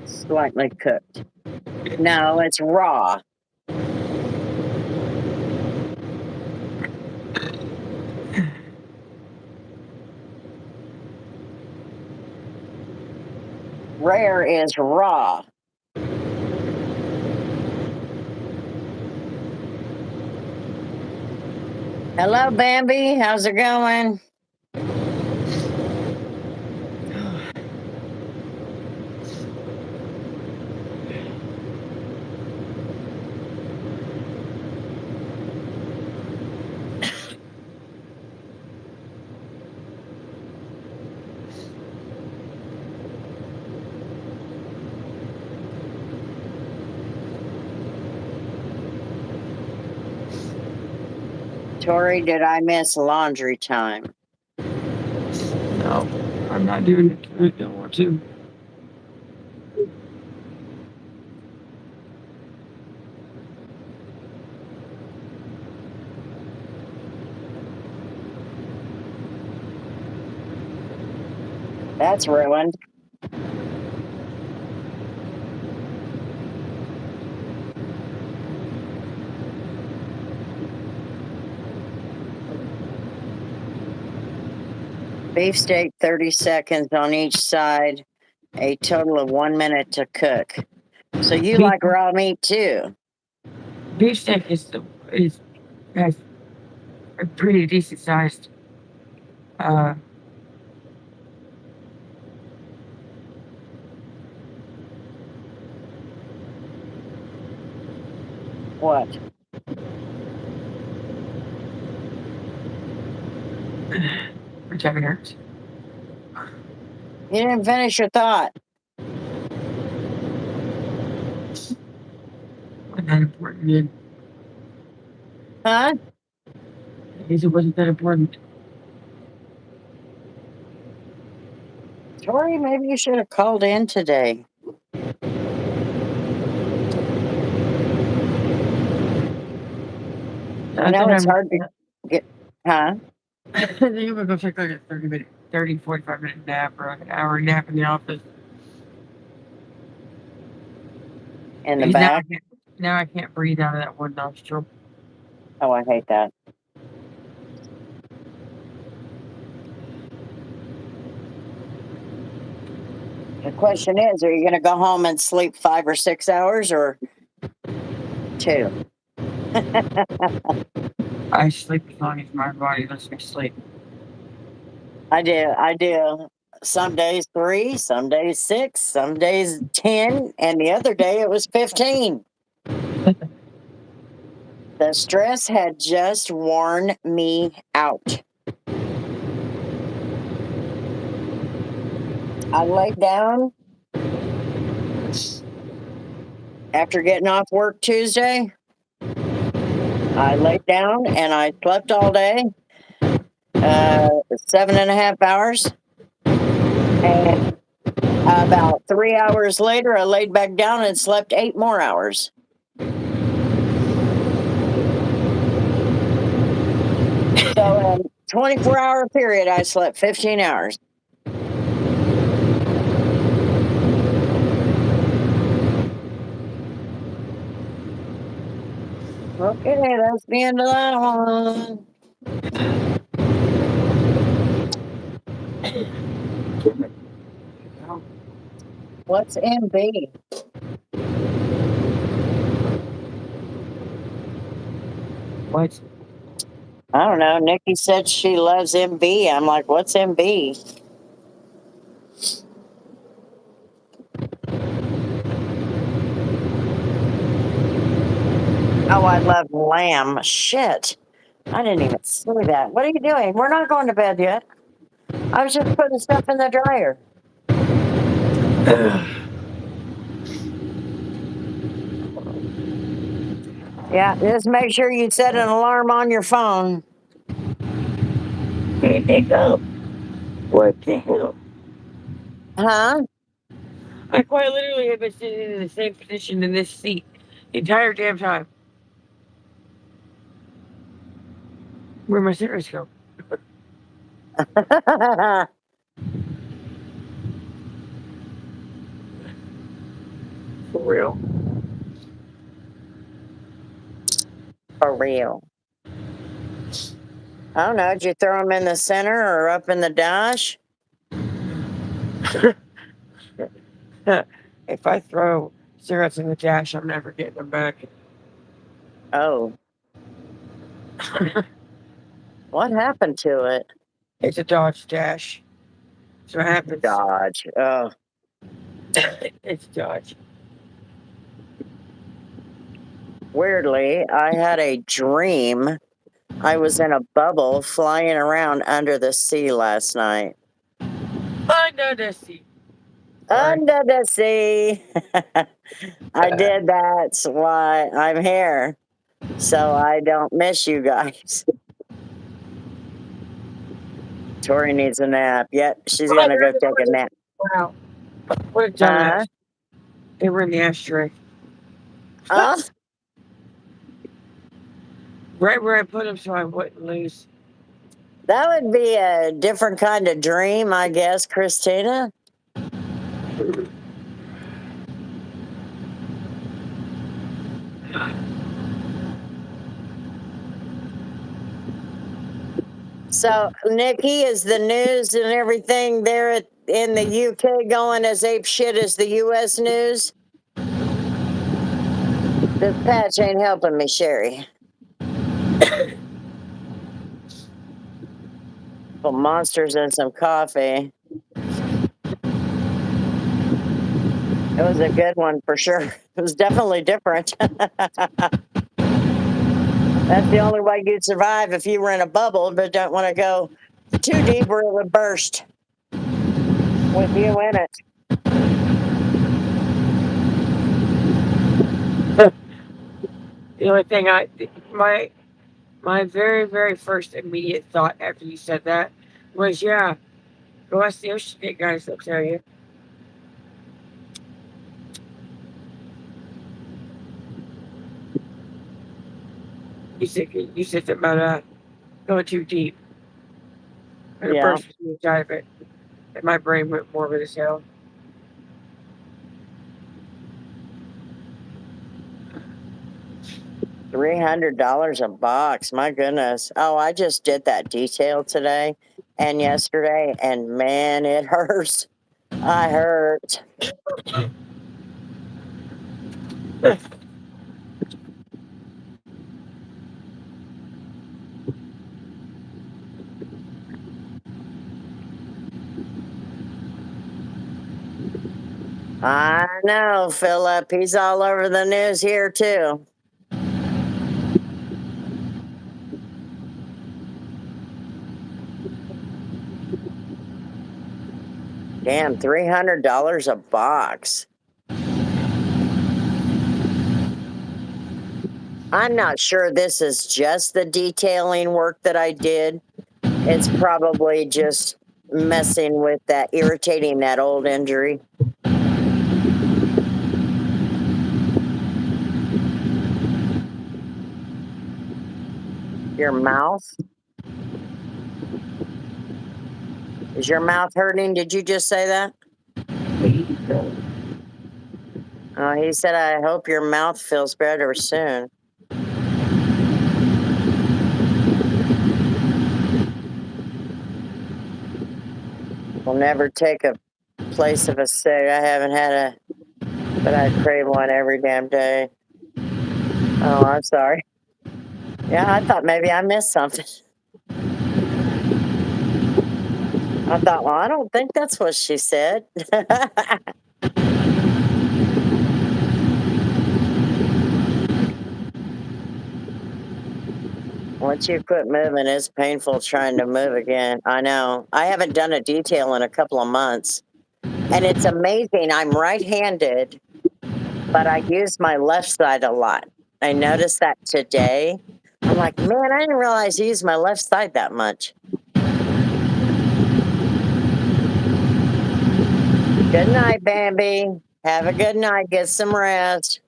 Slightly cooked. No, it's raw. Rare is raw. Hello, Bambi. How's it going? Tori, did I miss laundry time? No, I'm not doing it. I don't want to. That's ruined. Beefsteak, 30 seconds on each side, a total of 1 minute to cook. So you Beef- like raw meat too? Beefsteak has a pretty decent sized. Uh, What? my tummy hurts. You didn't finish your thought. Wasn't that important, man. Huh? I guess it wasn't that important. Tori, maybe you should have called in today. I know it's hard to get, huh? I think I'm gonna go take like a 45-minute nap or like an hour nap in the office. In the Because back? now I can't breathe out of that one nostril. Oh, I hate that. The question is, are you going to go home and sleep 5 or 6 hours or 2? I sleep as long as my body lets me sleep. I do. Some days 3, some days 6, some days 10, and the other day it was 15. The stress had just worn me out. I laid down after getting off work Tuesday. I laid down and I slept all day, 7.5 hours. And about 3 hours later, I laid back down and slept 8 more hours. So in 24-hour period, I slept 15 hours. Okay, that's the end of that one. What's MB? What? I don't know. Nikki said she loves MB. I'm like, what's MB? Oh, I love lamb. Shit. I didn't even see that. What are you doing? We're not going to bed yet. I was just putting stuff in the dryer. Yeah, just make sure you set an alarm on your phone. Pick up. What the hell? Huh? I quite literally have been sitting in the same position in this seat the entire damn time. Where my cigarettes go? For real. For real. I don't know. Did you throw them in the center or up in the dash? If I throw cigarettes in the dash, I'm never getting them back. Oh, what happened to it? It's a Dodge Dash. So it happens. Dodge. Oh, It's Dodge. weirdly, I had a dream. I was in a bubble flying around under the sea last night. Under the sea. Sorry. Under the sea. I did. That's why I'm here. So I don't miss you guys. Tori needs a nap. Yep, she's Oh, gonna they're go in the take a nap. Wow. What a Huh? dumbass. They were in the ashtray. Oh, Right where I put them so I wouldn't lose. that would be a different kind of dream, I guess, Christina. So, Nikki, is the news and everything there in the UK going as ape shit as the US news? This patch ain't helping me, Sherry. Some monsters and some coffee. It was a good one for sure. It was definitely different. That's the only way you'd survive if you were in a bubble, but don't want to go too deep or it would burst with you in it. The only thing my very, very first immediate thought after you said that was, yeah, go ask the ocean gate guys, they'll tell you. You said something about going too deep. And the Yeah. person was out of it. And my brain went morbid as hell. $300 a box. My goodness. Oh, I just did that detail today and yesterday, and man, it hurts. I hurt. I know, Philip. He's all over the news here, too. Damn, $300 a box. I'm not sure this is just the detailing work that I did. It's probably just messing with that, irritating that old injury. Your mouth? Is your mouth hurting? Did you just say that? Oh, he said, I hope your mouth feels better soon. We'll never take a place of a cig. I haven't had a, but I crave one every damn day. Oh, I'm sorry. Yeah, I thought maybe I missed something. I thought, well, I don't think that's what she said. Once you quit moving, it's painful trying to move again. I know. I haven't done a detail in a couple of months. And it's amazing. I'm right handed, but I use my left side a lot. I noticed that today. I'm like, man, I didn't realize I use my left side that much. Good night, Bambi. Have a good night. Get some rest.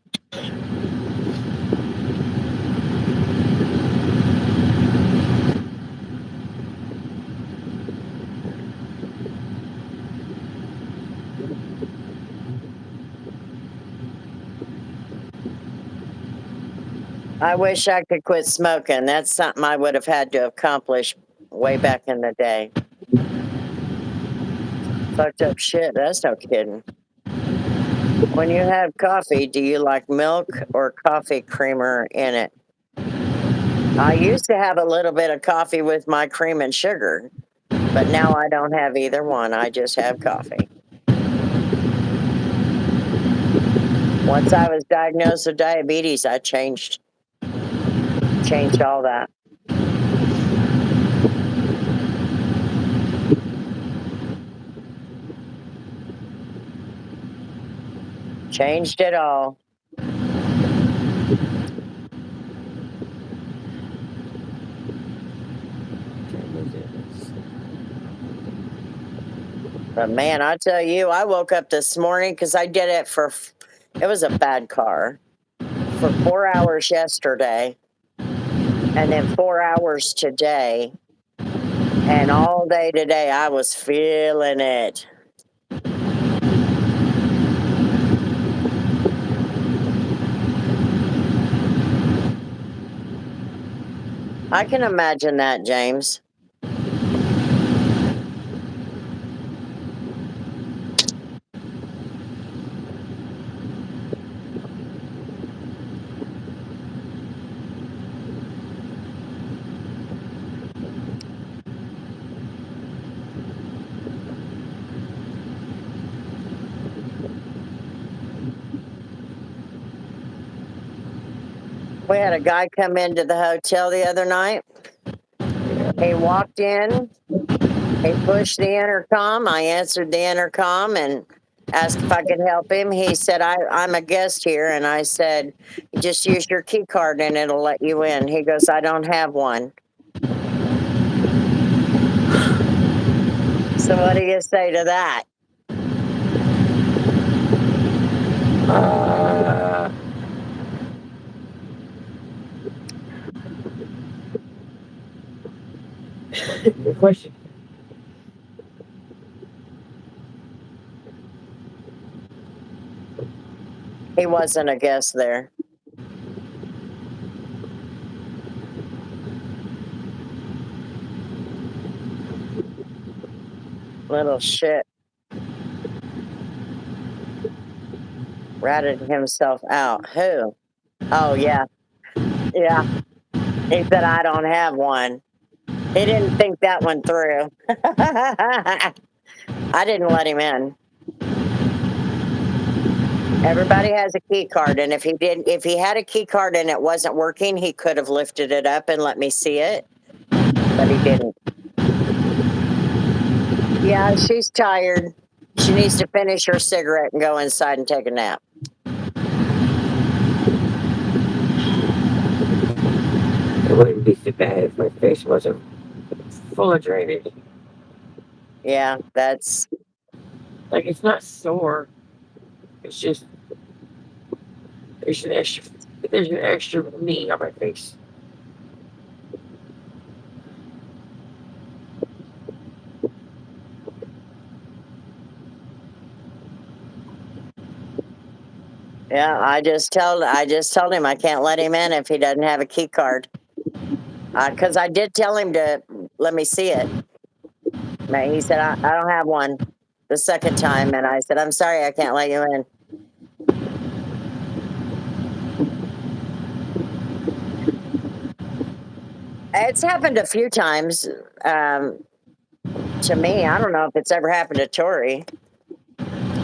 I wish I could quit smoking. That's something I would have had to accomplish way back in the day. Fucked up shit. That's no kidding. When you have coffee, do you like milk or coffee creamer in it? I used to have a little bit of coffee with my cream and sugar, but now I don't have either one. I just have coffee. Once I was diagnosed with diabetes, I changed all that. Changed it all. But man, I tell you, I woke up this morning because I did it for, it was a bad car, for 4 hours yesterday, and then 4 hours today. And all day today, I was feeling it. I can imagine that, James. We had a guy come into the hotel the other night. He walked in, he pushed the intercom. I answered the intercom and asked if I could help him. He said, I'm a guest here. And I said, just use your key card and it'll let you in. He goes, I don't have one. So what do you say to that? Good question. He wasn't a guest there. Little shit. Ratted himself out. Who? Oh, yeah. Yeah. He said, I don't have one. He didn't think that one through. I didn't let him in. Everybody has a key card, and if he had a key card and it wasn't working, he could have lifted it up and let me see it, but he didn't. Yeah, she's tired. She needs to finish her cigarette and go inside and take a nap. It wouldn't be so bad if my face wasn't full of drainage. Yeah, that's Like, it's not sore. It's just there's an extra knee on my face. yeah. I just told him I can't let him in if he doesn't have a key card. Because I did tell him to let me see it. But he said I don't have one the second time, and I said I'm sorry, I can't let you in. It's happened a few times to me. I don't know if it's ever happened to Tori.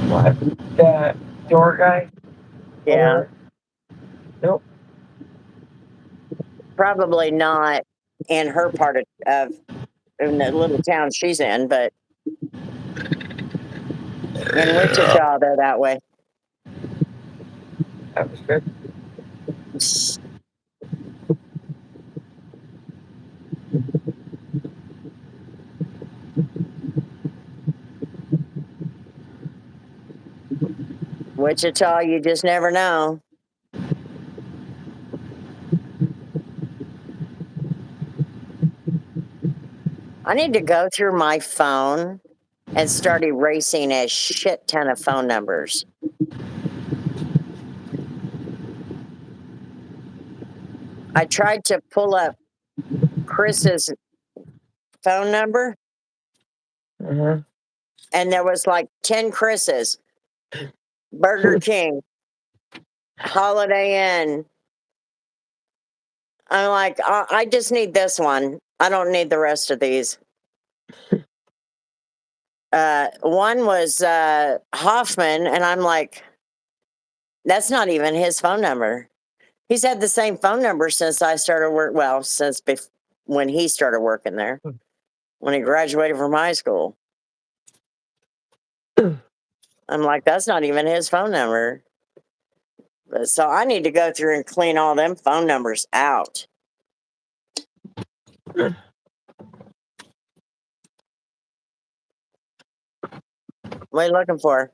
What? The door guy? Yeah, Or nope. probably not in her part of in the little town she's in, but in Wichita they're that way. That was good. Wichita, you just never know. I need to go through my phone and start erasing a shit ton of phone numbers. I tried to pull up Chris's phone number, Uh-huh. and there was like 10 Chris's. Burger King, Holiday Inn. I'm like, I just need this one. I don't need the rest of these. One was Hoffman, and I'm like, that's not even his phone number. He's had the same phone number since I started work. Well, since when he started working there, when he graduated from high school. I'm like, that's not even his phone number. So I need to go through and clean all them phone numbers out. What are you looking for?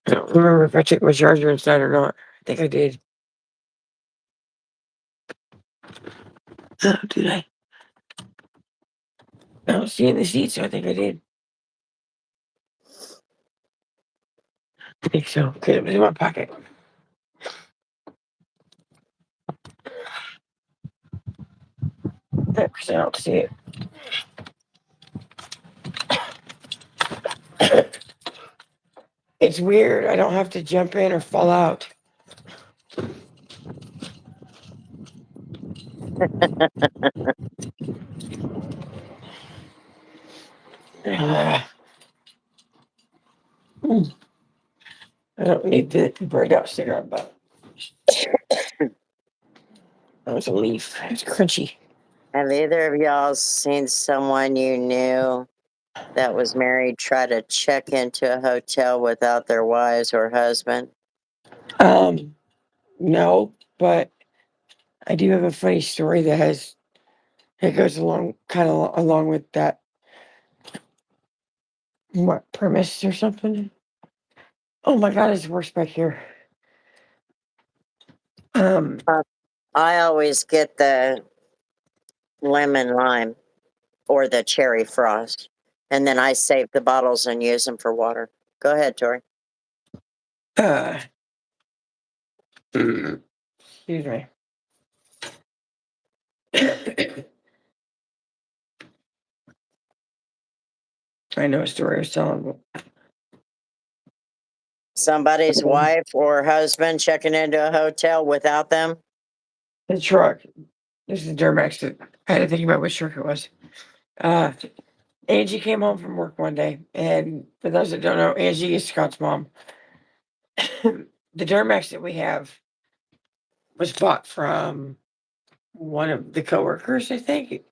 I don't remember if I took my charger inside or not. I think I did. Oh, did I? I don't see in the seat, so I think I did. I think so, because it was in my pocket. Because I don't see it. It's weird. I don't have to jump in or fall out. I don't need the bird out cigarette butt. That was a leaf. It's crunchy. Have either of y'all seen someone you knew that was married try to check into a hotel without their wives or husband? No, but I do have a funny story that goes along kind of along with that. What premise or something? Oh my god, it's worse back here. Um, I always get the lemon lime or the cherry frost, and then I save the bottles and use them for water. Go ahead, Tori. uh, Excuse me. I know a story I was telling. Somebody's wife or husband checking into a hotel without them. The truck. This is Duramax. I had to think about which truck it was. Angie came home from work one day, and for those that don't know, Angie is Scott's mom. The Duramax that we have was bought from one of the coworkers, I think.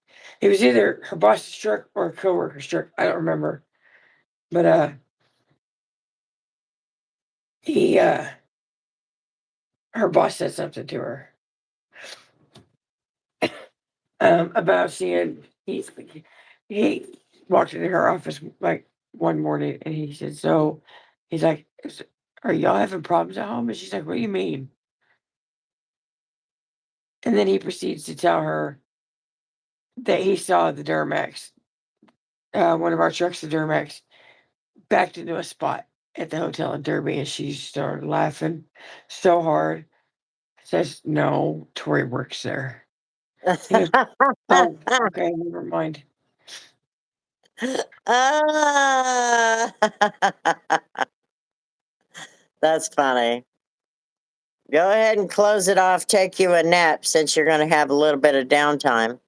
It was either her boss's truck or a coworker's truck. I don't remember. But he her boss said something to her about seeing he walked into her office like one morning and he said, so he's like, are y'all having problems at home? And she's like, what do you mean? And then he proceeds to tell her that he saw the Duramax, one of our trucks, the Duramax, backed into a spot at the hotel in Derby, and she started laughing so hard. Says, no, Tori works there. He goes, oh, okay, never mind. Ah, that's funny. Go ahead and close it off. Take you a nap since you're going to have a little bit of downtime.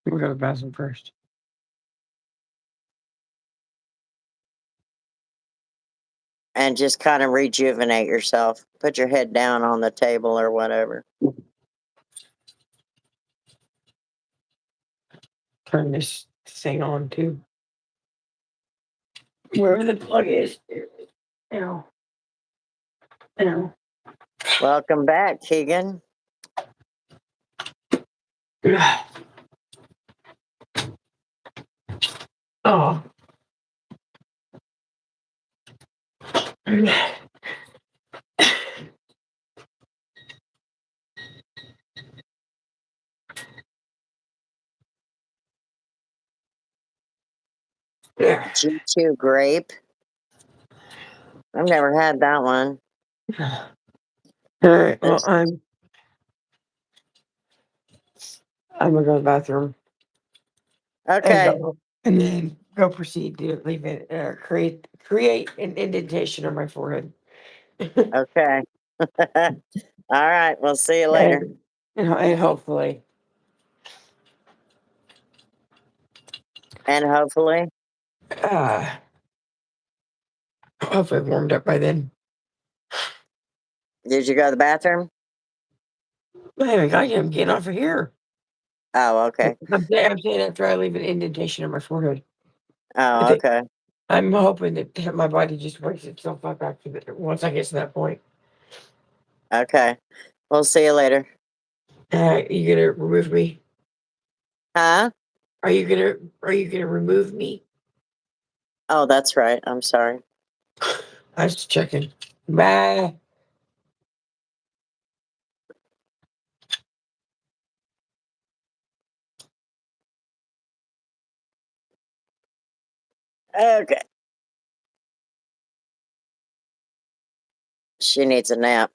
We'll go to the bathroom first. And just kind of rejuvenate yourself. Put your head down on the table or whatever. Turn this thing on too. Wherever the plug is. Ow. Ow. Welcome back, Keegan. Oh. G2 grape. I've never had that one. All right. Well, I'm gonna go to the bathroom Okay. and then go proceed to leave it. Create an indentation on my forehead. Okay. All right. We'll see you later. And hopefully, And hopefully. uh, hopefully warmed up by then. Did you go to the bathroom? I haven't got yet. I'm getting off of here. Oh, okay. I'm saying after I leave an indentation on my forehead. I Oh, think okay. I'm hoping that my body just wakes itself up after once I get to that point. Okay. We'll see you later. You gonna remove me? Huh? Are you gonna remove me? Oh, that's right. I'm sorry. I was just checking. Bye. Okay. She needs a nap.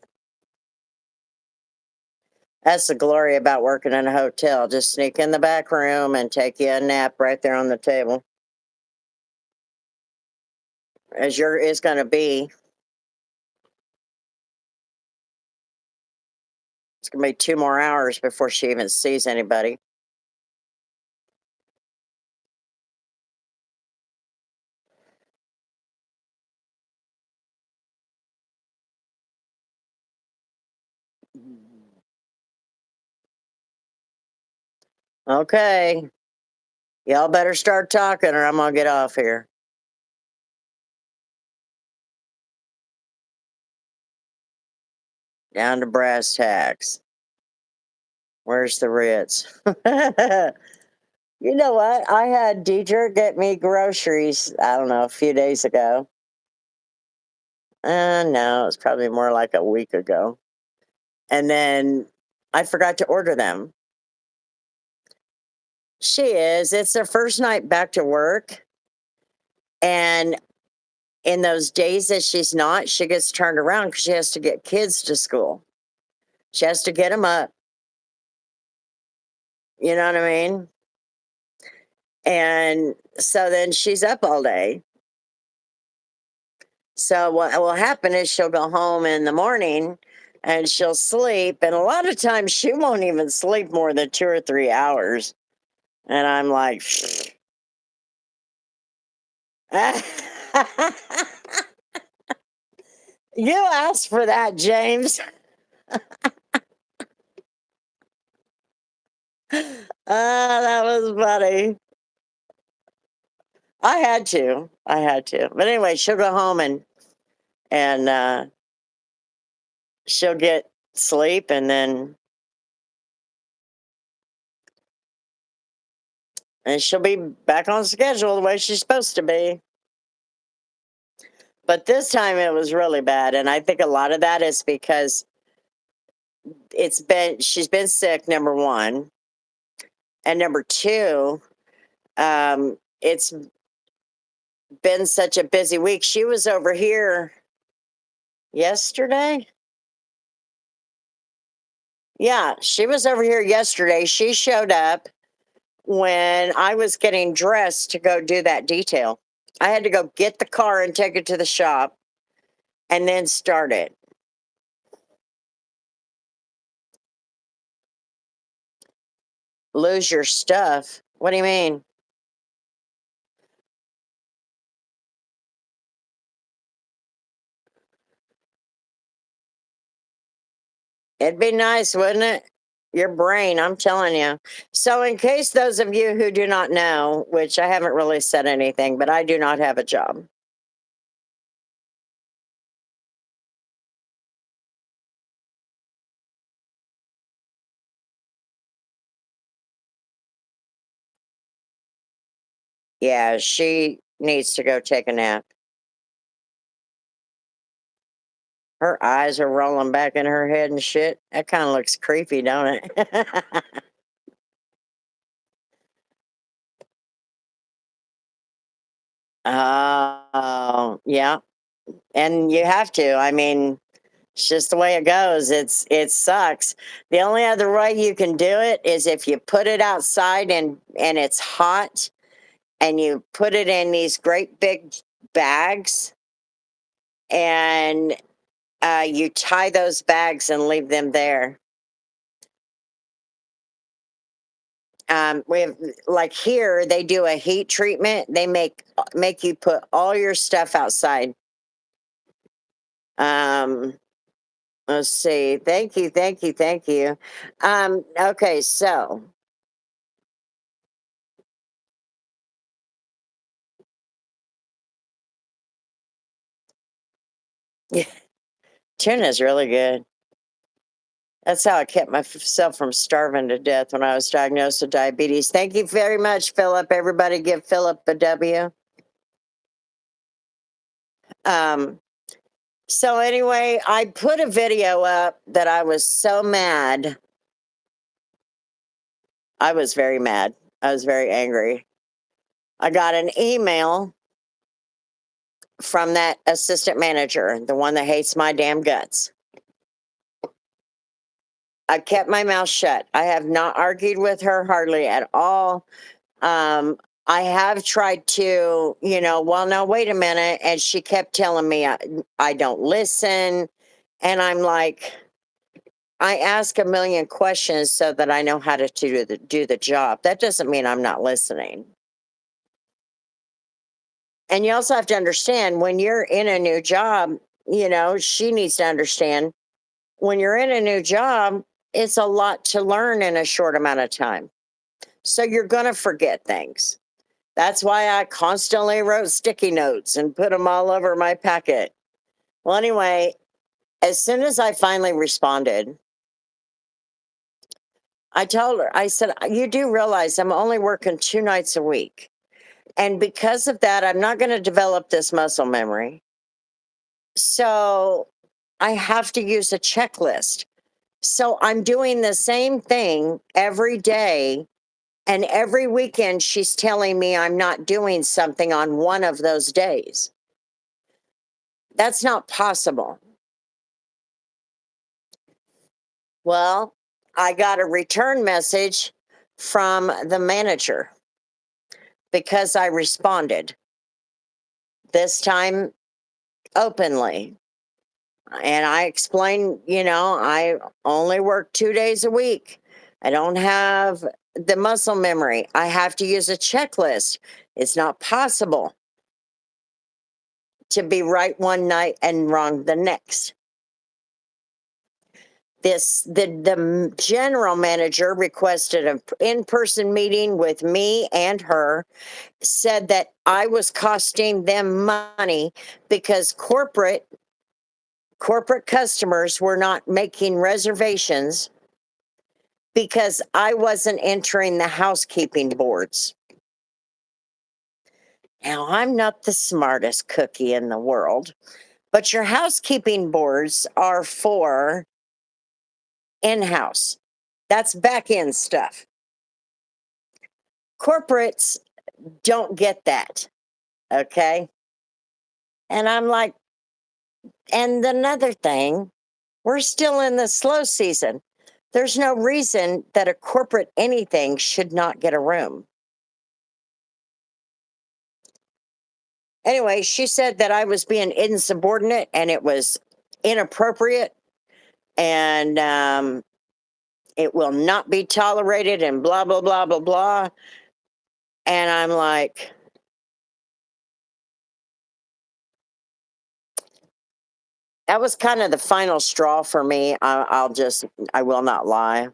That's the glory about working in a hotel. Just sneak in the back room and take you a nap right there on the table. As your is going to be. It's going to be 2 more hours before she even sees anybody. Okay. Y'all better start talking or I'm going to get off here. Down to brass tacks. Where's the Ritz? You know what? I had Deidre get me groceries, I don't know, a few days ago. No, it was probably more like a week ago. And then I forgot to order them. She is. It's their first night back to work. And in those days that she's not, she gets turned around because she has to get kids to school. She has to get them up. You know what I mean? And so then she's up all day. So what will happen is she'll go home in the morning and she'll sleep. And a lot of times she won't even sleep more than 2 or 3 hours. And I'm like, you asked for that, James. That was funny. I had to. I had to. But anyway, she'll go home and she'll get sleep and she'll be back on schedule the way she's supposed to be. But this time it was really bad. And I think a lot of that is because she's been sick, number one. And number two, it's been such a busy week. She was over here yesterday. Yeah, she was over here yesterday. She showed up when I was getting dressed to go do that detail. I had to go get the car and take it to the shop and then start it. Lose your stuff? What do you mean? It'd be nice, wouldn't it? Your brain, I'm telling you. So, in case those of you who do not know, which I haven't really said anything, but I do not have a job. Yeah, she needs to go take a nap. Her eyes are rolling back in her head and shit. That kind of looks creepy, don't it? Oh, yeah. And you have to. I mean, it's just the way it goes. It sucks. The only other way you can do it is if you put it outside and it's hot and you put it in these great big bags and you tie those bags and leave them there. We have, like here, they do a heat treatment. They make you put all your stuff outside. Um, let's see. Thank you, thank you, thank you. Okay, so yeah, tuna is really good. That's how I kept myself from starving to death when I was diagnosed with diabetes. Thank you very much, Philip. Everybody give Philip a W. Um, so anyway, I put a video up that I was so mad. I was very mad. I was very angry. I got an email from that assistant manager, the one that hates my damn guts. I kept my mouth shut. I have not argued with her hardly at all. I have tried to, well, no, wait a minute. And she kept telling me I don't listen. And I'm like, I ask a million questions so that I know how to do the job. That doesn't mean I'm not listening. And you also have to understand when you're in a new job, she needs to understand when you're in a new job, it's a lot to learn in a short amount of time. So you're going to forget things. That's why I constantly wrote sticky notes and put them all over my packet. Well, anyway, as soon as I finally responded, I told her, I said, you do realize I'm only working 2 nights a week. And because of that, I'm not going to develop this muscle memory. So I have to use a checklist. So I'm doing the same thing every day. And every weekend, she's telling me I'm not doing something on one of those days. That's not possible. Well, I got a return message from the manager because I responded, this time openly. And I explained, I only work 2 days a week. I don't have the muscle memory. I have to use a checklist. It's not possible to be right one night and wrong the next. The general manager requested an in-person meeting with me and her, said that I was costing them money because corporate customers were not making reservations because I wasn't entering the housekeeping boards. Now, I'm not the smartest cookie in the world, but your housekeeping boards are for in-house. That's back end stuff. Corporates don't get that. Okay. And I'm like, and another thing, we're still in the slow season. There's no reason that a corporate anything should not get a room. Anyway, she said that I was being insubordinate and it was inappropriate and it will not be tolerated and blah, blah, blah, blah, blah. And I'm like, that was kind of the final straw for me. I will not lie.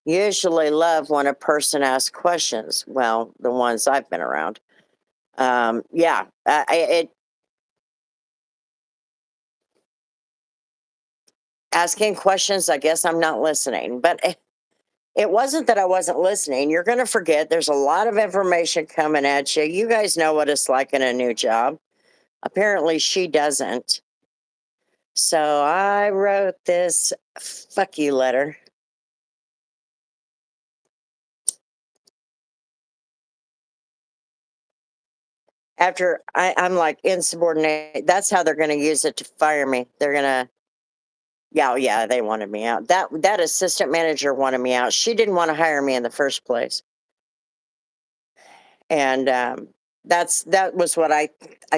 Usually love when a person asks questions. Well, the ones I've been around. Yeah, it asking questions. I guess I'm not listening, but it wasn't that I wasn't listening. You're going to forget. There's a lot of information coming at you. You guys know what it's like in a new job. Apparently, she doesn't. So I wrote this fuck you letter. After I'm like insubordinate, that's how they're going to use it to fire me. They're going to, yeah, they wanted me out. That assistant manager wanted me out. She didn't want to hire me in the first place, and that was what I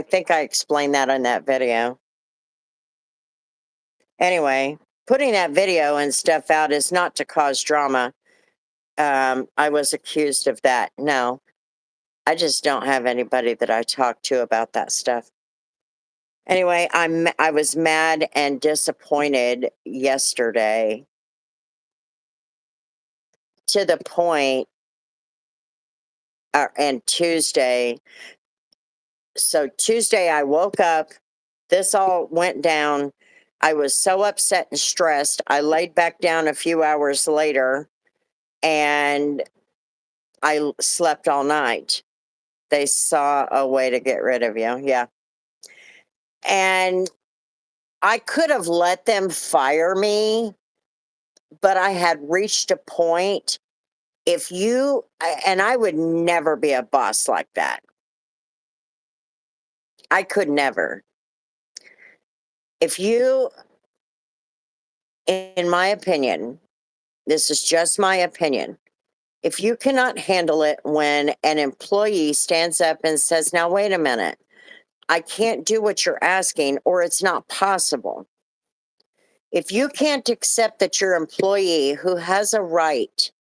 think I explained that in that video. Anyway, putting that video and stuff out is not to cause drama. I was accused of that. No, I just don't have anybody that I talk to about that stuff. Anyway, I was mad and disappointed yesterday to the point, and Tuesday. So Tuesday I woke up, this all went down. I was so upset and stressed. I laid back down a few hours later and I slept all night. They saw a way to get rid of you. Yeah. And I could have let them fire me, but I had reached a point. And I would never be a boss like that. I could never. If you, in my opinion, this is just my opinion, if you cannot handle it when an employee stands up and says, now, wait a minute, I can't do what you're asking, or it's not possible. If you can't accept that your employee who has a right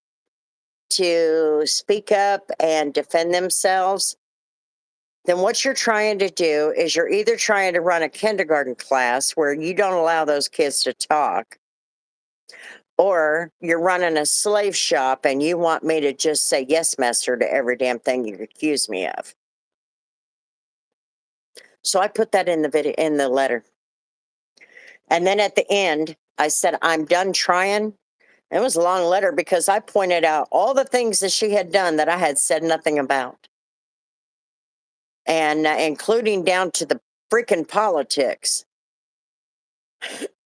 to speak up and defend themselves, then what you're trying to do is you're either trying to run a kindergarten class where you don't allow those kids to talk, or you're running a slave shop and you want me to just say yes, master, to every damn thing you accuse me of. So I put that in the video, in the letter. And then at the end, I said, I'm done trying. It was a long letter because I pointed out all the things that she had done that I had said nothing about. And including down to the freaking politics.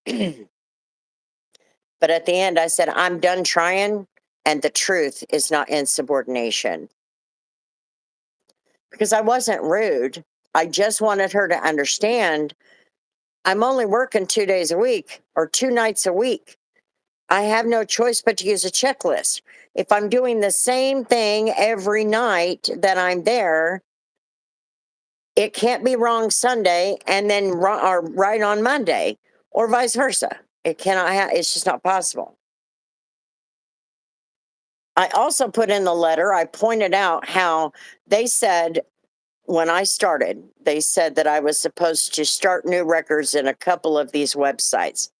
But at the end, I said, I'm done trying, and the truth is not insubordination. Because I wasn't rude. I just wanted her to understand I'm only working 2 days a week or 2 nights a week. I have no choice but to use a checklist. If I'm doing the same thing every night that I'm there, it can't be wrong Sunday and then or right on Monday, or vice versa. It cannot. It's just not possible. I also put in the letter. I pointed out how they said when I started, they said that I was supposed to start new records in a couple of these websites.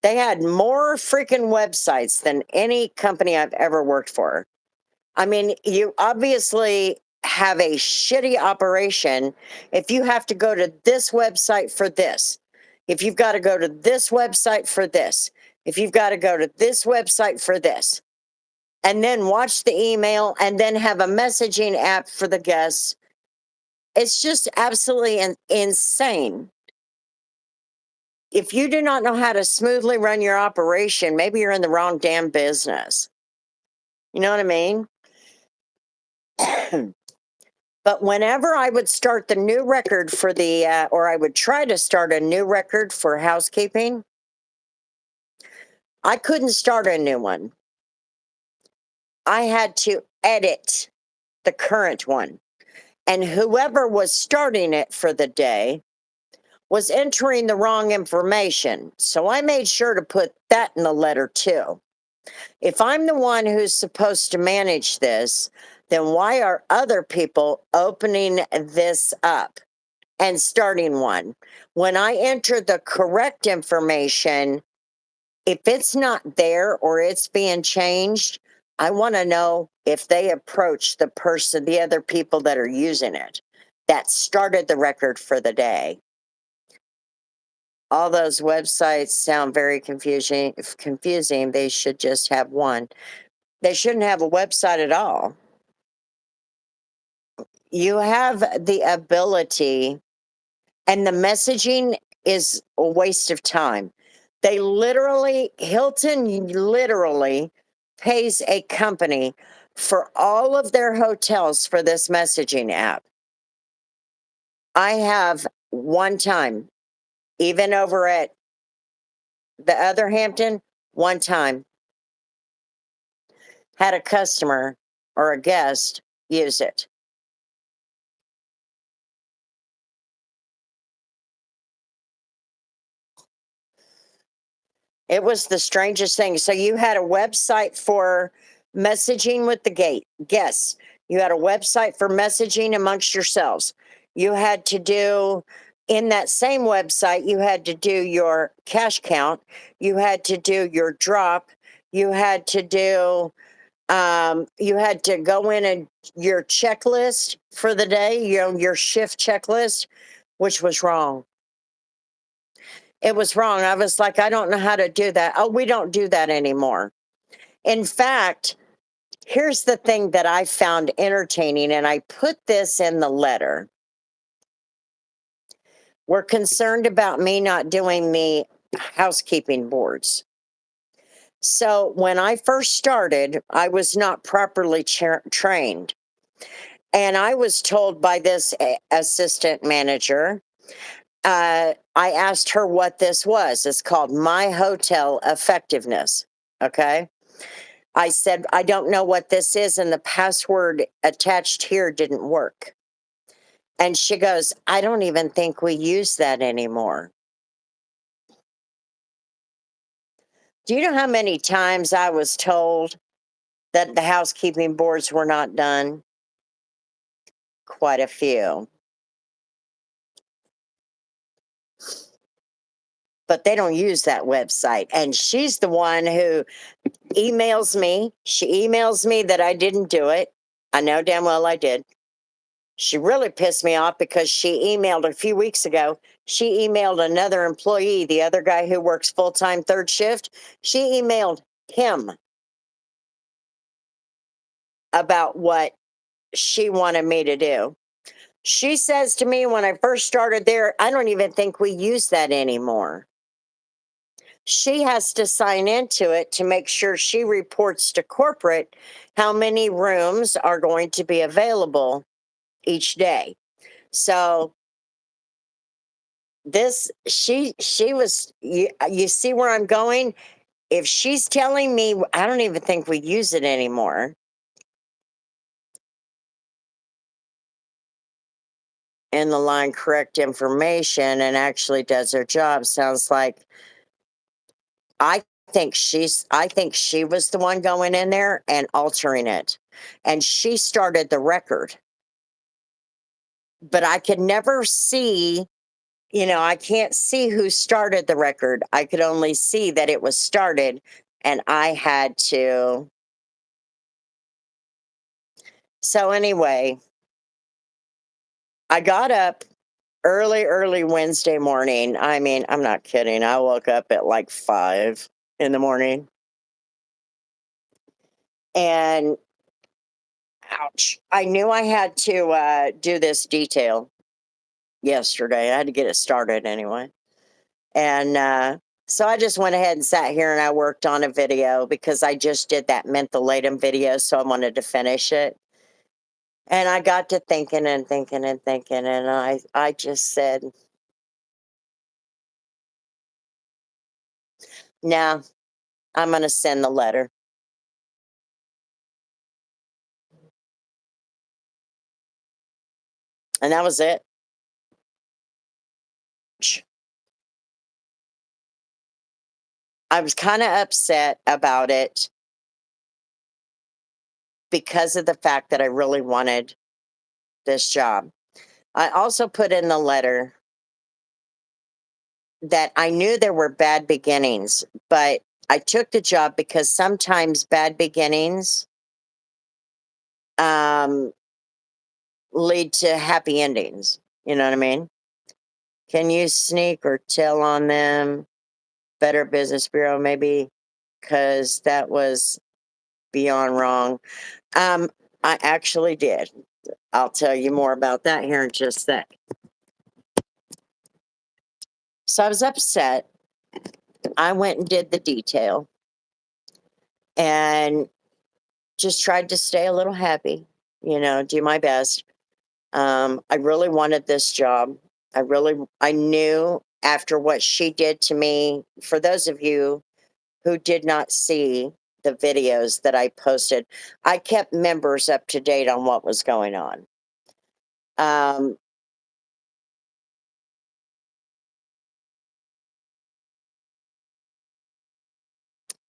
They had more freaking websites than any company I've ever worked for. I mean, you obviously have a shitty operation if you have to go to this website for this, if you've got to go to this website for this, if you've got to go to this website for this, and then watch the email and then have a messaging app for the guests. It's just absolutely insane. If you do not know how to smoothly run your operation, maybe you're in the wrong damn business. You know what I mean? But whenever I would start the new record for or I would try to start a new record for housekeeping, I couldn't start a new one. I had to edit the current one. And whoever was starting it for the day was entering the wrong information. So I made sure to put that in the letter too. If I'm the one who's supposed to manage this, then why are other people opening this up and starting one? When I enter the correct information, if it's not there or it's being changed, I want to know if they approach the other people that are using it that started the record for the day. All those websites sound very confusing. They should just have one. They shouldn't have a website at all. You have the ability, and the messaging is a waste of time. Hilton literally pays a company for all of their hotels for this messaging app. I have one time, even over at the other Hampton, one time had a customer or a guest use it. It was the strangest thing. So you had a website for messaging with the guests. You had a website for messaging amongst yourselves. You had to do in that same website, you had to do your cash count. You had to do your drop. You had to do you had to go in and your checklist for the day, your shift checklist, which was wrong. It was wrong. I was like, I don't know how to do that. Oh, we don't do that anymore. In fact, here's the thing that I found entertaining, and I put this in the letter. We're concerned about me not doing the housekeeping boards. So when I first started, I was not properly trained. And I was told by this assistant manager, I asked her what this was. It's called My Hotel Effectiveness. Okay. I said, I don't know what this is. And the password attached here didn't work. And she goes, I don't even think we use that anymore. Do you know how many times I was told that the housekeeping boards were not done? Quite a few. But they don't use that website. And she's the one who emails me. She emails me that I didn't do it. I know damn well I did. She really pissed me off because she emailed a few weeks ago. She emailed another employee, the other guy who works full-time third shift. She emailed him about what she wanted me to do. She says to me when I first started there, I don't even think we use that anymore. She has to sign into it to make sure she reports to corporate how many rooms are going to be available each day. So she was, you see where I'm going? If she's telling me, I don't even think we use it anymore. In the line, correct information, and actually does her job. Sounds like I I think she was the one going in there and altering it. And she started the record. But I could never see, I can't see who started the record. I could only see that it was started and I had to. So anyway, I got up early Wednesday morning. I mean, I'm not kidding. I woke up at like 5 in the morning. And ouch, I knew I had to do this detail yesterday. I had to get it started anyway. And so I just went ahead and sat here and I worked on a video because I just did that mentholatum video. So I wanted to finish it. And I got to thinking and thinking and thinking. And I just said, no, I'm going to send the letter. And that was it. I was kind of upset about it because of the fact that I really wanted this job. I also put in the letter that I knew there were bad beginnings, but I took the job because sometimes bad beginnings um, lead to happy endings. You know what I mean? Can you sneak or tell on them? Better Business Bureau, maybe, because that was beyond wrong. Um, I actually did. I'll tell you more about that here in just a sec. So I was upset. I went and did the detail and just tried to stay a little happy, do my best. I really wanted this job. I knew after what she did to me, for those of you who did not see the videos that I posted, I kept members up to date on what was going on. Um,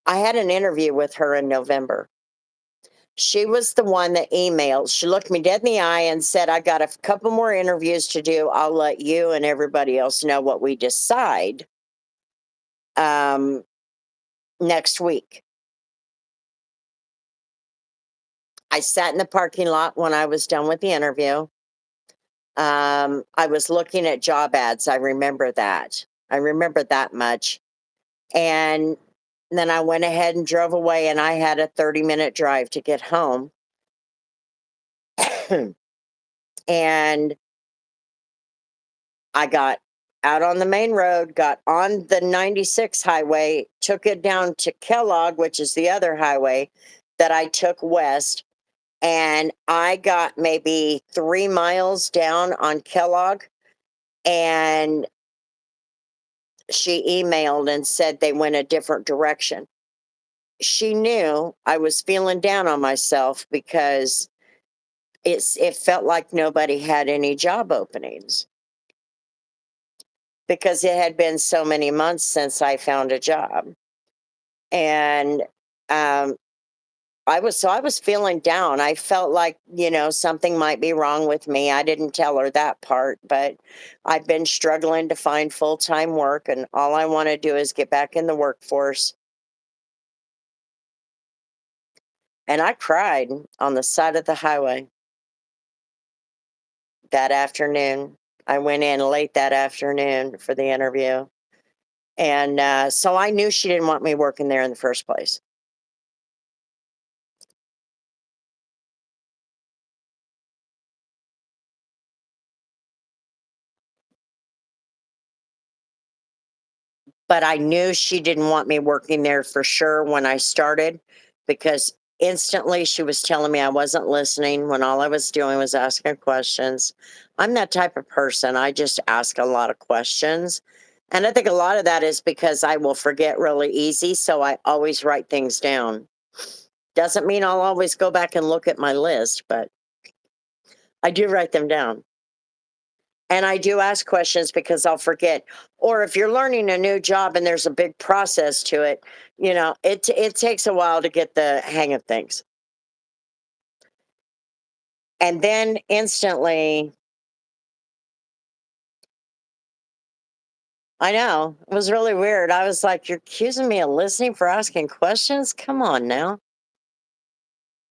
I had an interview with her in November. She was the one that emailed. She looked me dead in the eye and said, I got a couple more interviews to do. I'll let you and everybody else know what we decide next week. I sat in the parking lot when I was done with the interview. I was looking at job ads. I remember that. I remember that much. And then I went ahead and drove away, and I had a 30-minute drive to get home. And I got out on the main road, got on the 96 highway, took it down to Kellogg, which is the other highway that I took west. And I got maybe 3 miles down on Kellogg, and she emailed and said they went a different direction. She knew I was feeling down on myself because it felt like nobody had any job openings because it had been so many months since I found a job. And um I was feeling down. I felt like, something might be wrong with me. I didn't tell her that part, but I've been struggling to find full-time work, and all I want to do is get back in the workforce. And I cried on the side of the highway that afternoon. I went in late that afternoon for the interview. And so I knew she didn't want me working there in the first place. But I knew she didn't want me working there for sure when I started because instantly she was telling me I wasn't listening when all I was doing was asking questions. I'm that type of person. I just ask a lot of questions. And I think a lot of that is because I will forget really easy. So I always write things down. Doesn't mean I'll always go back and look at my list, but I do write them down. And I do ask questions because I'll forget. Or if you're learning a new job and there's a big process to it, it takes a while to get the hang of things. And then instantly, I know, it was really weird. I was like, "You're accusing me of listening for asking questions? Come on now."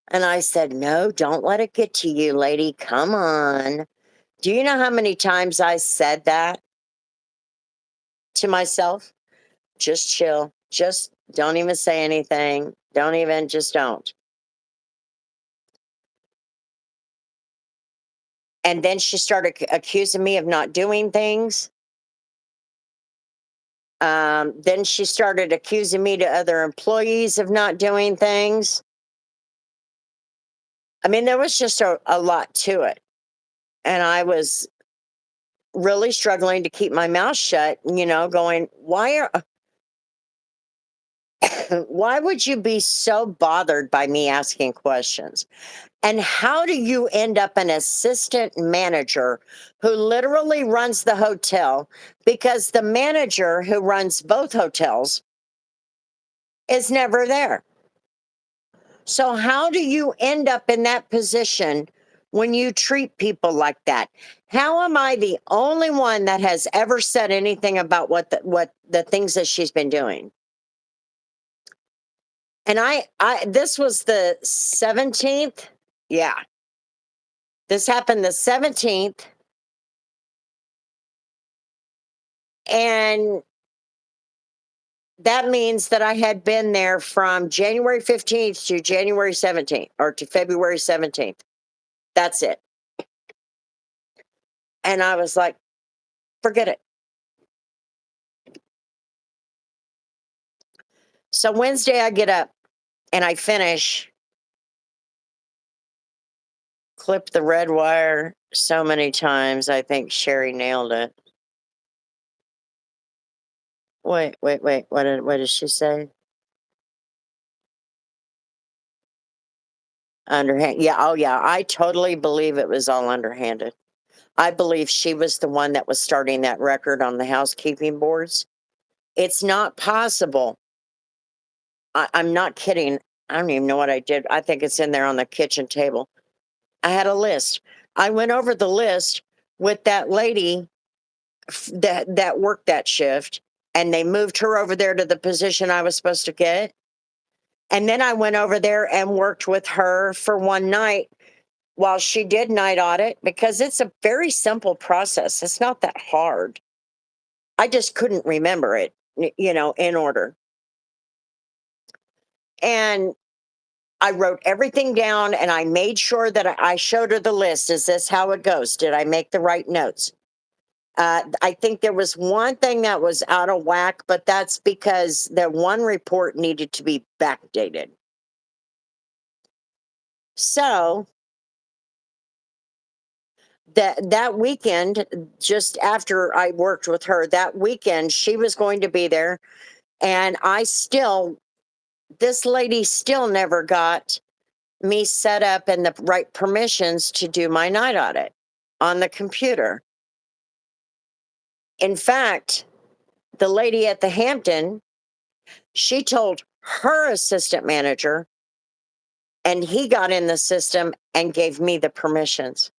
And I said, "No, don't let it get to you, lady. Come on." Do you know how many times I said that to myself? Just chill. Just don't even say anything. Don't even, just don't. And then she started accusing me of not doing things. Then she started accusing me to other employees of not doing things. I mean, there was just a lot to it. And I was really struggling to keep my mouth shut, going, why would you be so bothered by me asking questions? And how do you end up an assistant manager who literally runs the hotel because the manager who runs both hotels is never there? So, how do you end up in that position when you treat people like that? How am I the only one that has ever said anything about what the things that she's been doing? And I this was the 17th. Yeah. This happened the 17th, and that means that I had been there from January 15th to January 17th, or to February 17th. That's it. And I was like, forget it. So Wednesday, I get up and I finish, clip the red wire so many times. I think Sherry nailed it. Wait, wait, wait. What did she say? Underhand. Yeah. Oh, yeah. I totally believe it was all underhanded. I believe she was the one that was starting that record on the housekeeping boards. It's not possible. I'm not kidding. I don't even know what I did. I think it's in there on the kitchen table. I had a list. I went over the list with that lady that worked that shift, and they moved her over there to the position I was supposed to get. And then I went over there and worked with her for one night while she did night audit, because it's a very simple process. It's not that hard. I just couldn't remember it, in order. And I wrote everything down and I made sure that I showed her the list. Is this how it goes? Did I make the right notes? I think there was one thing that was out of whack, but that's because the one report needed to be backdated. So that weekend, just after I worked with her, that weekend she was going to be there, and this lady still never got me set up and the right permissions to do my night audit on the computer. In fact, the lady at the Hampton, she told her assistant manager, and he got in the system and gave me the permissions.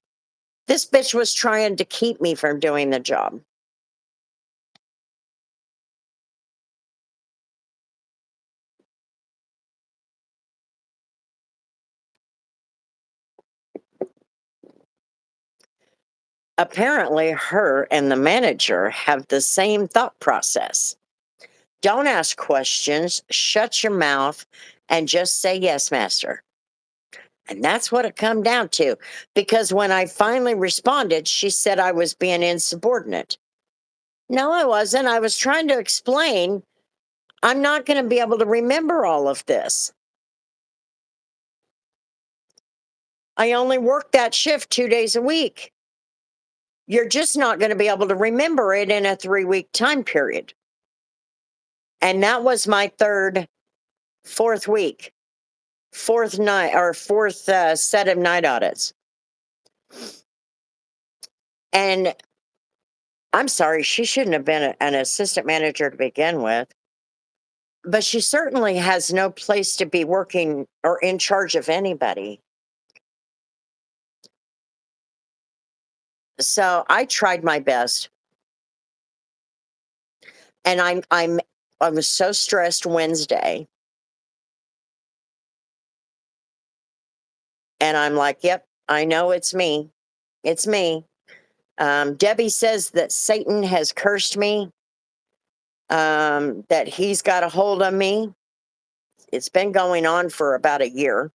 This bitch was trying to keep me from doing the job. Apparently, her and the manager have the same thought process. Don't ask questions, shut your mouth, and just say yes, master. And that's what it come down to. Because when I finally responded, she said I was being insubordinate. No, I wasn't. I was trying to explain I'm not going to be able to remember all of this. I only work that shift 2 days a week. You're just not going to be able to remember it in a 3-week time period. And that was my fourth week, fourth night or fourth set of night audits. And I'm sorry, she shouldn't have been an assistant manager to begin with, but she certainly has no place to be working or in charge of anybody. So I tried my best, and I was so stressed Wednesday, and I'm like, "Yep, I know it's me. It's me." Debbie says that Satan has cursed me, that he's got a hold of me. It's been going on for about a year.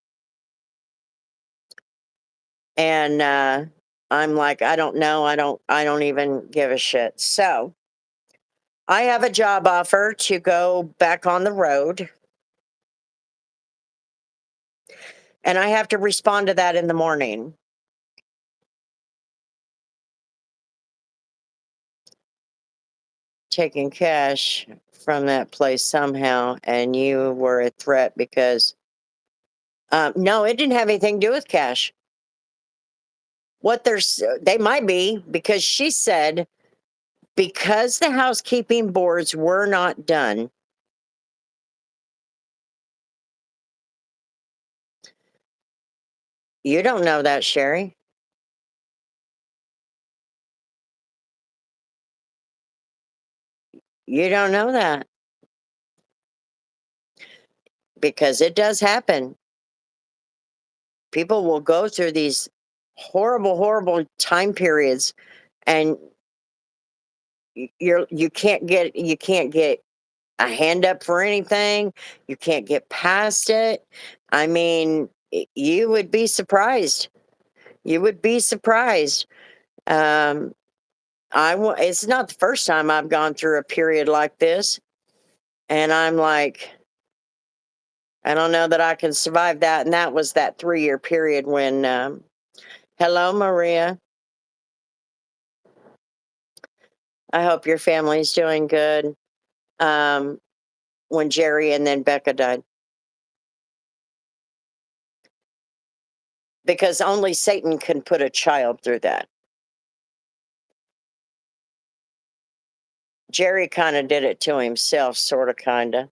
And I'm like, I don't know. I don't even give a shit. So I have a job offer to go back on the road. And I have to respond to that in the morning. Taking cash from that place somehow, and you were a threat because no, it didn't have anything to do with cash. They might be, because she said, because the housekeeping boards were not done. You don't know that, Sherry. You don't know that, because it does happen. People will go through these horrible, horrible time periods, and you can't get a hand up for anything. You can't get past it. I mean, you would be surprised. You would be surprised. Um, it's not the first time I've gone through a period like this, and I'm like, I don't know that I can survive that. And that was that 3-year period when, hello, Maria. I hope your family's doing good. Um, when Jerry and then Becca died. Because only Satan can put a child through that. Jerry kind of did it to himself, sort of, kind of.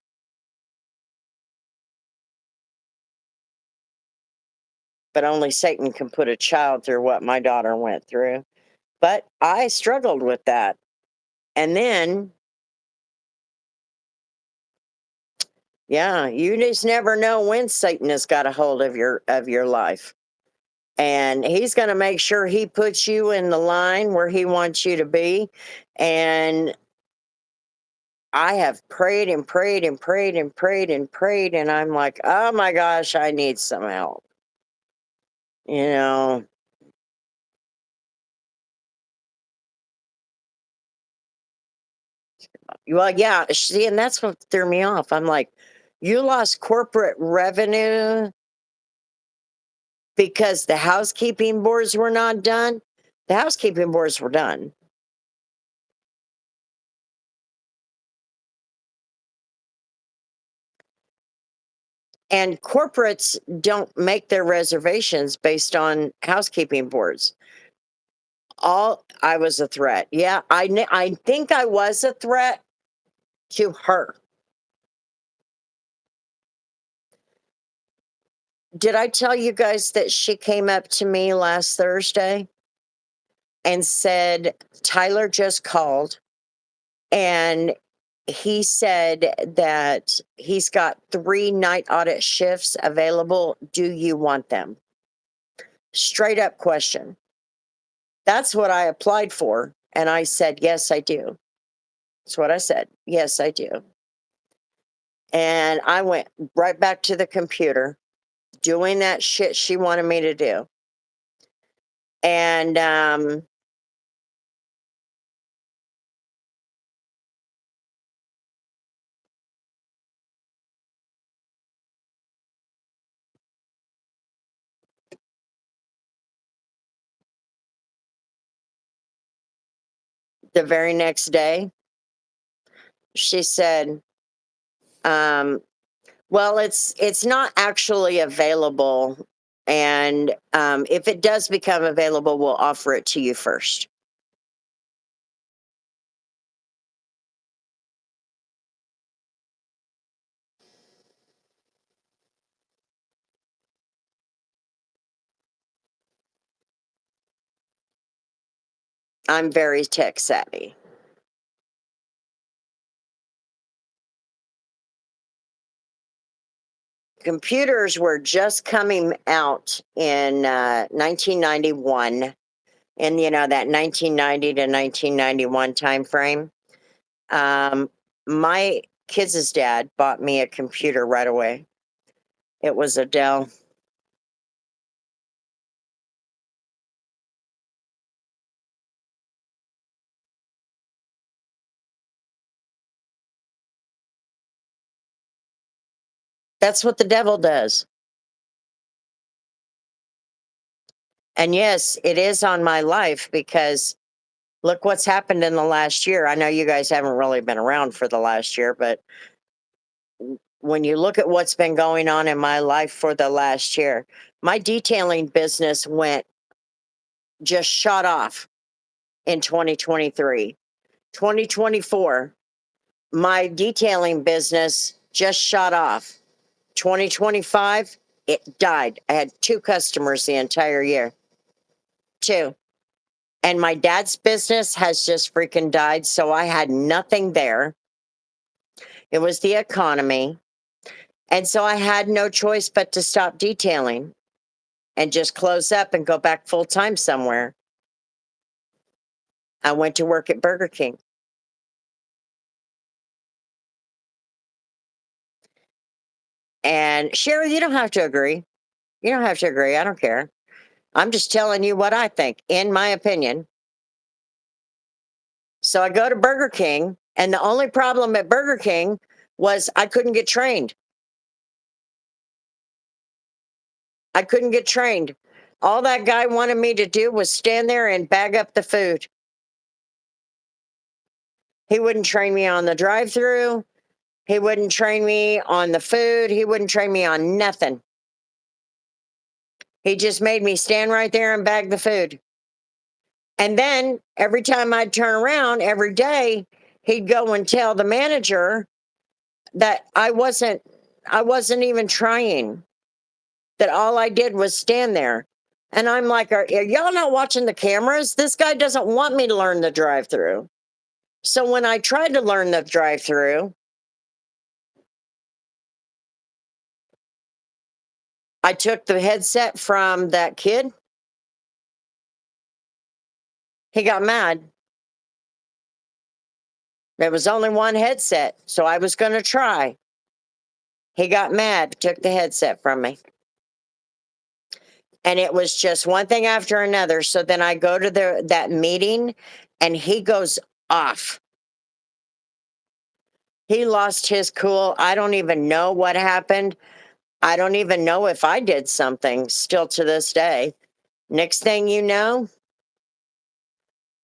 But only Satan can put a child through what my daughter went through. But I struggled with that. And then, yeah, you just never know when Satan has got a hold of your life. And he's going to make sure he puts you in the line where he wants you to be. And I have prayed and prayed and prayed and prayed and prayed, and I'm like, oh my gosh, I need some help. You know, well, yeah, see, and that's what threw me off. I'm like, you lost corporate revenue because the housekeeping boards were not done. The housekeeping boards were done. And corporates don't make their reservations based on housekeeping boards. I was a threat. Yeah, I think I was a threat to her. Did I tell you guys that she came up to me last Thursday and said, Tyler just called and he said that he's got 3 night audit shifts available. Do you want them? Straight up question. That's what I applied for. And I said, yes, I do. That's what I said. Yes, I do. And I went right back to the computer doing that shit she wanted me to do. And the very next day, she said, well, it's not actually available, and if it does become available, we'll offer it to you first. I'm very tech savvy. Computers were just coming out in 1991, in that 1990 to 1991 time frame. My kids' dad bought me a computer right away. It was a Dell. That's what the devil does. And yes, it is on my life because look what's happened in the last year. I know you guys haven't really been around for the last year, but when you look at what's been going on in my life for the last year, my detailing business just shot off in 2023. 2024, my detailing business just shot off. 2025, it died. I had 2 customers the entire year. 2. And my dad's business has just freaking died. So I had nothing there. It was the economy. And so I had no choice but to stop detailing and just close up and go back full time somewhere. I went to work at Burger King. And Sherry, you don't have to agree. You don't have to agree. I don't care. I'm just telling you what I think, in my opinion. So I go to Burger King, and the only problem at Burger King was I couldn't get trained. I couldn't get trained. All that guy wanted me to do was stand there and bag up the food. He wouldn't train me on the drive through. He wouldn't train me on the food. He wouldn't train me on nothing. He just made me stand right there and bag the food. And then every time I'd turn around every day, he'd go and tell the manager that I wasn't even trying, that all I did was stand there. And I'm like, are y'all not watching the cameras? This guy doesn't want me to learn the drive through. So when I tried to learn the drive through, I took the headset from that kid. He got mad. There was only one headset, so I was going to try. He got mad, took the headset from me. And it was just one thing after another. So then I go to that meeting and he goes off. He lost his cool. I don't even know what happened. I don't even know if I did something still to this day. Next thing you know,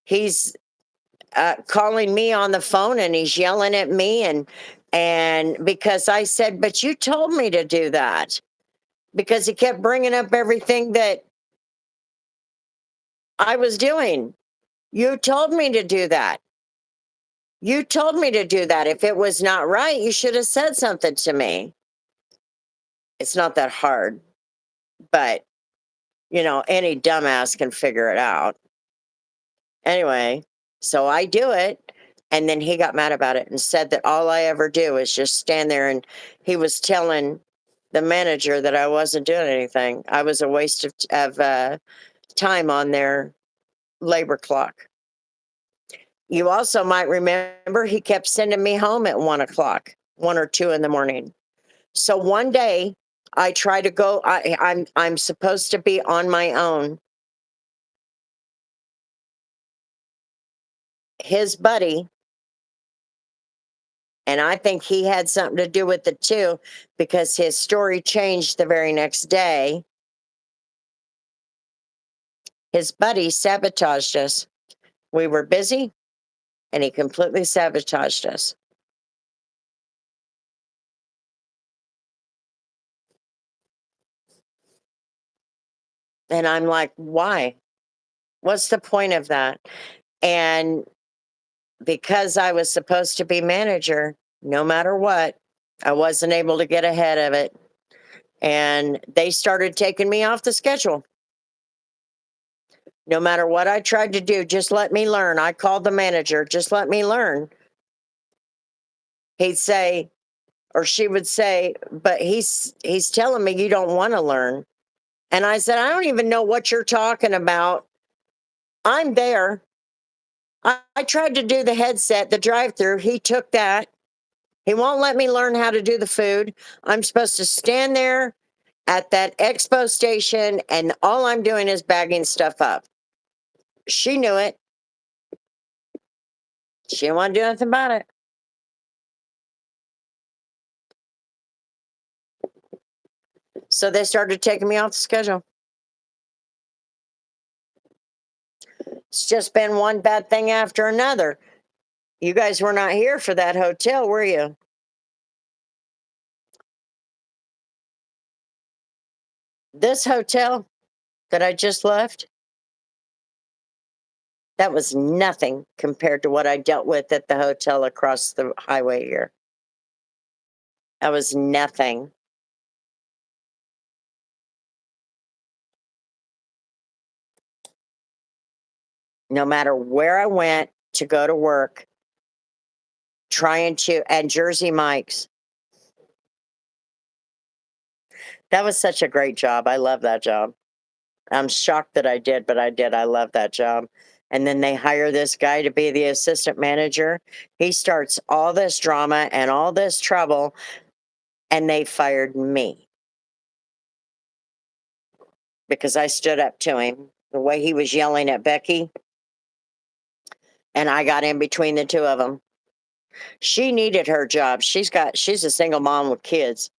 he's calling me on the phone and he's yelling at me and because I said, but you told me to do that, because he kept bringing up everything that I was doing. You told me to do that. You told me to do that. If it was not right, you should have said something to me. It's not that hard, but any dumbass can figure it out. Anyway, so I do it. And then he got mad about it and said that all I ever do is just stand there. And he was telling the manager that I wasn't doing anything. I was a waste of time on their labor clock. You also might remember he kept sending me home at 1 o'clock, 1 or 2 in the morning. So one day I try to go. I'm supposed to be on my own. His buddy, and I think he had something to do with it too, because his story changed the very next day. His buddy sabotaged us. We were busy. and he completely sabotaged us. And I'm like, why? What's the point of that? And because I was supposed to be manager, no matter what, I wasn't able to get ahead of it. And they started taking me off the schedule. No matter what I tried to do, just let me learn. I called the manager, just let me learn. He'd say, or she would say, but he's telling me you don't want to learn. And I said, I don't even know what you're talking about. I'm there. I tried to do the headset, the drive-through. He took that. He won't let me learn how to do the food. I'm supposed to stand there at that expo station, and all I'm doing is bagging stuff up. She knew it. She didn't want to do nothing about it. So they started taking me off the schedule. It's just been one bad thing after another. You guys were not here for that hotel, were you? This hotel that I just left, that was nothing compared to what I dealt with at the hotel across the highway here. That was nothing. No matter where I went to go to work, trying to, and Jersey Mike's. That was such a great job. I love that job. I'm shocked that I did, but I did. I love that job. And then they hire this guy to be the assistant manager. He starts all this drama and all this trouble, and they fired me because I stood up to him the way he was yelling at Becky, and I got in between the two of them. She needed her job. She's a single mom with kids.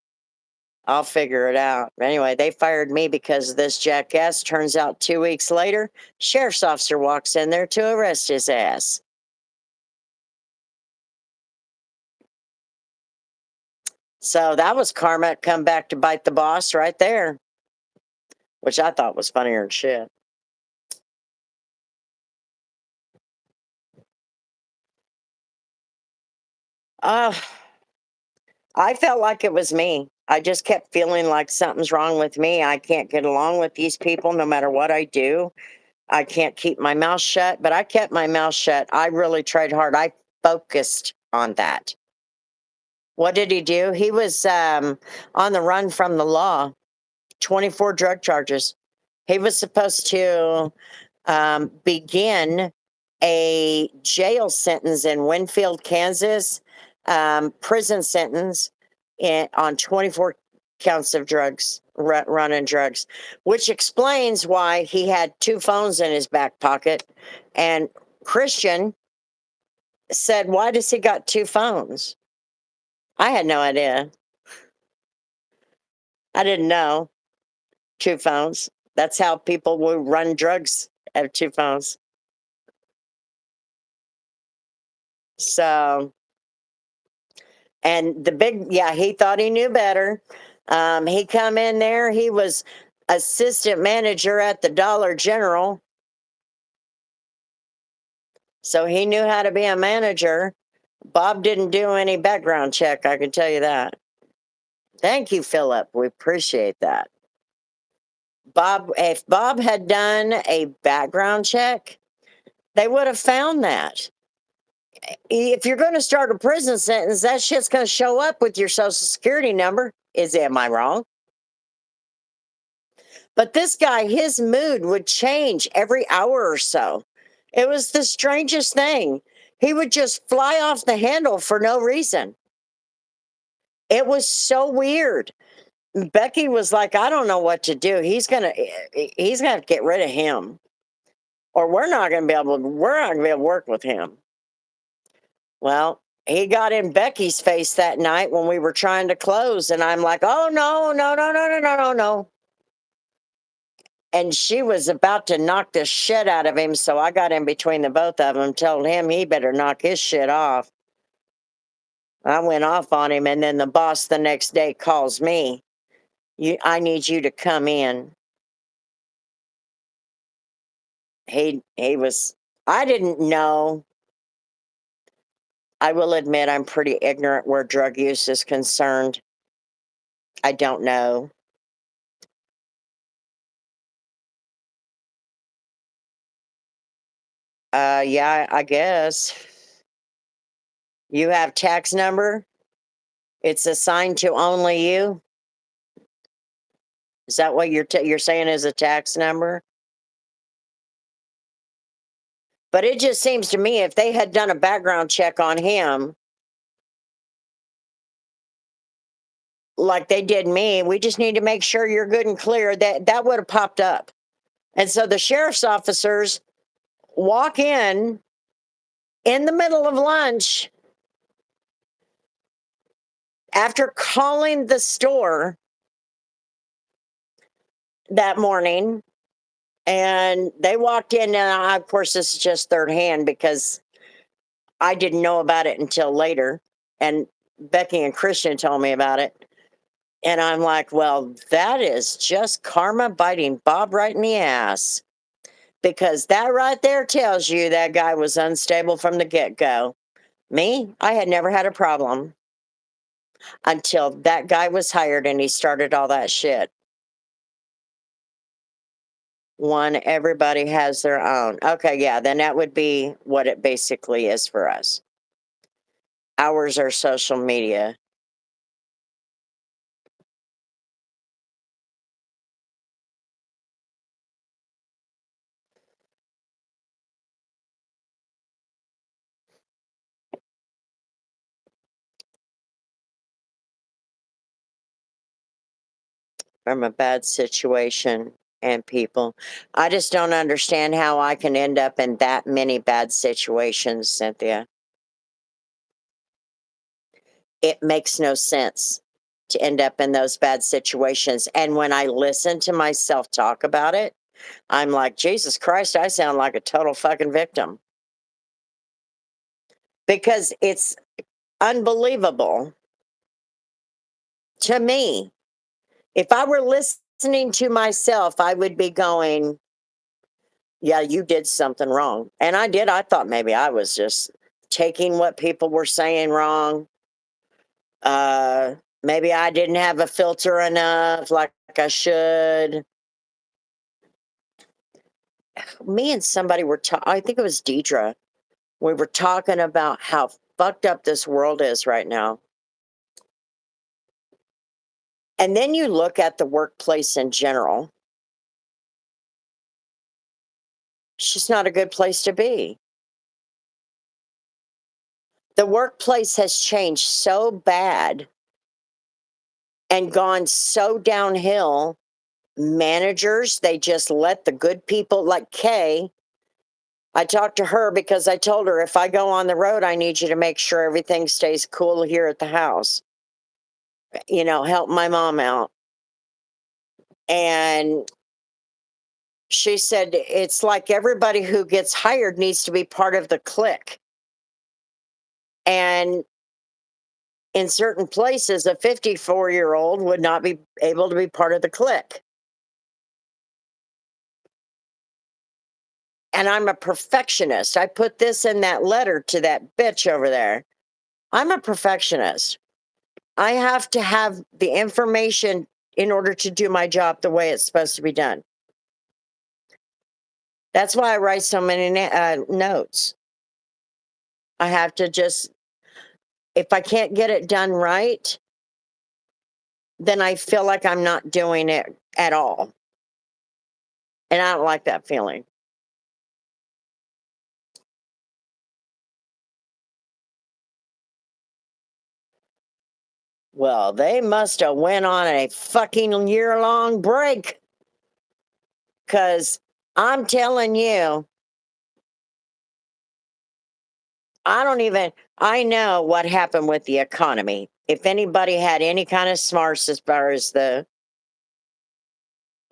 I'll figure it out. Anyway, they fired me because of this jackass. Turns out 2 weeks later, sheriff's officer walks in there to arrest his ass. So that was karma come back to bite the boss right there, which I thought was funnier than shit. Uh, I felt like it was me. I just kept feeling like something's wrong with me. I can't get along with these people no matter what I do. I can't keep my mouth shut, but I kept my mouth shut. I really tried hard. I focused on that. What did he do? He was on the run from the law, 24 drug charges. He was supposed to begin a jail sentence in Winfield, Kansas, prison sentence on 24 counts of drugs, running drugs, which explains why he had two phones in his back pocket. And Christian said, why does he got two phones? I had no idea. I didn't know. Two phones. That's how people will run drugs, have two phones. So, and the big, yeah, he thought he knew better. He come in there, he was assistant manager at the Dollar General. So he knew how to be a manager. Bob didn't do any background check, I can tell you that. Thank you, Philip. We appreciate that. Bob, if Bob had done a background check, they would have found that. If you're going to start a prison sentence, that shit's going to show up with your social security number. Am I wrong? But this guy, his mood would change every hour or so. It was the strangest thing. He would just fly off the handle for no reason. It was so weird. Becky was like, I don't know what to do. He's gonna get rid of him. Or we're not gonna be able to work with him. Well, he got in Becky's face that night when we were trying to close, and I'm like, oh no, no, no, no, no, no, no, no. and she was about to knock the shit out of him. So I got in between the both of them, told him he better knock his shit off. I went off on him, and then the boss the next day calls me. I need you to come in. He was. I didn't know. I will admit I'm pretty ignorant where drug use is concerned. I don't know. Yeah, I guess. You have tax number? It's assigned to only you? Is that what you're saying is a tax number? But it just seems to me if they had done a background check on him like they did me, we just need to make sure you're good and clear. That would have popped up. And so the sheriff's officers walk in the middle of lunch after calling the store that morning, and they walked in, and of course this is just third hand because I didn't know about it until later, and Becky and Christian told me about it. And I'm like, well, that is just karma biting Bob right in the ass, because that right there tells you that guy was unstable from the get-go. Me, I had never had a problem until that guy was hired and he started all that shit. One, everybody has their own. Okay, yeah, then that would be what it basically is for us. Ours are social media. From a bad situation and people. I just don't understand how I can end up in that many bad situations, Cynthia. It makes no sense to end up in those bad situations. And when I listen to myself talk about it, I'm like, Jesus Christ, I sound like a total fucking victim. Because it's unbelievable to me. If I were listening to myself, I would be going, yeah, you did something wrong. And I did. I thought maybe I was just taking what people were saying wrong. Maybe I didn't have a filter enough like I should. Me and somebody were talking, I think it was Deidre. We were talking about how fucked up this world is right now. And then you look at the workplace in general. It's just not a good place to be. The workplace has changed so bad and gone so downhill. Managers, they just let the good people like Kay. I talked to her because I told her if I go on the road, I need you to make sure everything stays cool here at the house. Help my mom out. And she said it's like everybody who gets hired needs to be part of the clique. And in certain places, a 54-year-old would not be able to be part of the clique. And I'm a perfectionist. I put this in that letter to that bitch over there. I'm a perfectionist. I have to have the information in order to do my job the way it's supposed to be done. That's why I write so many notes. I have to just, if I can't get it done right, then I feel like I'm not doing it at all. And I don't like that feeling. Well, they must have went on a fucking year-long break. 'Cause I'm telling you, I know what happened with the economy. If anybody had any kind of smarts as far as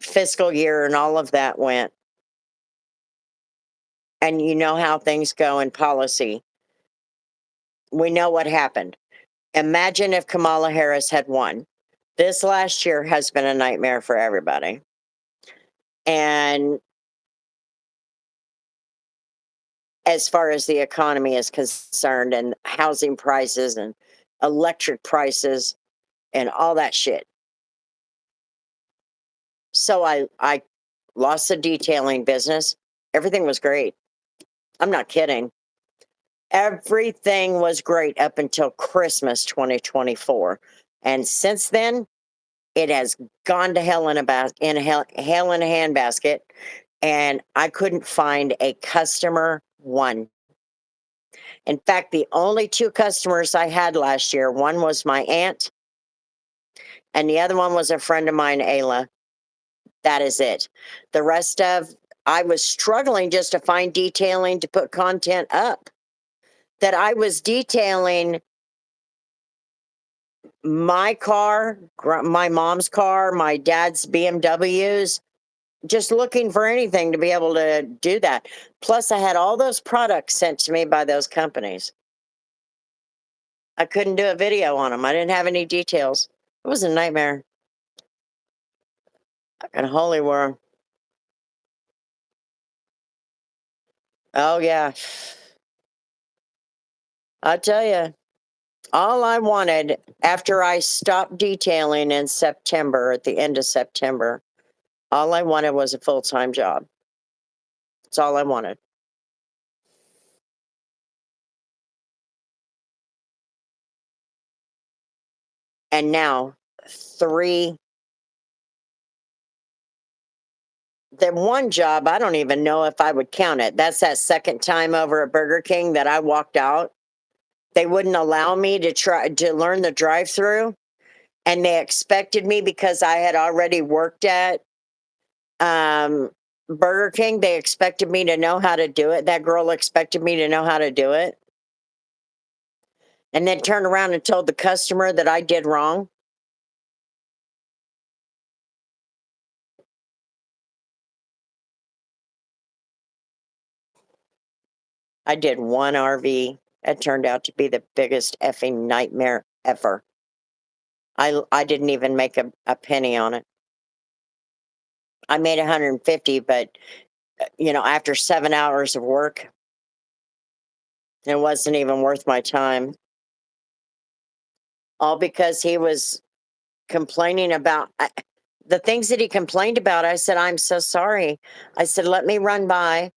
fiscal year and all of that went. And you know how things go in policy. We know what happened. Imagine if Kamala Harris had won. This last year has been a nightmare for everybody. And as far as the economy is concerned, and housing prices and electric prices and all that shit. So I lost the detailing business. Everything was great. I'm not kidding. Everything was great up until Christmas 2024. And since then, it has gone to hell in hell in a handbasket. And I couldn't find a customer one. In fact, the only two customers I had last year, one was my aunt, and the other one was a friend of mine, Ayla. That is it. The rest of I was struggling just to find detailing to put content up. That I was detailing my car, my mom's car, my dad's BMWs, just looking for anything to be able to do that. Plus, I had all those products sent to me by those companies. I couldn't do a video on them. I didn't have any details. It was a nightmare. And holy worm. Oh, yeah. I tell you, all I wanted after I stopped detailing in September, at the end of September, all I wanted was a full time job. That's all I wanted. And now, three, the one job, I don't even know if I would count it. That's that second time over at Burger King that I walked out. They wouldn't allow me to try to learn the drive through. And they expected me because I had already worked at um, Burger King. They expected me to know how to do it. That girl expected me to know how to do it. And then turned around and told the customer that I did wrong. I did one RV. It turned out to be the biggest effing nightmare ever. I didn't even make a penny on it. I made 150, but after 7 hours of work, it wasn't even worth my time. All because he was complaining about the things that he complained about. I said, I'm so sorry. I said, let me run by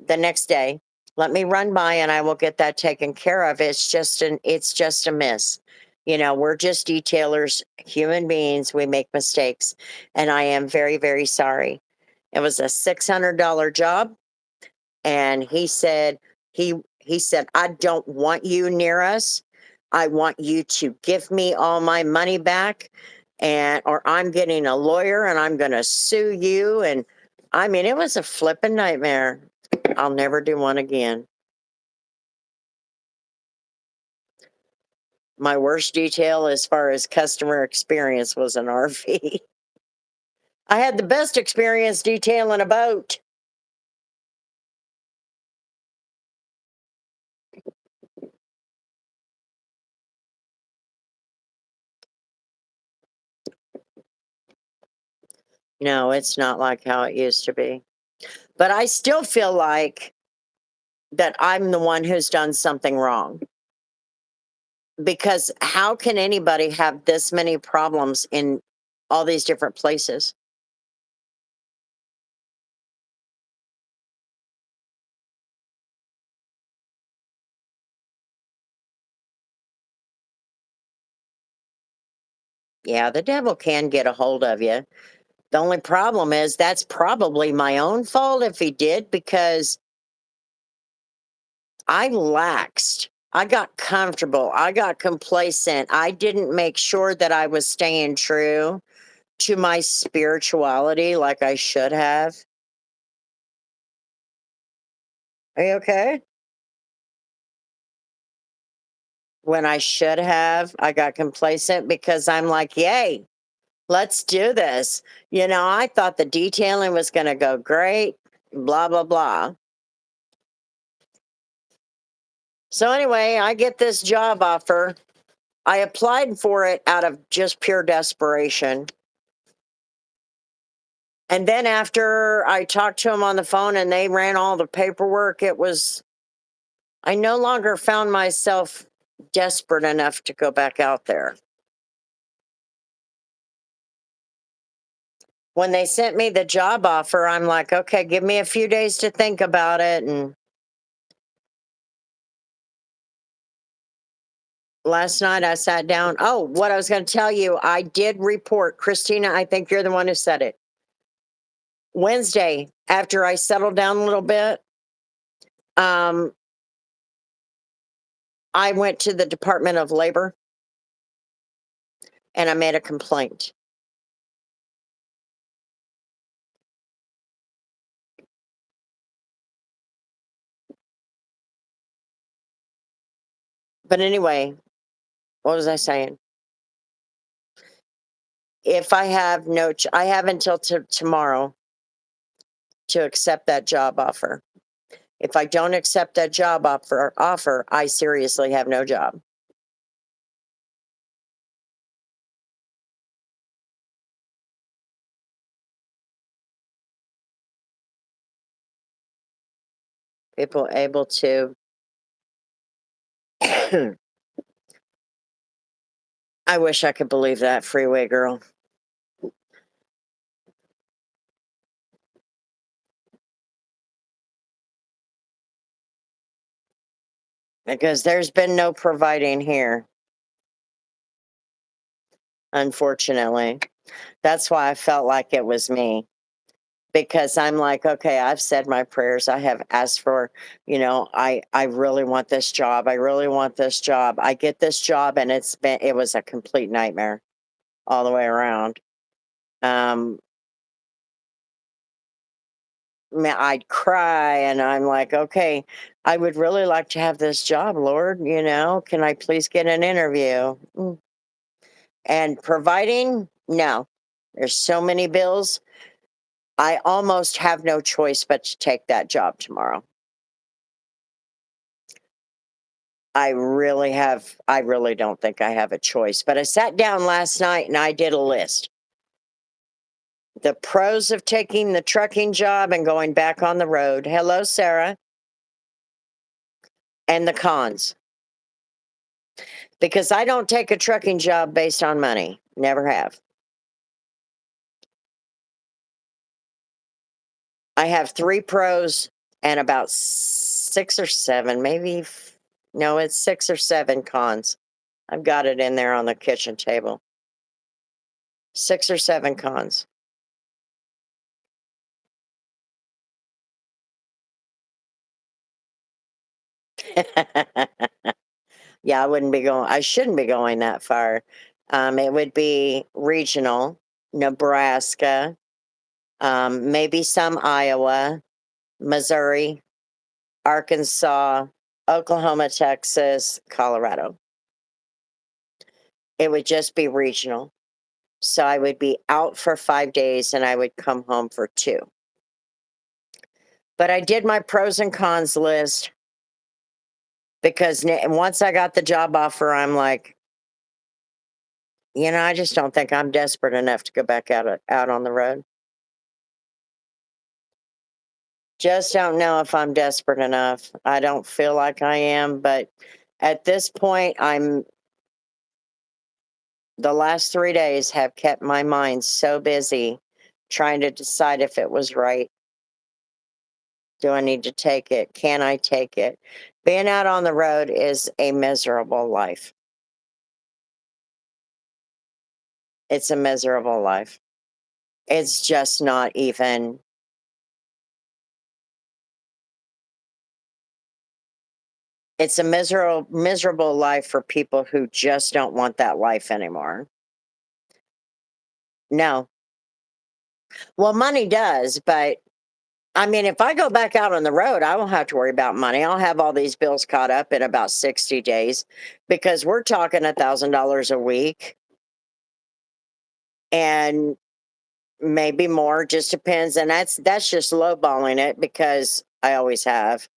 the next day. Let me run by and I will get that taken care of. It's just a miss. We're just detailers, human beings. We make mistakes. And I am very, very sorry. It was a $600 job. And he said, I don't want you near us. I want you to give me all my money back, or I'm getting a lawyer and I'm going to sue you. And I mean, it was a flipping nightmare. I'll never do one again. My worst detail as far as customer experience was an RV. I had the best experience detailing a boat. No, it's not like how it used to be. But I still feel like that I'm the one who's done something wrong. Because how can anybody have this many problems in all these different places? Yeah, the devil can get a hold of you. The only problem is that's probably my own fault if he did, because I laxed. I got comfortable. I got complacent. I didn't make sure that I was staying true to my spirituality like I should have. Are you okay? When I should have, I got complacent because I'm like, yay, Let's do this. I thought the detailing was going to go great, blah, blah, blah. So, anyway, I get this job offer. I applied for it out of just pure desperation. And then after I talked to them on the phone and they ran all the paperwork, I no longer found myself desperate enough to go back out there. When they sent me the job offer, I'm like, okay, give me a few days to think about it. And last night I sat down. Oh, what I was going to tell you, I did report, Christina, I think you're the one who said it. Wednesday, after I settled down a little bit, I went to the Department of Labor and I made a complaint. But anyway, what was I saying? If I have I have until tomorrow to accept that job offer. If I don't accept that job offer, I seriously have no job. People able to. I wish I could believe that, Freeway Girl. Because there's been no providing here, unfortunately. That's why I felt like it was me. Because I'm like, okay, I've said my prayers. I have asked for, I really want this job. I really want this job. I get this job and it was a complete nightmare all the way around. Man, I'd cry and I'm like, okay, I would really like to have this job, Lord. Can I please get an interview? And providing, no, there's so many bills. I almost have no choice but to take that job tomorrow. I really don't think I have a choice. But I sat down last night and I did a list. The pros of taking the trucking job and going back on the road. Hello, Sarah. And the cons. Because I don't take a trucking job based on money. Never have. I have 3 pros and about 6 or 7, maybe. No, it's 6 or 7 cons. I've got it in there on the kitchen table. 6 or 7 cons. Yeah, I shouldn't be going that far. It would be regional, Nebraska, maybe some Iowa, Missouri, Arkansas, Oklahoma, Texas, Colorado. It would just be regional. So I would be out for 5 days and I would come home for 2. But I did my pros and cons list because once I got the job offer, I'm like, I just don't think I'm desperate enough to go back out on the road. Just don't know if I'm desperate enough. I don't feel like I am, but at this point, the last 3 days have kept my mind so busy trying to decide if it was right. Do I need to take it? Can I take it? Being out on the road is a miserable life. It's a miserable life. It's just not even. It's a miserable life for people who just don't want that life anymore. No. Well, money does, but I mean, if I go back out on the road, I won't have to worry about money. I'll have all these bills caught up in about 60 days because we're talking $1,000 a week. and maybe more, just depends. And that's just lowballing it because I always have.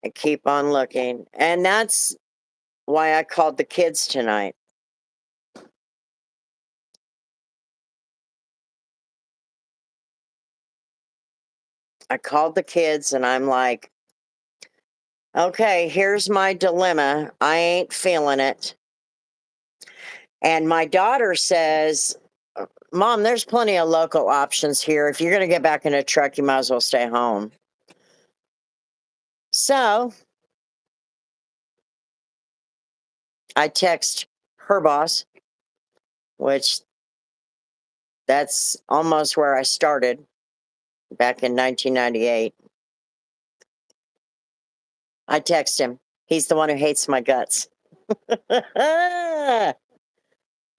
I keep on looking. And that's why I called the kids tonight. I called the kids and I'm like, okay, here's my dilemma. I ain't feeling it. And my daughter says, Mom, there's plenty of local options here. If you're going to get back in a truck, you might as well stay home. So I text her boss, which that's almost where I started back in 1998. I text him. He's the one who hates my guts.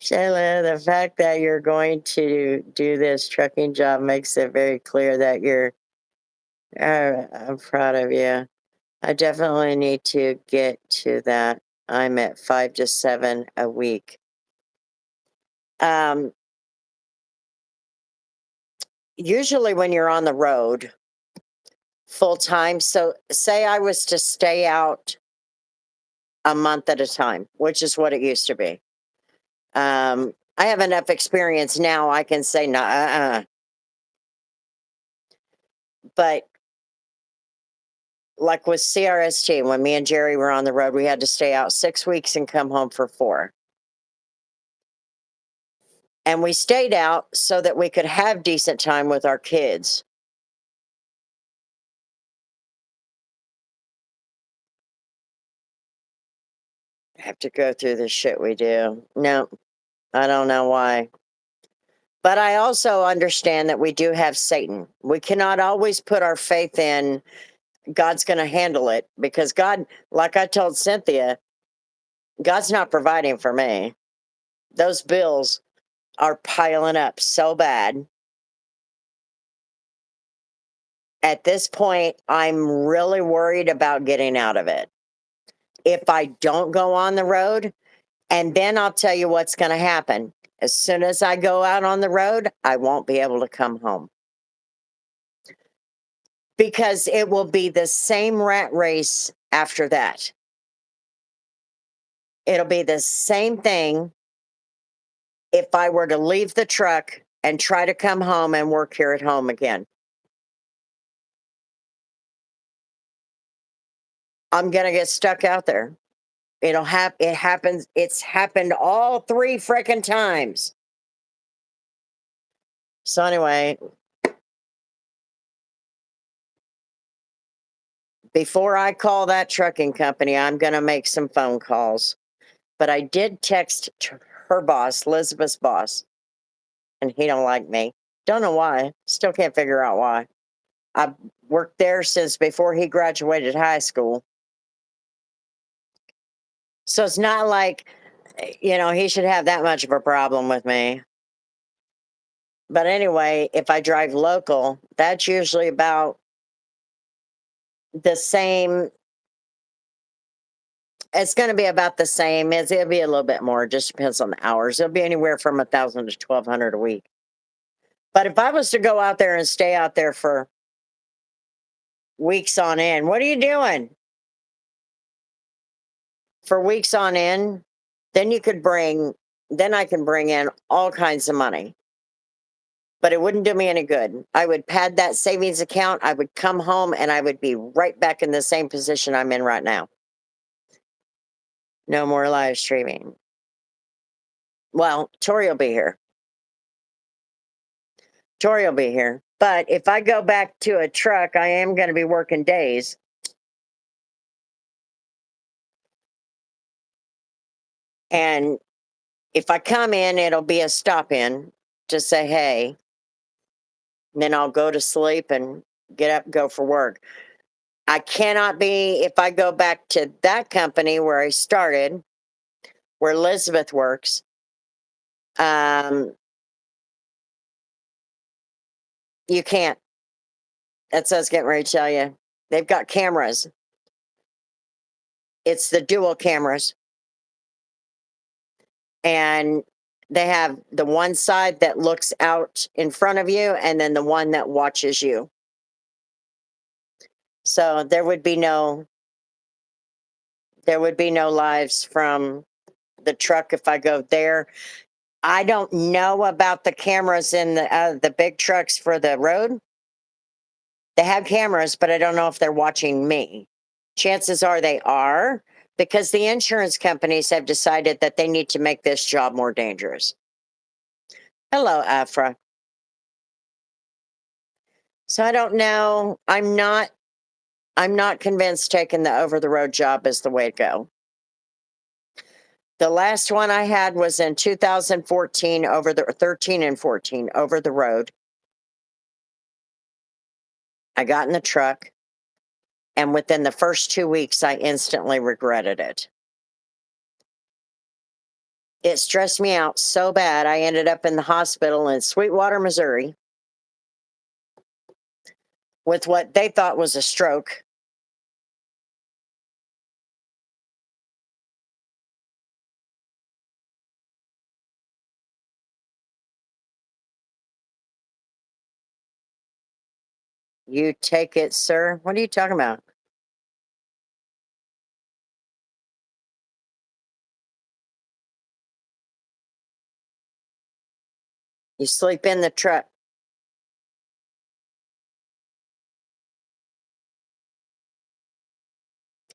Shayla, the fact that you're going to do this trucking job makes it very clear that I'm proud of you. I definitely need to get to that. I'm at 5 to 7 a week. Usually when you're on the road full time, so say I was to stay out a month at a time, which is what it used to be. I have enough experience now. I can say no, but like with CRST, when me and Jerry were on the road, we had to stay out 6 weeks and come home for 4. And we stayed out so that we could have decent time with our kids. I have to go through the shit we do. No, I don't know why. But I also understand that we do have Satan. We cannot always put our faith in God's going to handle it because God, like I told Cynthia, God's not providing for me. Those bills are piling up so bad. At this point, I'm really worried about getting out of it. If I don't go on the road, and then I'll tell you what's going to happen. As soon as I go out on the road, I won't be able to come home. Because it will be the same rat race after that. It'll be the same thing if I were to leave the truck and try to come home and work here at home again. I'm going to get stuck out there. It happens. It's happened all 3 frickin' times. So anyway, before I call that trucking company, I'm going to make some phone calls. But I did text her boss, Elizabeth's boss, and he don't like me. Don't know why. Still can't figure out why. I've worked there since before he graduated high school. So it's not like, he should have that much of a problem with me. But anyway, if I drive local, that's usually about the same. It's going to be about the same. It'll be a little bit more. It just depends on the hours. It'll be anywhere from 1,000 to 1,200 a week. But if I was to go out there and stay out there for weeks on end, what are you doing? For weeks on end, then I can bring in all kinds of money. But it wouldn't do me any good. I would pad that savings account. I would come home and I would be right back in the same position I'm in right now. No more live streaming. Well, Tori will be here. Tori will be here. But if I go back to a truck, I am going to be working days. And if I come in, it'll be a stop in to say, hey. And then I'll go to sleep and get up and go for work. I cannot be, if I go back to that company where I started, where Elizabeth works, you can't. That's what I was getting ready to tell you. They've got cameras. It's the dual cameras. And they have the one side that looks out in front of you and then the one that watches you. So there would be no lives from the truck if I go there. I don't know about the cameras in the big trucks for the road. They have cameras, but I don't know if they're watching me. Chances are they are, because the insurance companies have decided that they need to make this job more dangerous. Hello, Afra. So I don't know. I'm not convinced taking the over the road job is the way to go. The last one I had was in 2014 over the 13 and 14 over the road. I got in the truck, and within the first 2 weeks I instantly regretted it. It stressed me out so bad I ended up in the hospital in Sweetwater, Missouri with what they thought was a stroke. You take it, sir. What are you talking about? You sleep in the truck.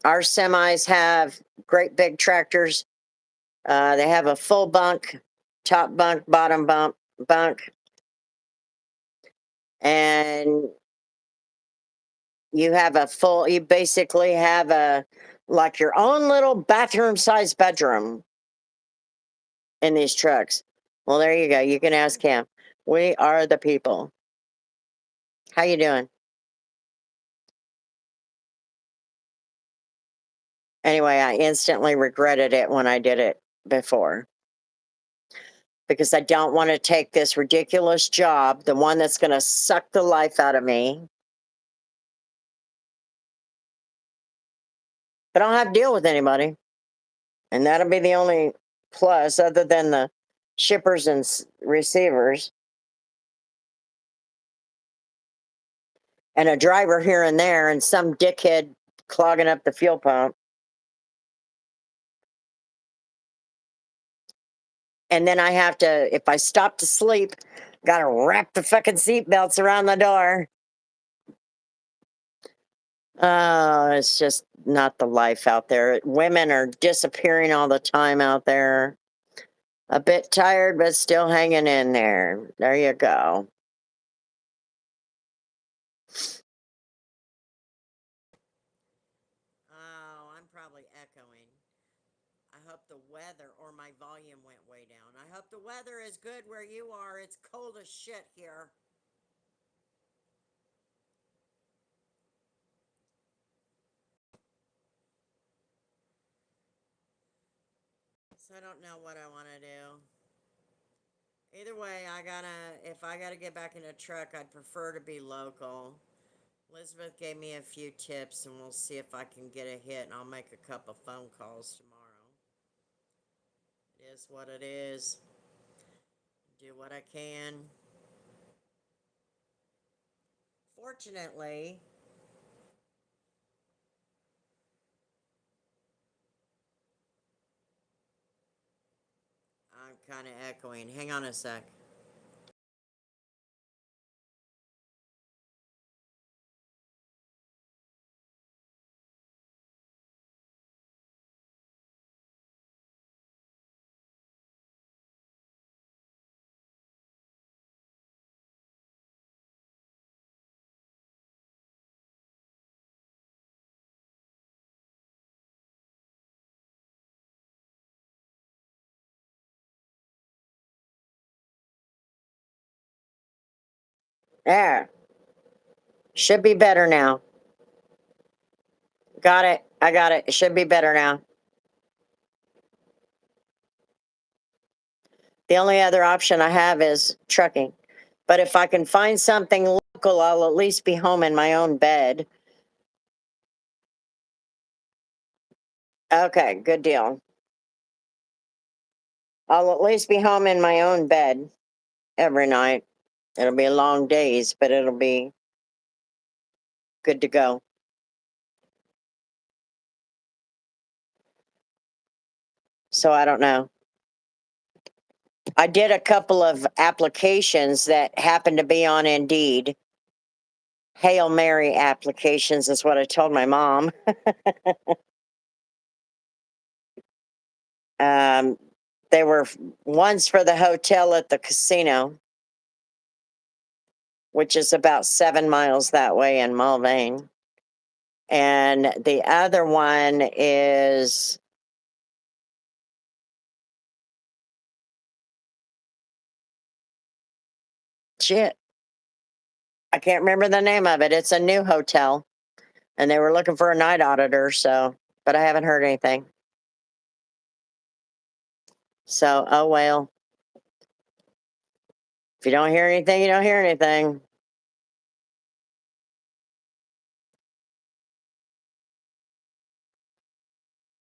Our semis have great big tractors. They have a full bunk, top bunk, bottom bunk, and you basically have like your own little bathroom sized bedroom in these trucks. Well, there you go. You can ask him. We are the people. How you doing? Anyway, I instantly regretted it when I did it before because I don't want to take this ridiculous job, the one that's going to suck the life out of me. But I don't have to deal with anybody. And that'll be the only plus other than the shippers and receivers and a driver here and there and some dickhead clogging up the fuel pump. And then I have to, if I stop to sleep, got to wrap the fucking seatbelts around the door. Oh, it's just not the life out there. Women are disappearing all the time out there. A bit tired, but still hanging in there. There you go. Oh, I'm probably echoing. I hope the weather or my volume went way down. I hope the weather is good where you are. It's cold as shit here. So I don't know what I want to do. Either way, if I gotta get back in a truck, I'd prefer to be local. Elizabeth gave me a few tips, and we'll see if I can get a hit, and I'll make a couple phone calls tomorrow. It is what it is. Do what I can. Fortunately, I'm kind of echoing. Hang on a sec. There. Should be better now. Got it. I got it. It should be better now. The only other option I have is trucking. But if I can find something local, I'll at least be home in my own bed. Okay, good deal. I'll at least be home in my own bed every night. It'll be long days, but it'll be good to go. So I don't know. I did a couple of applications that happened to be on Indeed. Hail Mary applications is what I told my mom. Um, they were ones for the hotel at the casino, which is about 7 miles that way in Mulvane. And the other one is shit. I can't remember the name of it. It's a new hotel. And they were looking for a night auditor, so but I haven't heard anything. So oh well. If you don't hear anything, you don't hear anything.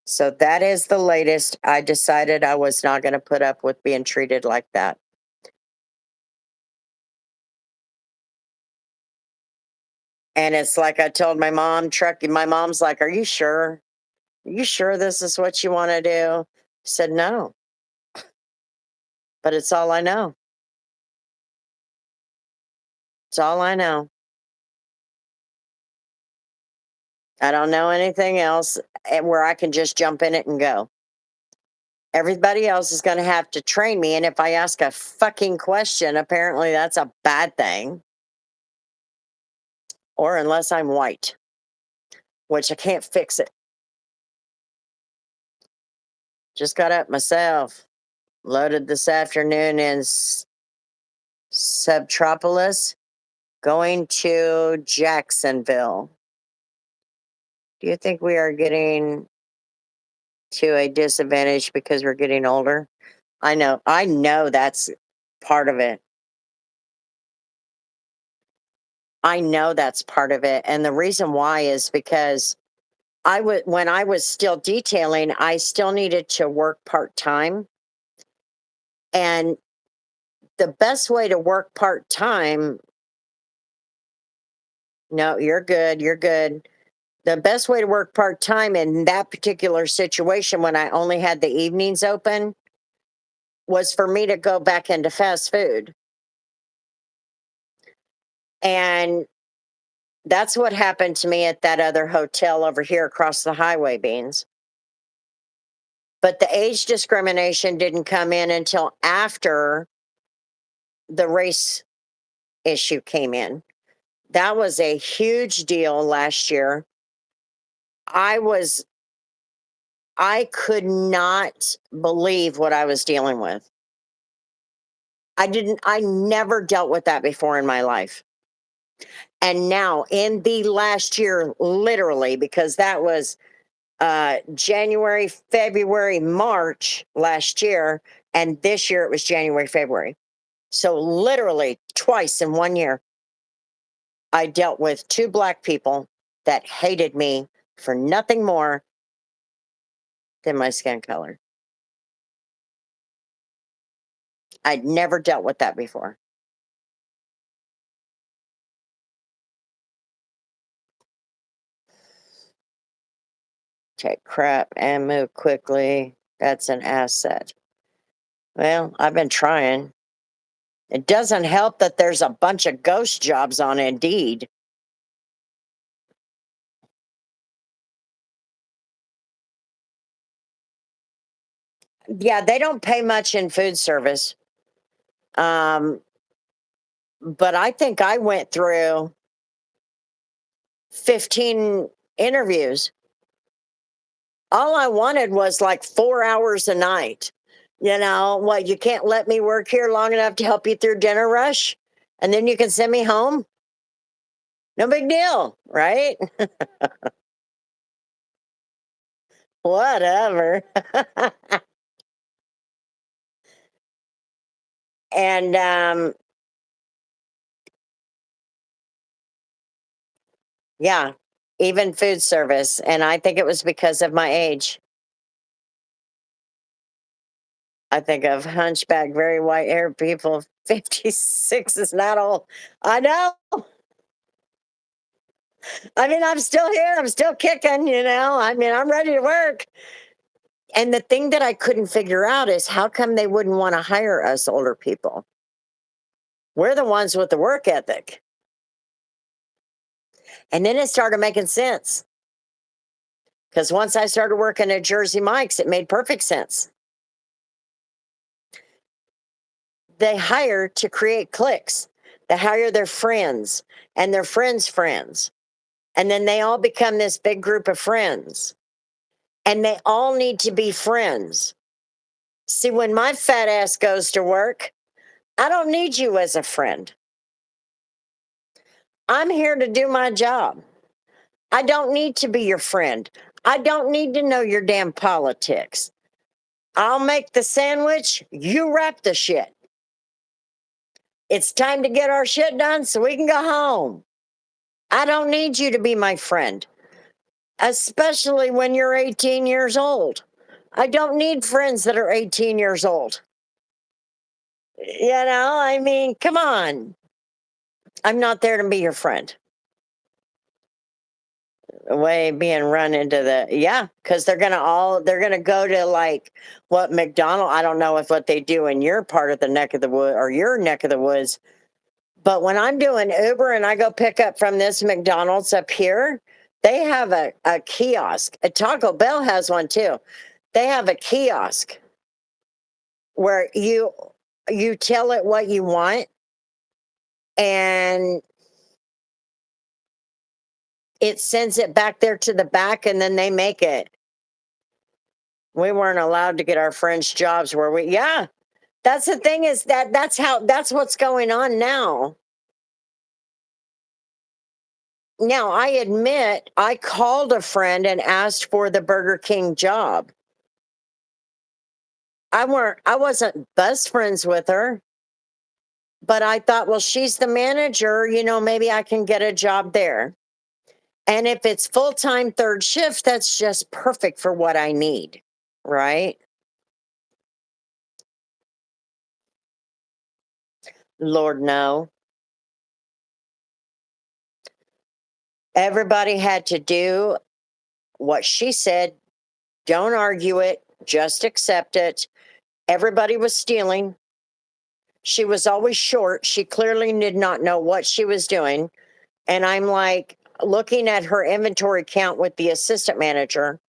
So that is the latest. I decided I was not going to put up with being treated like that. And it's like I told my mom, Trucky, my mom's like, "Are you sure? Are you sure this is what you want to do?" I said, "No, but it's all I know. It's all I know. I don't know anything else where I can just jump in it and go. Everybody else is going to have to train me. And if I ask a fucking question, apparently that's a bad thing. Or unless I'm white, which I can't fix it. Just got up myself. Loaded this afternoon in Subtropolis, going to Jacksonville. Do you think we are getting to a disadvantage because we're getting older? I know that's part of it. I know that's part of it. And the reason why is because when I was still detailing, I still needed to work part-time. And the best way to work part-time, no, you're good, you're good. The best way to work part-time in that particular situation when I only had the evenings open was for me to go back into fast food. And that's what happened to me at that other hotel over here across the highway, Beans. But the age discrimination didn't come in until after the race issue came in. That was a huge deal last year. I was I could not believe what I was dealing with. I never dealt with that before in my life. And now in the last year, literally, because that was January, February, March last year, and this year it was January, February. So literally twice in 1 year, I dealt with two black people that hated me for nothing more than my skin color. I'd never dealt with that before. Take crap and move quickly. That's an asset. Well, I've been trying. It doesn't help that there's a bunch of ghost jobs on Indeed. Yeah, they don't pay much in food service. Um, but I think I went through 15 interviews. All I wanted was like 4 hours a night. You know, what, you can't let me work here long enough to help you through dinner rush? And then you can send me home? No big deal, right? Whatever. And yeah, even food service. And I think it was because of my age. I think of hunchback, very white haired people. 56 is not old. I know. I mean, I'm still here. I'm still kicking, I mean, I'm ready to work. And the thing that I couldn't figure out is how come they wouldn't want to hire us older people? We're the ones with the work ethic. And then it started making sense. Because once I started working at Jersey Mike's, it made perfect sense. They hire to create cliques. They hire their friends and their friends' friends. And then they all become this big group of friends. And they all need to be friends. See, when my fat ass goes to work, I don't need you as a friend. I'm here to do my job. I don't need to be your friend. I don't need to know your damn politics. I'll make the sandwich, you wrap the shit. It's time to get our shit done so we can go home. I don't need you to be my friend, especially when you're 18 years old. I don't need friends that are 18 years old. I mean, come on. I'm not there to be your friend. Way being run into because they're gonna go to like what McDonald. I don't know if what they do in your part of the neck of the wood or your neck of the woods, but when I'm doing Uber and I go pick up from this McDonald's up here, they have a kiosk. A Taco Bell has one too. They have a kiosk where you tell it what you want and it sends it back there to the back and then they make it. We weren't allowed to get our French jobs where that's the thing is that's what's going on now. Now, I admit I called a friend and asked for the Burger King job. I wasn't best friends with her, but I thought, well, she's the manager, maybe I can get a job there. And if it's full-time third shift, that's just perfect for what I need, right? Lord, no. Everybody had to do what she said. Don't argue it, just accept it. Everybody was stealing. She was always short. She clearly did not know what she was doing. And I'm like looking at her inventory count with the assistant manager.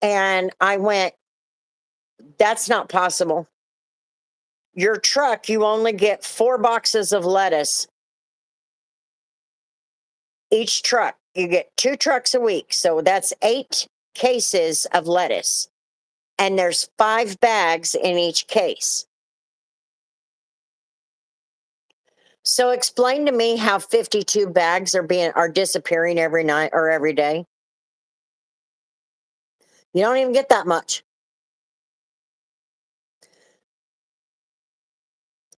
And I went, that's not possible. Your truck, you only get 4 boxes of lettuce. Each truck, you get 2 trucks a week. So that's 8 cases of lettuce. And there's 5 bags in each case. So explain to me how 52 bags are disappearing every night or every day. You don't even get that much.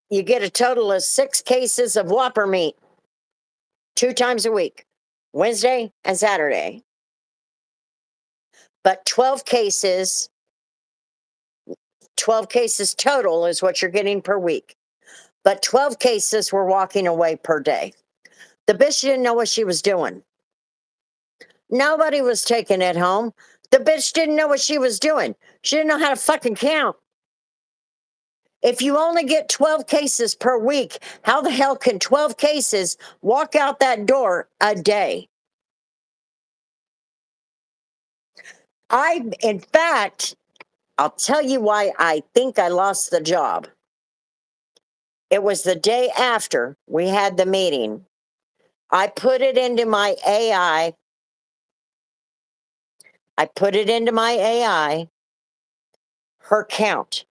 You get a total of 6 cases of Whopper meat 2 times a week, Wednesday and Saturday. But 12 cases total is what you're getting per week. But 12 cases were walking away per day. The bitch didn't know what she was doing. Nobody was taking it home. The bitch didn't know what she was doing. She didn't know how to fucking count. If you only get 12 cases per week, how the hell can 12 cases walk out that door a day? In fact, I'll tell you why I think I lost the job. It was the day after we had the meeting. I put it into my AI. Her count.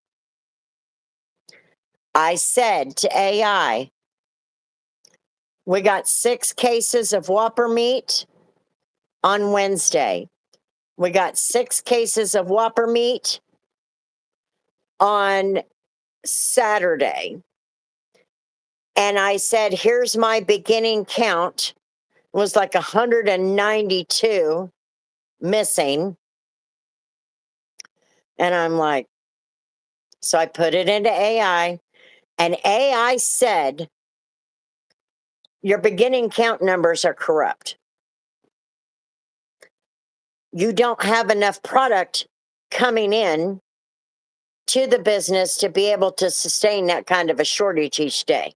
I said to AI, we got 6 cases of Whopper meat on Wednesday. We got 6 cases of Whopper meat on Saturday. And I said, here's my beginning count. It was like 192 missing. And I'm like, so I put it into AI, and AI said, your beginning count numbers are corrupt. You don't have enough product coming in to the business to be able to sustain that kind of a shortage each day.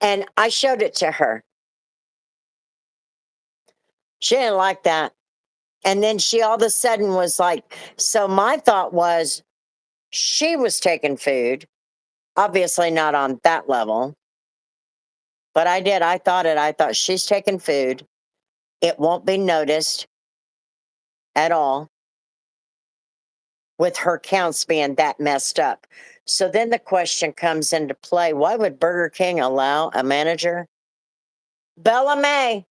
And I showed it to her. She didn't like that. And then she all of a sudden was like, so my thought was she was taking food, obviously not on that level, but I did. I thought it. I thought she's taking food. It won't be noticed at all with her counts being that messed up. So then the question comes into play, why would Burger King allow a manager? Bella May.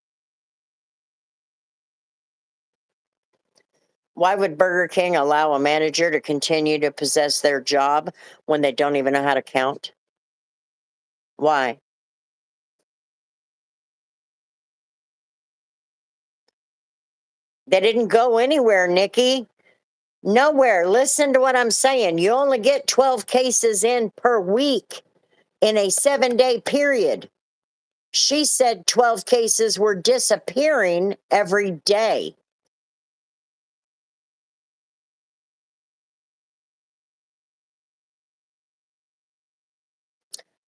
Why would Burger King allow a manager to continue to possess their job when they don't even know how to count? Why? They didn't go anywhere, Nikki. Nowhere. Listen to what I'm saying. You only get 12 cases in per week in a 7-day period. She said 12 cases were disappearing every day.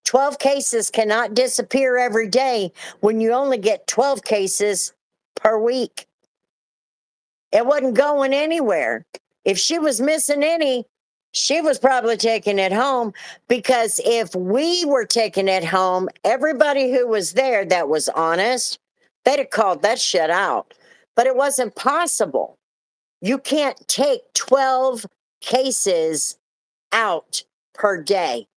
"12 cases cannot disappear every day when you only get 12 cases per week." It wasn't going anywhere. If she was missing any, she was probably taking it home, because if we were taking it home, everybody who was there that was honest, they'd have called that shit out. But it wasn't possible. You can't take 12 cases out per day.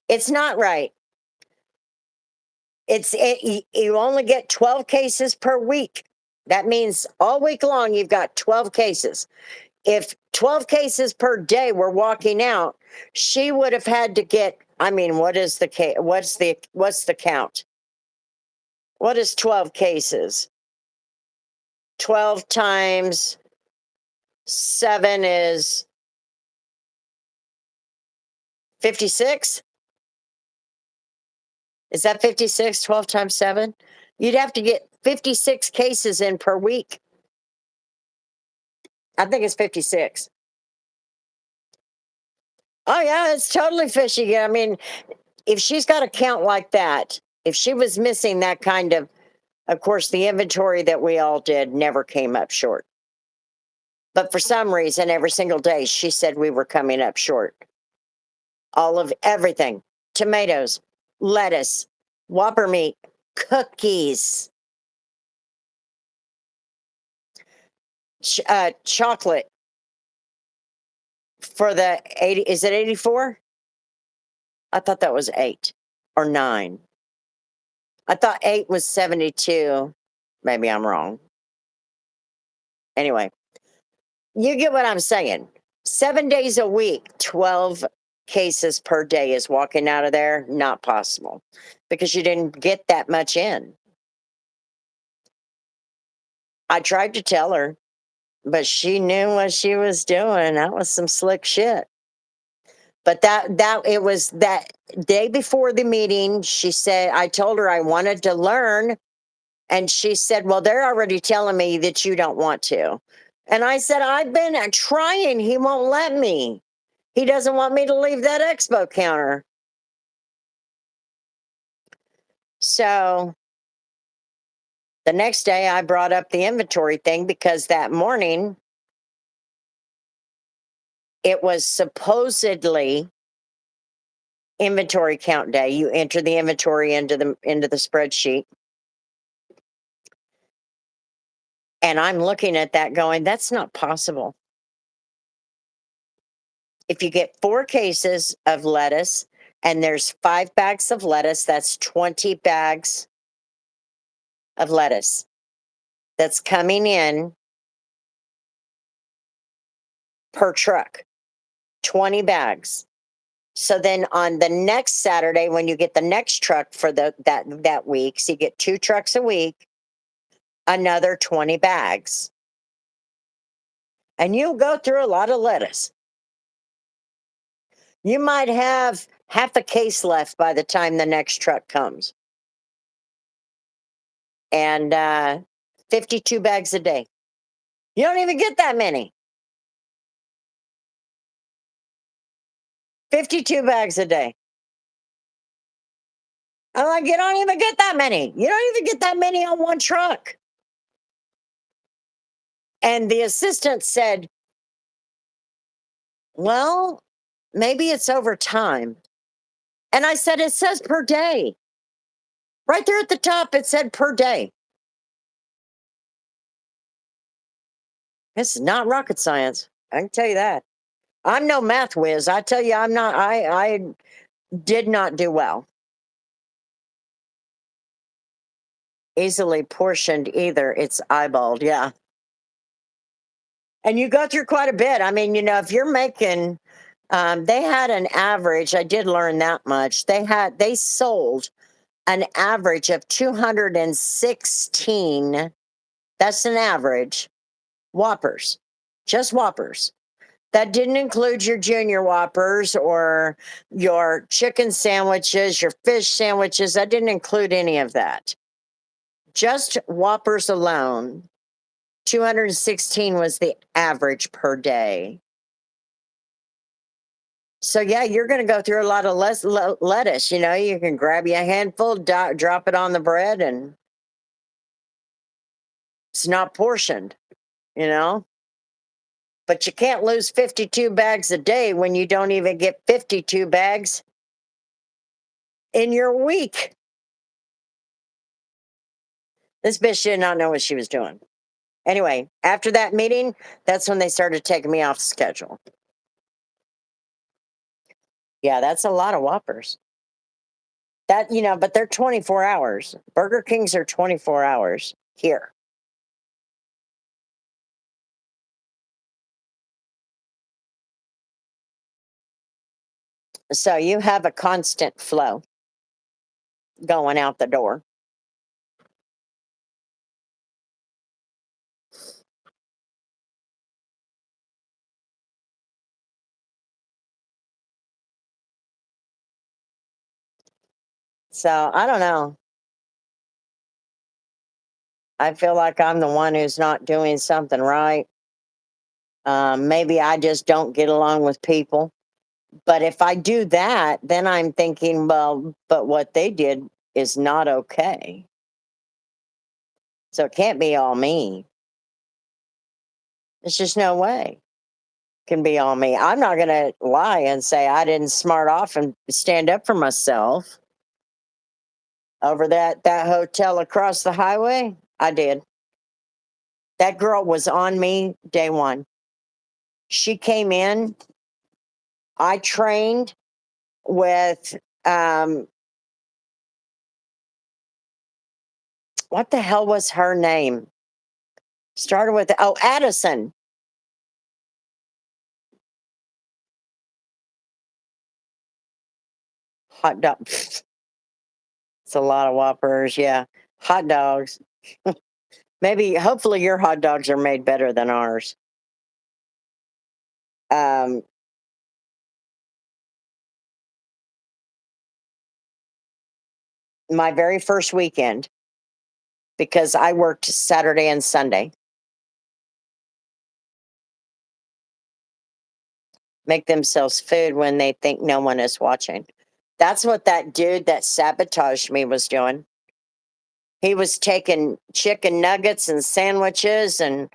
It's not right. You only get 12 cases per week. That means all week long you've got 12 cases. If 12 cases per day were walking out, she would have had to get, I mean, what is the what's the count? What is 12 cases? 12 times 7 is 56? Is that 56? 12 times 7? You'd have to get 56 cases in per week. I think it's 56. Oh, yeah, it's totally fishy. I mean, if she's got a count like that, if she was missing that kind of course, the inventory that we all did never came up short. But for some reason, every single day, she said we were coming up short. All of everything: tomatoes, lettuce, Whopper meat, cookies, chocolate for the 80. Is it 84? I thought that was 8 or 9. I thought 8 was 72. Maybe I'm wrong. Anyway, you get what I'm saying. 7 days a week, 12 cases per day is walking out of there. Not possible, because you didn't get that much in. I tried to tell her, but she knew what she was doing. That was some slick shit. But that it was that day before the meeting, she said, I told her I wanted to learn. And she said, well, they're already telling me that you don't want to. And I said, I've been trying. He won't let me. He doesn't want me to leave that expo counter. So the next day, I brought up the inventory thing, because that morning it was supposedly inventory count day. You enter the inventory into the spreadsheet. And I'm looking at that going, that's not possible. If you get 4 cases of lettuce and there's 5 bags of lettuce, that's 20 bags of lettuce that's coming in per truck. 20 bags. So then on the next Saturday, when you get the next truck for that week, so you get 2 trucks a week, another 20 bags. and you'll go through a lot of lettuce. You might have half a case left by the time the next truck comes. And 52 bags a day. You don't even get that many. 52 bags a day. I'm like, you don't even get that many. You don't even get that many on one truck. And the assistant said, well, maybe it's over time. And I said, it says per day. Right there at the top, it said per day. This is not rocket science. I can tell you that. I'm no math whiz. I tell you, I'm not, I did not do well. Easily portioned either. It's eyeballed, yeah. And you go through quite a bit. I mean, if you're making, they had an average. I did learn that much. They sold an average of 216. That's an average. Whoppers, just Whoppers. That didn't include your junior Whoppers or your chicken sandwiches, your fish sandwiches. That didn't include any of that. Just Whoppers alone. 216 was the average per day. So yeah, you're going to go through a lot of lettuce. You can grab you a handful, drop it on the bread, and it's not portioned. But you can't lose 52 bags a day when you don't even get 52 bags in your week. This bitch did not know what she was doing. Anyway, after that meeting, that's when they started taking me off schedule. Yeah, that's a lot of Whoppers. But they're 24 hours. Burger Kings are 24 hours here. So you have a constant flow going out the door. So I don't know. I feel like I'm the one who's not doing something right. Maybe I just don't get along with people. But if I do that, then I'm thinking, well, but what they did is not okay. So it can't be all me. There's just no way it can be all me. I'm not going to lie and say I didn't smart off and stand up for myself. Over that hotel across the highway, I did. That girl was on me day one. She came in. I trained with what the hell was her name? Started with Addison. Hot dog. It's a lot of Whoppers, yeah. Hot dogs. Hopefully your hot dogs are made better than ours. My very first weekend, because I worked Saturday and Sunday. Make themselves food when they think no one is watching. That's what that dude that sabotaged me was doing. He was taking chicken nuggets and sandwiches and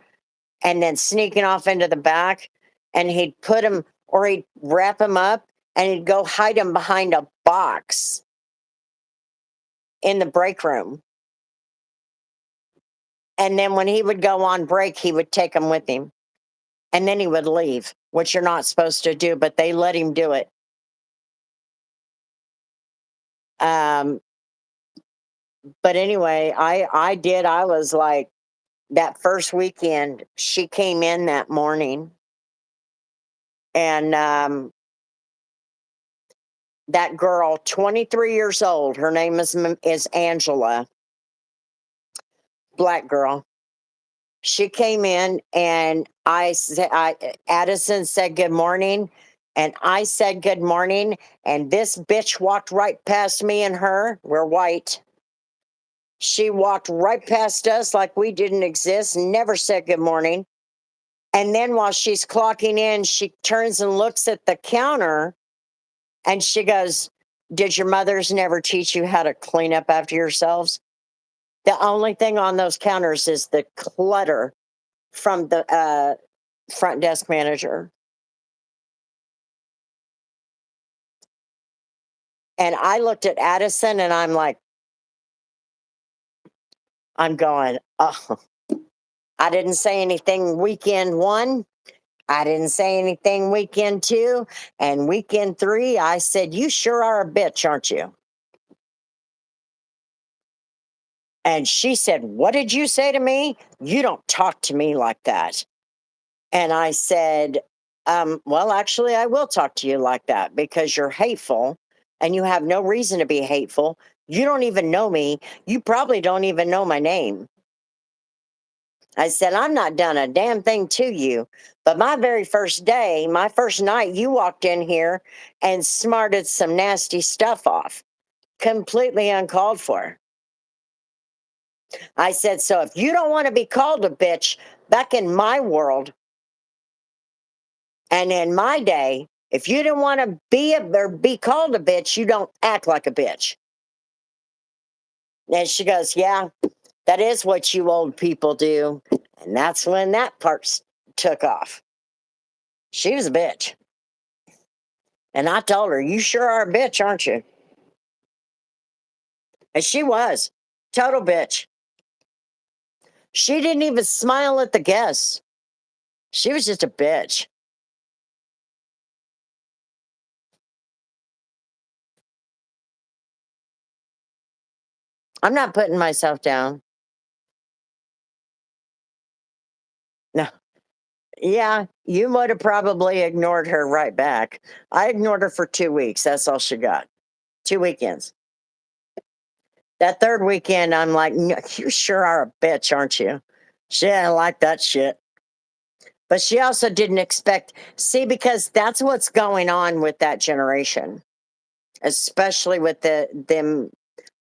then sneaking off into the back, and he'd put them, or he'd wrap them up and he'd go hide them behind a box in the break room. And then when he would go on break, he would take them with him. And then he would leave, which you're not supposed to do, but they let him do it. But anyway, I did. I was like, that first weekend, she came in that morning, and that girl, 23 years old, her name is Angela, black girl. She came in and Addison said good morning, and I said good morning, and this bitch walked right past me and her. We're white. She walked right past us like we didn't exist, never said good morning. And then while she's clocking in, she turns and looks at the counter and she goes, "Did your mothers never teach you how to clean up after yourselves?" The only thing on those counters is the clutter from the front desk manager. And I looked at Addison and I'm going, oh, I didn't say anything weekend one. I didn't say anything weekend two. And weekend three, I said, "You sure are a bitch, aren't you?" And she said, "What did you say to me? You don't talk to me like that." And I said, "Well, actually, I will talk to you like that because you're hateful and you have no reason to be hateful. You don't even know me. You probably don't even know my name." I said, "I'm not done a damn thing to you. But my very first day, my first night, you walked in here and smarted some nasty stuff off, completely uncalled for." I said, "So if you don't want to be called a bitch back in my world and in my day, if you didn't want to be called a bitch, you don't act like a bitch." And she goes, "Yeah, that is what you old people do." And that's when that took off. She was a bitch. And I told her, "You sure are a bitch, aren't you?" And she was. Total bitch. She didn't even smile at the guests. She was just a bitch. I'm not putting myself down. No. Yeah, you would have probably ignored her right back. I ignored her for 2 weeks. That's all she got. 2 weekends. That third weekend, I'm like, "No, you sure are a bitch, aren't you?" She didn't like that shit. But she also didn't expect, see, because that's what's going on with that generation, especially with them.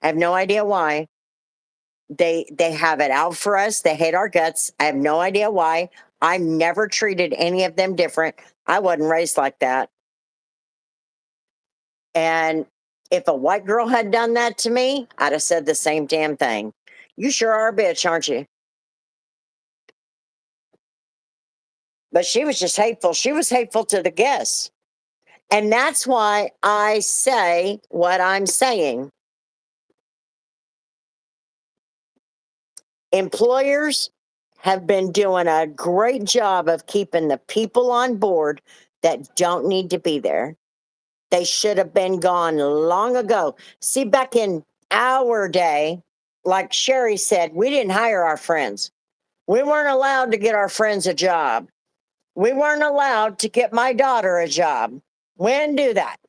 I have no idea why. They have it out for us. They hate our guts. I have no idea why. I never treated any of them different. I wasn't raised like that. And if a white girl had done that to me, I'd have said the same damn thing. "You sure are a bitch, aren't you?" But she was just hateful. She was hateful to the guests. And that's why I say what I'm saying. Employers have been doing a great job of keeping the people on board that don't need to be there. They should have been gone long ago. See, back in our day, like Sherry said, we didn't hire our friends. We weren't allowed to get our friends a job. We weren't allowed to get my daughter a job. We didn't do that.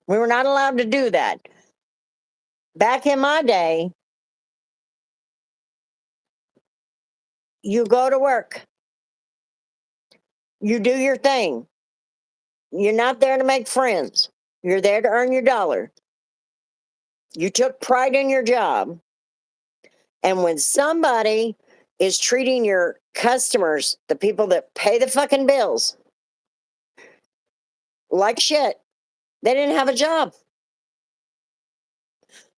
We were not allowed to do that. Back in my day, you go to work, you do your thing. You're not there to make friends. You're there to earn your dollar. You took pride in your job. And when somebody is treating your customers, the people that pay the fucking bills, like shit, they didn't have a job.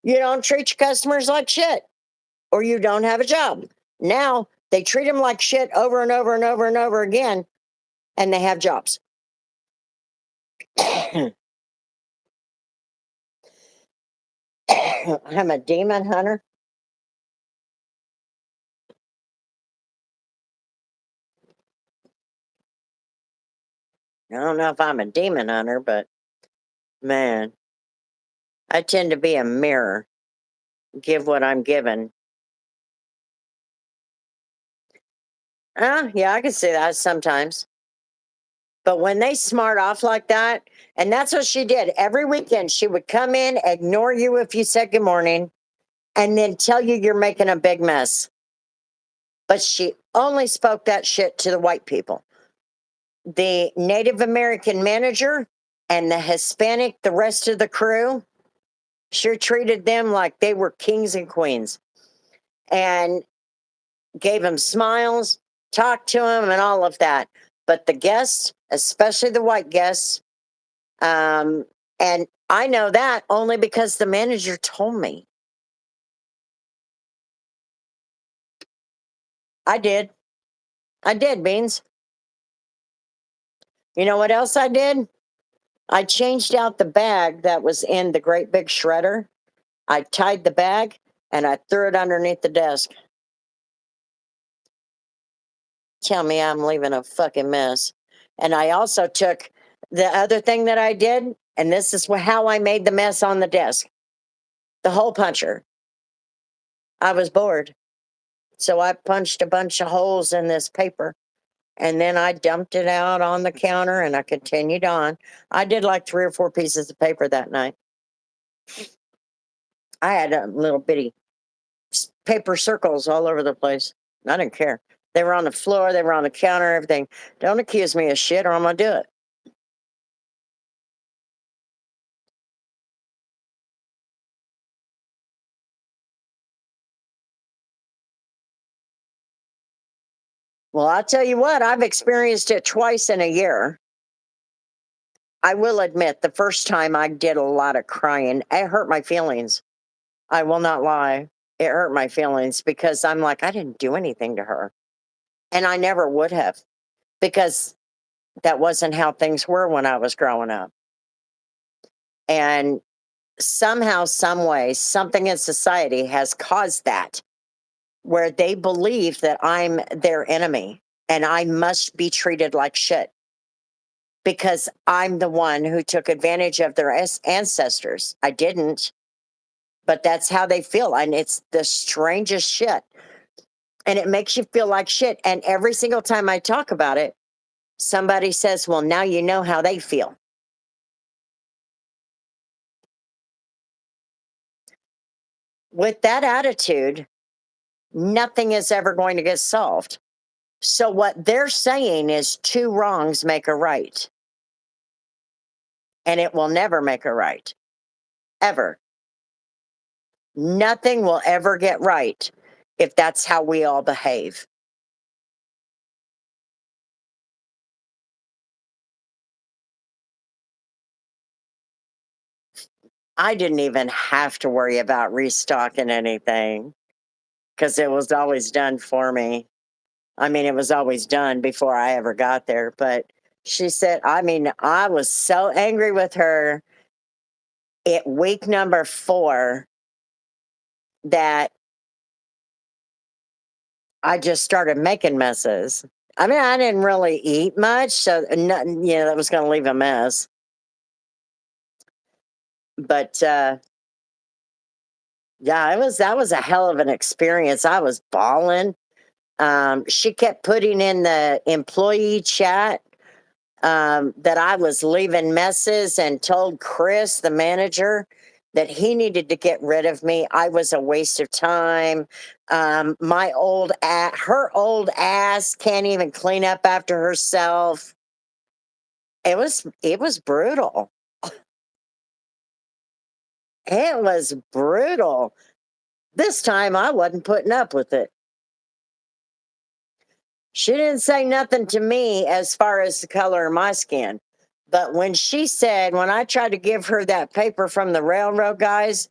You don't treat your customers like shit, or you don't have a job. Now they treat them like shit over and over and over and over again, and they have jobs. I'm a demon hunter. I don't know if I'm a demon hunter, but man, I tend to be a mirror, give what I'm given. Yeah, I can see that sometimes. But when they smart off like that, and that's what she did every weekend, she would come in, ignore you if you said good morning, and then tell you you're making a big mess. but she only spoke that shit to the white people. The Native American manager and the Hispanic, the rest of the crew, sure treated them like they were kings and queens and gave them smiles, talked to them, and all of that. But the guests, especially the white guests, and I know that only because the manager told me. I did. I did, Beans. You know what else I did? I changed out the bag that was in the great big shredder. I tied the bag and I threw it underneath the desk. Tell me I'm leaving a fucking mess. And I also took the other thing that I did, and this is how I made the mess on the desk, the hole puncher. I was bored. So I punched a bunch of holes in this paper and then I dumped it out on the counter and I continued on. I did like 3 or 4 pieces of paper that night. I had a little bitty paper circles all over the place. I didn't care. They were on the floor, they were on the counter, everything. Don't accuse me of shit or I'm going to do it. Well, I'll tell you what, I've experienced it twice in a year. I will admit, the first time I did a lot of crying. It hurt my feelings. I will not lie. It hurt my feelings because I'm like, I didn't do anything to her. And I never would have because that wasn't how things were when I was growing up. And somehow, some way, something in society has caused that where they believe that I'm their enemy and I must be treated like shit because I'm the one who took advantage of their ancestors. I didn't, but that's how they feel. And it's the strangest shit. And it makes you feel like shit. And every single time I talk about it, somebody says, well, now you know how they feel. With that attitude, nothing is ever going to get solved. So what they're saying is 2 wrongs make a right. And it will never make a right. Ever. Nothing will ever get right if that's how we all behave. I didn't even have to worry about restocking anything because it was always done for me. I mean, it was always done before I ever got there. But she said, I mean, I was so angry with her at week number 4 that I just started making messes. I mean, I didn't really eat much, so nothing, that was going to leave a mess. But yeah, that was a hell of an experience. I was bawling. She kept putting in the employee chat that I was leaving messes and told Chris, the manager, that he needed to get rid of me. I was a waste of time. Her old ass can't even clean up after herself. It was brutal. It was brutal. This time I wasn't putting up with it. She didn't say nothing to me as far as the color of my skin. But when I tried to give her that paper from the railroad guys,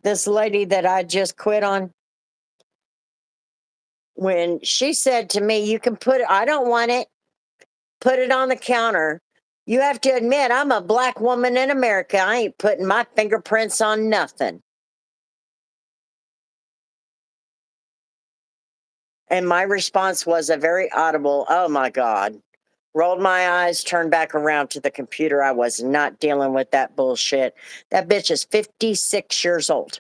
this lady that I just quit on, when she said to me, you can put it, I don't want it, put it on the counter. You have to admit, I'm a black woman in America. I ain't putting my fingerprints on nothing. And my response was a very audible, oh my God. Rolled my eyes, turned back around to the computer. I was not dealing with that bullshit. That bitch is 56 years old.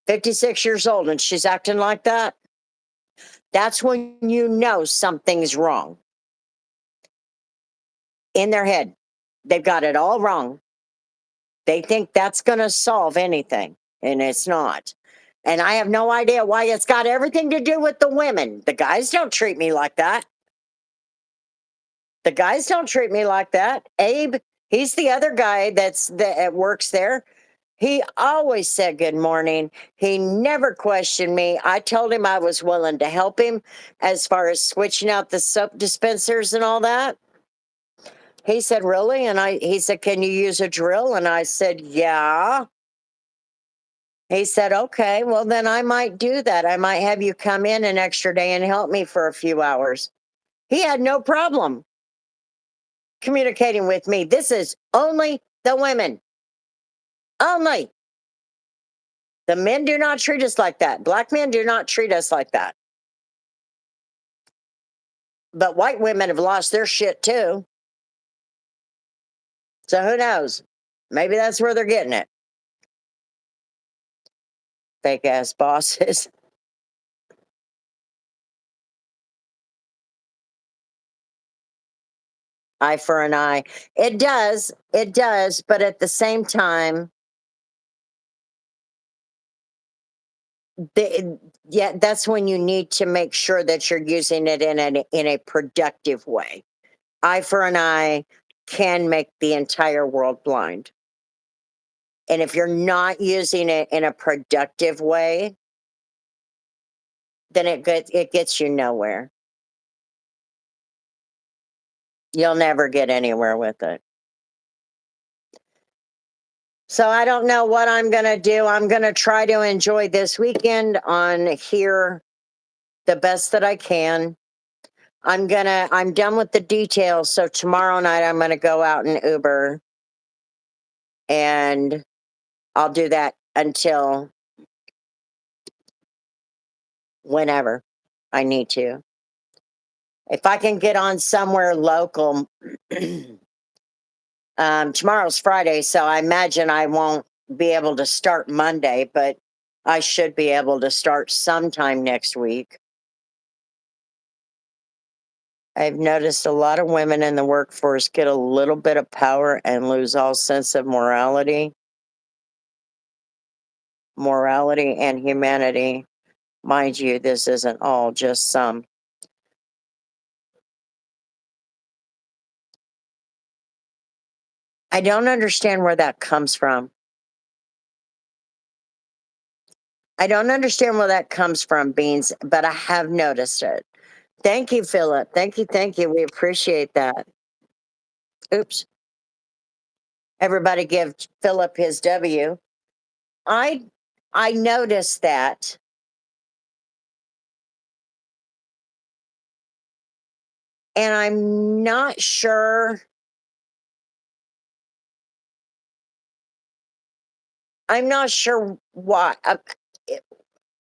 56 years old, and she's acting like that. That's when you know something's wrong. In their head, they've got it all wrong. They think that's going to solve anything. and it's not. And I have no idea why it's got everything to do with the women. The guys don't treat me like that. The guys don't treat me like that. Abe, he's the other guy that works there. He always said good morning. He never questioned me. I told him I was willing to help him as far as switching out the soap dispensers and all that. He said, "Really?" And he said, "Can you use a drill?" And I said, "Yeah." He said, "Okay, well, then I might do that. I might have you come in an extra day and help me for a few hours." He had no problem communicating with me. This is only the women. Only. The men do not treat us like that. Black men do not treat us like that. But white women have lost their shit too. So who knows? Maybe that's where they're getting it. Fake ass bosses. Eye for an eye. It does. It does. But at the same time, yeah, that's when you need to make sure that you're using it in a productive way. Eye for an eye can make the entire world blind. And if you're not using it in a productive way, then it gets you nowhere. You'll never get anywhere with it. So I don't know what I'm going to do. I'm going to try to enjoy this weekend on here the best that I can. I'm done with the details. So tomorrow night I'm going to go out and Uber, and I'll do that until whenever I need to. If I can get on somewhere local, tomorrow's Friday, so I imagine I won't be able to start Monday, but I should be able to start sometime next week. I've noticed a lot of women in the workforce get a little bit of power and lose all sense of morality and humanity. Mind you, this isn't all, just some. I don't understand where that comes from. I don't understand where that comes from, Beans, but I have noticed it. Thank you, Philip. Thank you. Thank you. We appreciate that. Oops. Everybody give Philip his W. I I noticed that, and I'm not sure. I'm not sure why.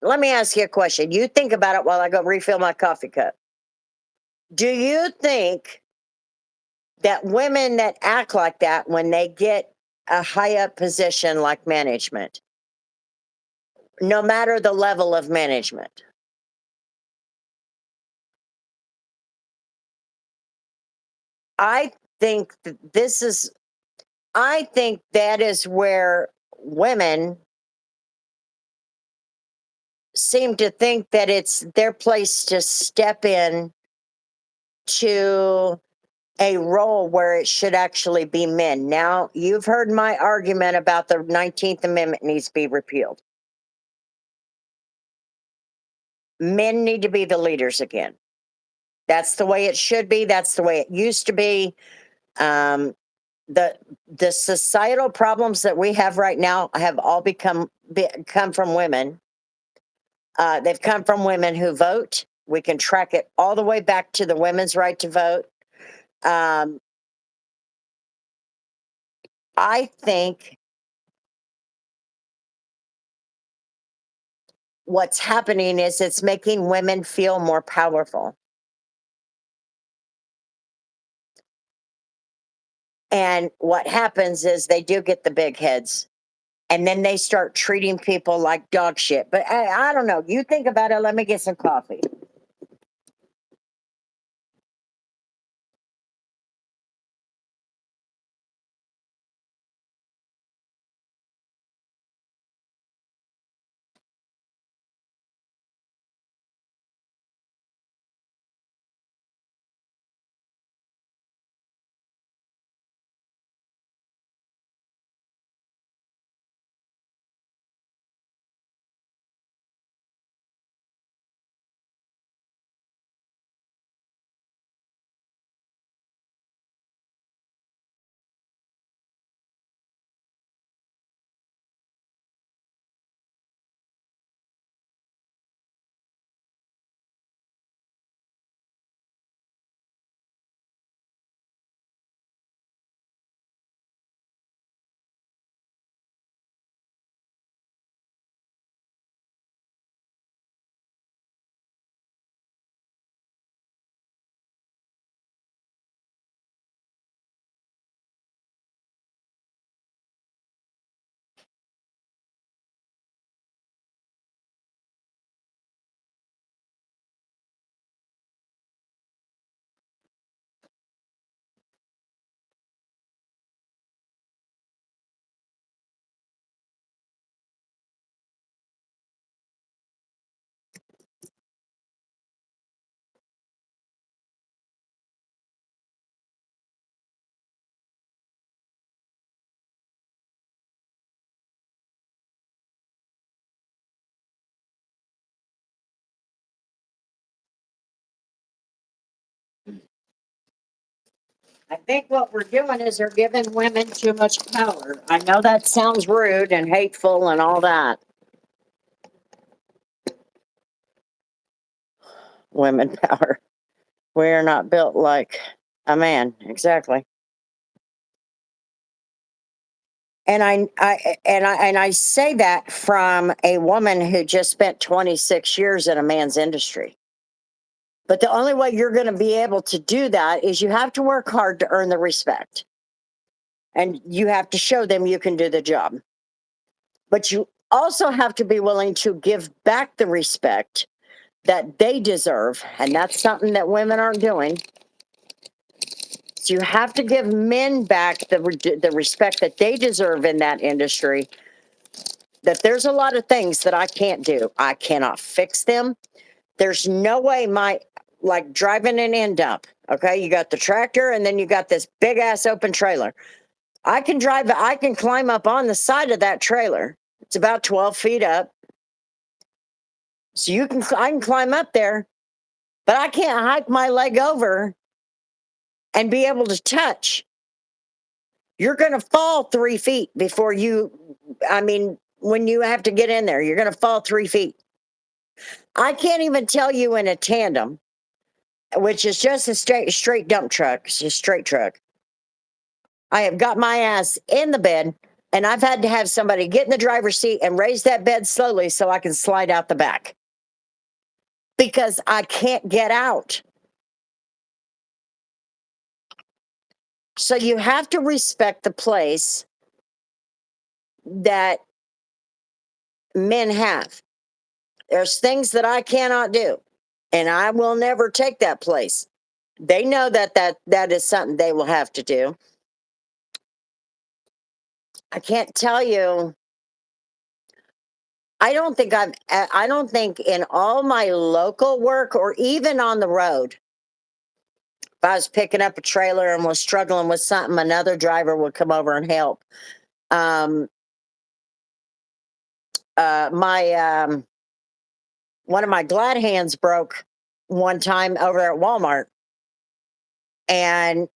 Let me ask you a question. You think about it while I go refill my coffee cup. Do you think that women that act like that when they get a high up position like management, no matter the level of management, I think that I think that is where women seem to think that it's their place to step in to a role where it should actually be men. Now, you've heard my argument about the 19th Amendment needs to be repealed. Men need to be the leaders again. That's the way it should be. That's the way it used to be. Um, the societal problems that we have right now have all come from women. They've come from women who vote. We can track it all the way back to the women's right to vote. Um, I think what's happening is it's making women feel more powerful. And what happens is they do get the big heads, and then they start treating people like dog shit. But I don't know. You think about it. Let me get some coffee. I think what we're doing is they're giving women too much power. I know that sounds rude and hateful and all that. Women power. We're not built like a man, exactly. And I say that from a woman who just spent 26 years in a man's industry. But the only way you're going to be able to do that is you have to work hard to earn the respect. And you have to show them you can do the job. But you also have to be willing to give back the respect that they deserve. And that's something that women aren't doing. So you have to give men back the respect that they deserve in that industry. That there's a lot of things that I can't do. I cannot fix them. There's no way like driving an end dump. Okay, you got the tractor and then you got this big ass open trailer. I can climb up on the side of that trailer. It's about 12 feet up. So I can climb up there, but I can't hike my leg over and be able to touch. You're going to fall 3 feet when you have to get in there, you're going to fall 3 feet. I can't even tell you in a tandem, which is just a straight dump truck. It's a straight truck. I have got my ass in the bed and I've had to have somebody get in the driver's seat and raise that bed slowly so I can slide out the back because I can't get out. So you have to respect the place that men have. There's things that I cannot do, and I will never take that place. They know that is something they will have to do. I can't tell you. I don't think in all my local work or even on the road, if I was picking up a trailer and was struggling with something, another driver would come over and help. Um, my one of my glad hands broke one time over at Walmart, and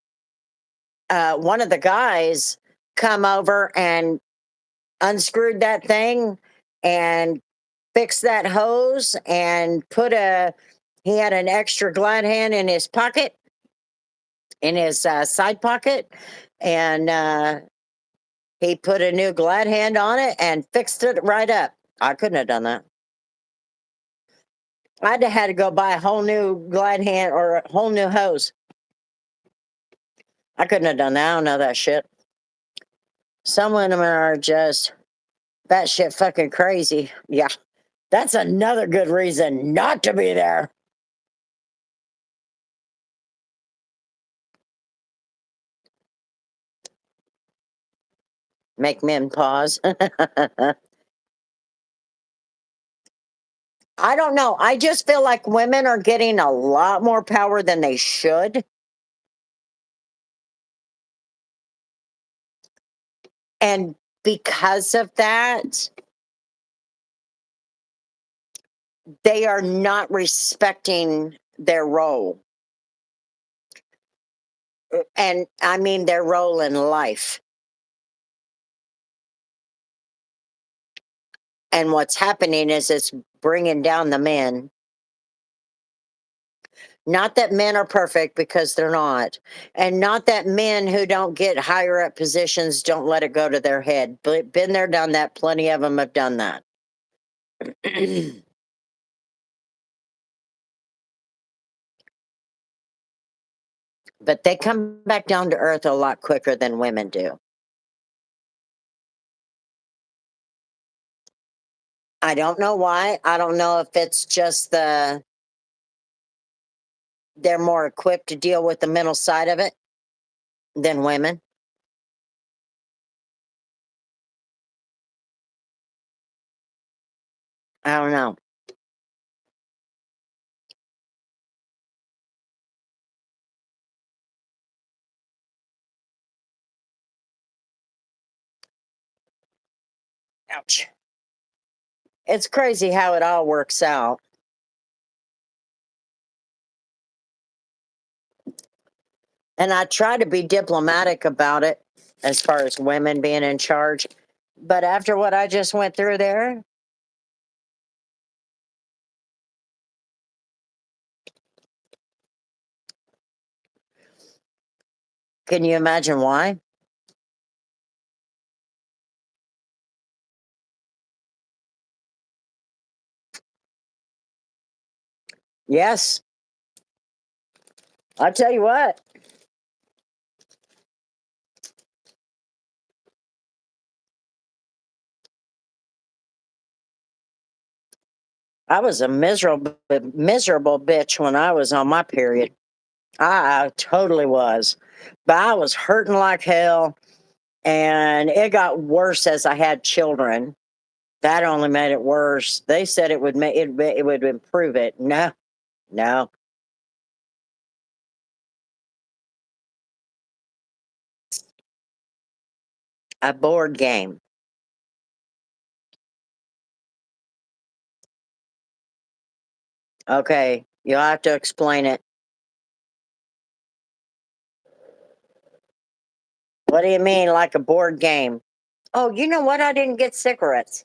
one of the guys come over and unscrewed that thing and fixed that hose and he had an extra glad hand in his pocket, in his side pocket, and he put a new glad hand on it and fixed it right up. I couldn't have done that. I'd have had to go buy a whole new glad hand or a whole new hose. I couldn't have done that. I don't know that shit. Some women are just batshit fucking crazy. Yeah, that's another good reason not to be there. Make men pause. I don't know. I just feel like women are getting a lot more power than they should. And because of that, they are not respecting their role. And I mean their role in life. And what's happening is it's bringing down the men. Not that men are perfect, because they're not. And not that men who don't get higher up positions don't let it go to their head. But been there, done that. Plenty of them have done that. But they come back down to earth a lot quicker than women do. I don't know why. I don't know if it's just they're more equipped to deal with the mental side of it than women. I don't know. Ouch. It's crazy how it all works out. And I try to be diplomatic about it as far as women being in charge. But after what I just went through there, can you imagine why? Yes. I'll tell you what, I was a miserable bitch when I was on my period. I totally was. But I was hurting like hell. And it got worse as I had children. That only made it worse. They said it would make it would improve it. No, no. A board game. Okay, you'll have to explain it. What do you mean, like a board game? Oh, you know what? I didn't get cigarettes.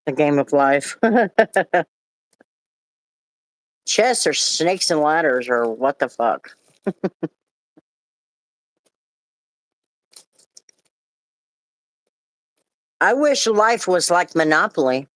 The game of life. Chess or snakes and ladders or what the fuck? I wish life was like Monopoly.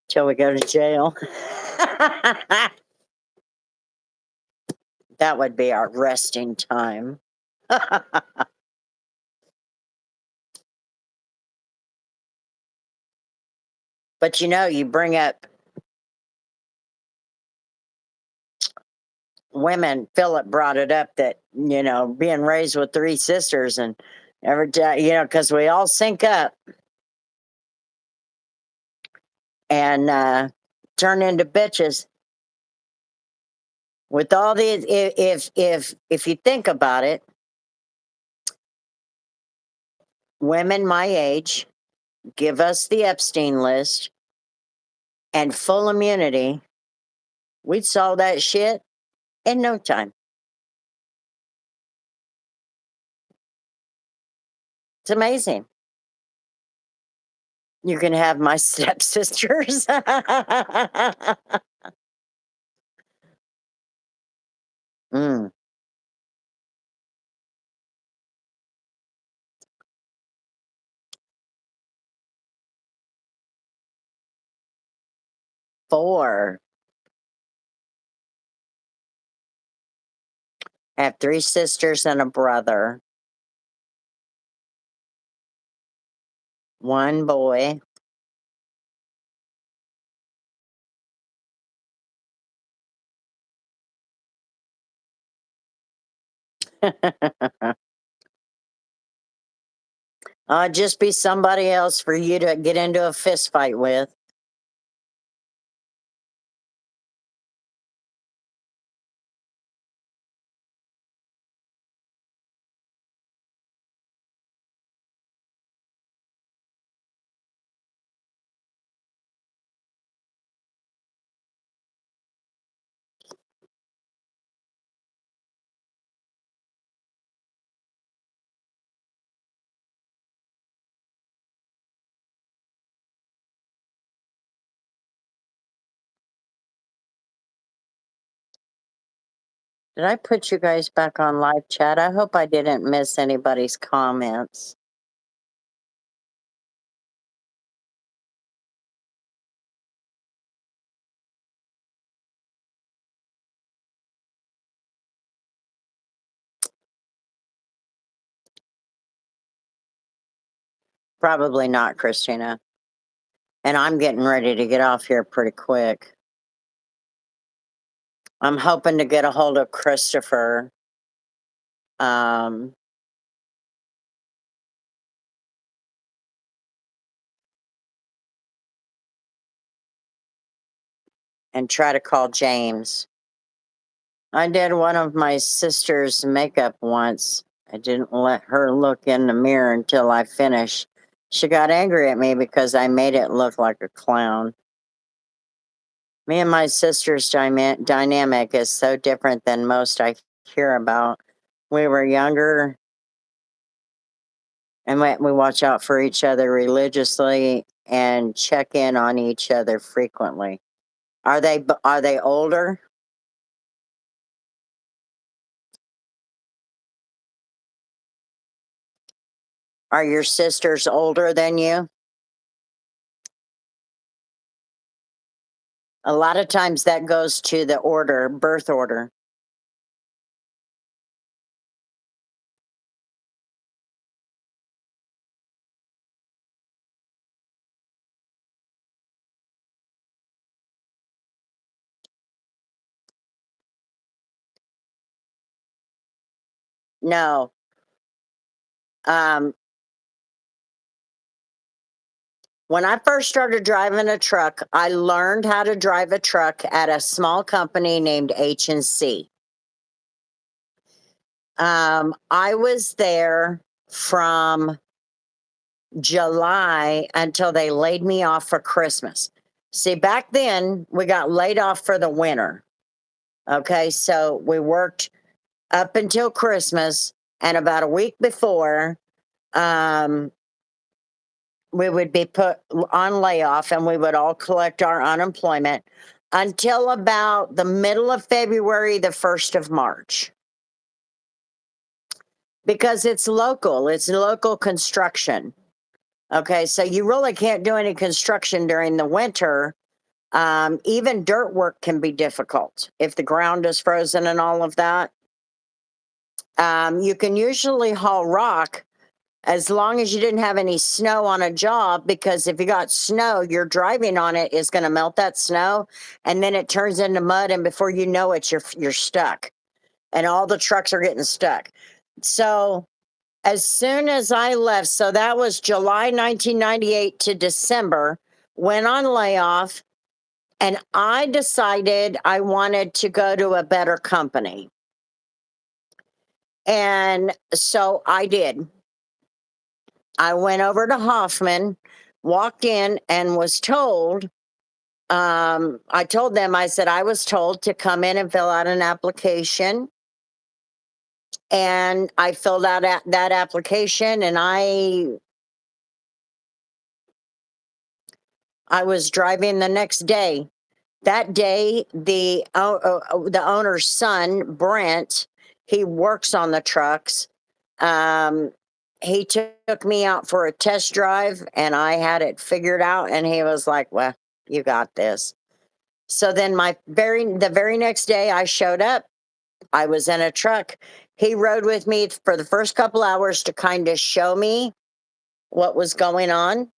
Till we go to jail. That would be our resting time. But you know, you bring up women. Philip brought it up that, you know, being raised with three sisters and every time, you know, because we all sync up and turn into bitches. With all these, if you think about it, women my age give us the Epstein list and full immunity, we'd solve that shit in no time. It's amazing. You can have my stepsisters. Mm, 4. I have 3 sisters and a brother. 1 boy. Just be somebody else for you to get into a fist fight with. Did I put you guys back on live chat? I hope I didn't miss anybody's comments. Probably not, Christina. And I'm getting ready to get off here pretty quick. I'm hoping to get a hold of Christopher. Um, and try to call James. I did one of my sister's makeup once. I didn't let her look in the mirror until I finished. She got angry at me because I made it look like a clown. Me and my sister's dynamic is so different than most I hear about. We were younger and we watch out for each other religiously and check in on each other frequently. Are they older? Are your sisters older than you? A lot of times that goes to the order, birth order. No. Um, when I first started driving a truck, I learned how to drive a truck at a small company named H&C. I was there from July until they laid me off for Christmas. See, back then we got laid off for the winter. Okay, so we worked up until Christmas, and about a week before, um, we would be put on layoff and we would all collect our unemployment until about the middle of February, the 1st of March. Because it's local construction. Okay, so you really can't do any construction during the winter. Even dirt work can be difficult if the ground is frozen and all of that. You can usually haul rock as long as you didn't have any snow on a job, because if you got snow, your driving on it is going to melt that snow, and then it turns into mud, and before you know it, you're stuck, and all the trucks are getting stuck. So as soon as I left, so that was July 1998 to December, went on layoff, and I decided I wanted to go to a better company. And so I did. I went over to Hoffman, walked in, and was told, I told them, I said, I was told to come in and fill out an application. And I filled out that application, and I was driving the next day. That day, the owner's son, Brent, he works on the trucks. Um, he took me out for a test drive, and I had it figured out. And he was like, "Well, you got this." So then, the very next day, I showed up. I was in a truck. He rode with me for the first couple hours to kind of show me what was going on.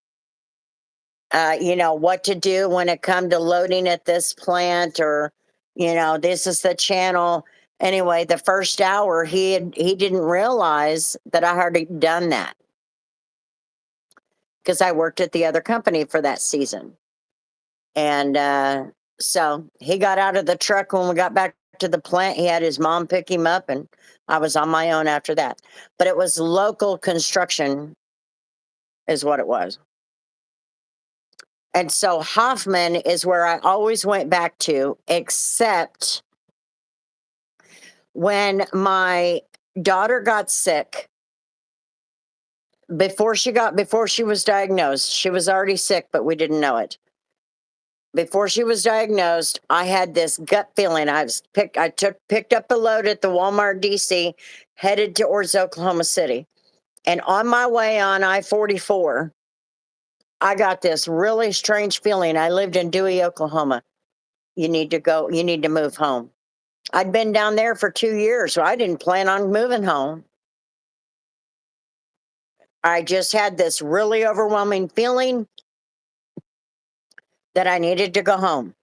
What to do when it come to loading at this plant, or this is the channel. Anyway, the first hour he didn't realize that I already done that, because I worked at the other company for that season. And so he got out of the truck when we got back to the plant. He had his mom pick him up, and I was on my own after that. But it was local construction is what it was. And so Hoffman is where I always went back to, except when my daughter got sick. Before she was diagnosed, she was already sick, but we didn't know it. before she was diagnosed, I had this gut feeling. Picked up a load at the Walmart DC, headed towards Oklahoma City. And on my way on I-44, I got this really strange feeling. I lived in Dewey, Oklahoma. You need to move home. I'd been down there for 2 years, so I didn't plan on moving home. I just had this really overwhelming feeling that I needed to go home.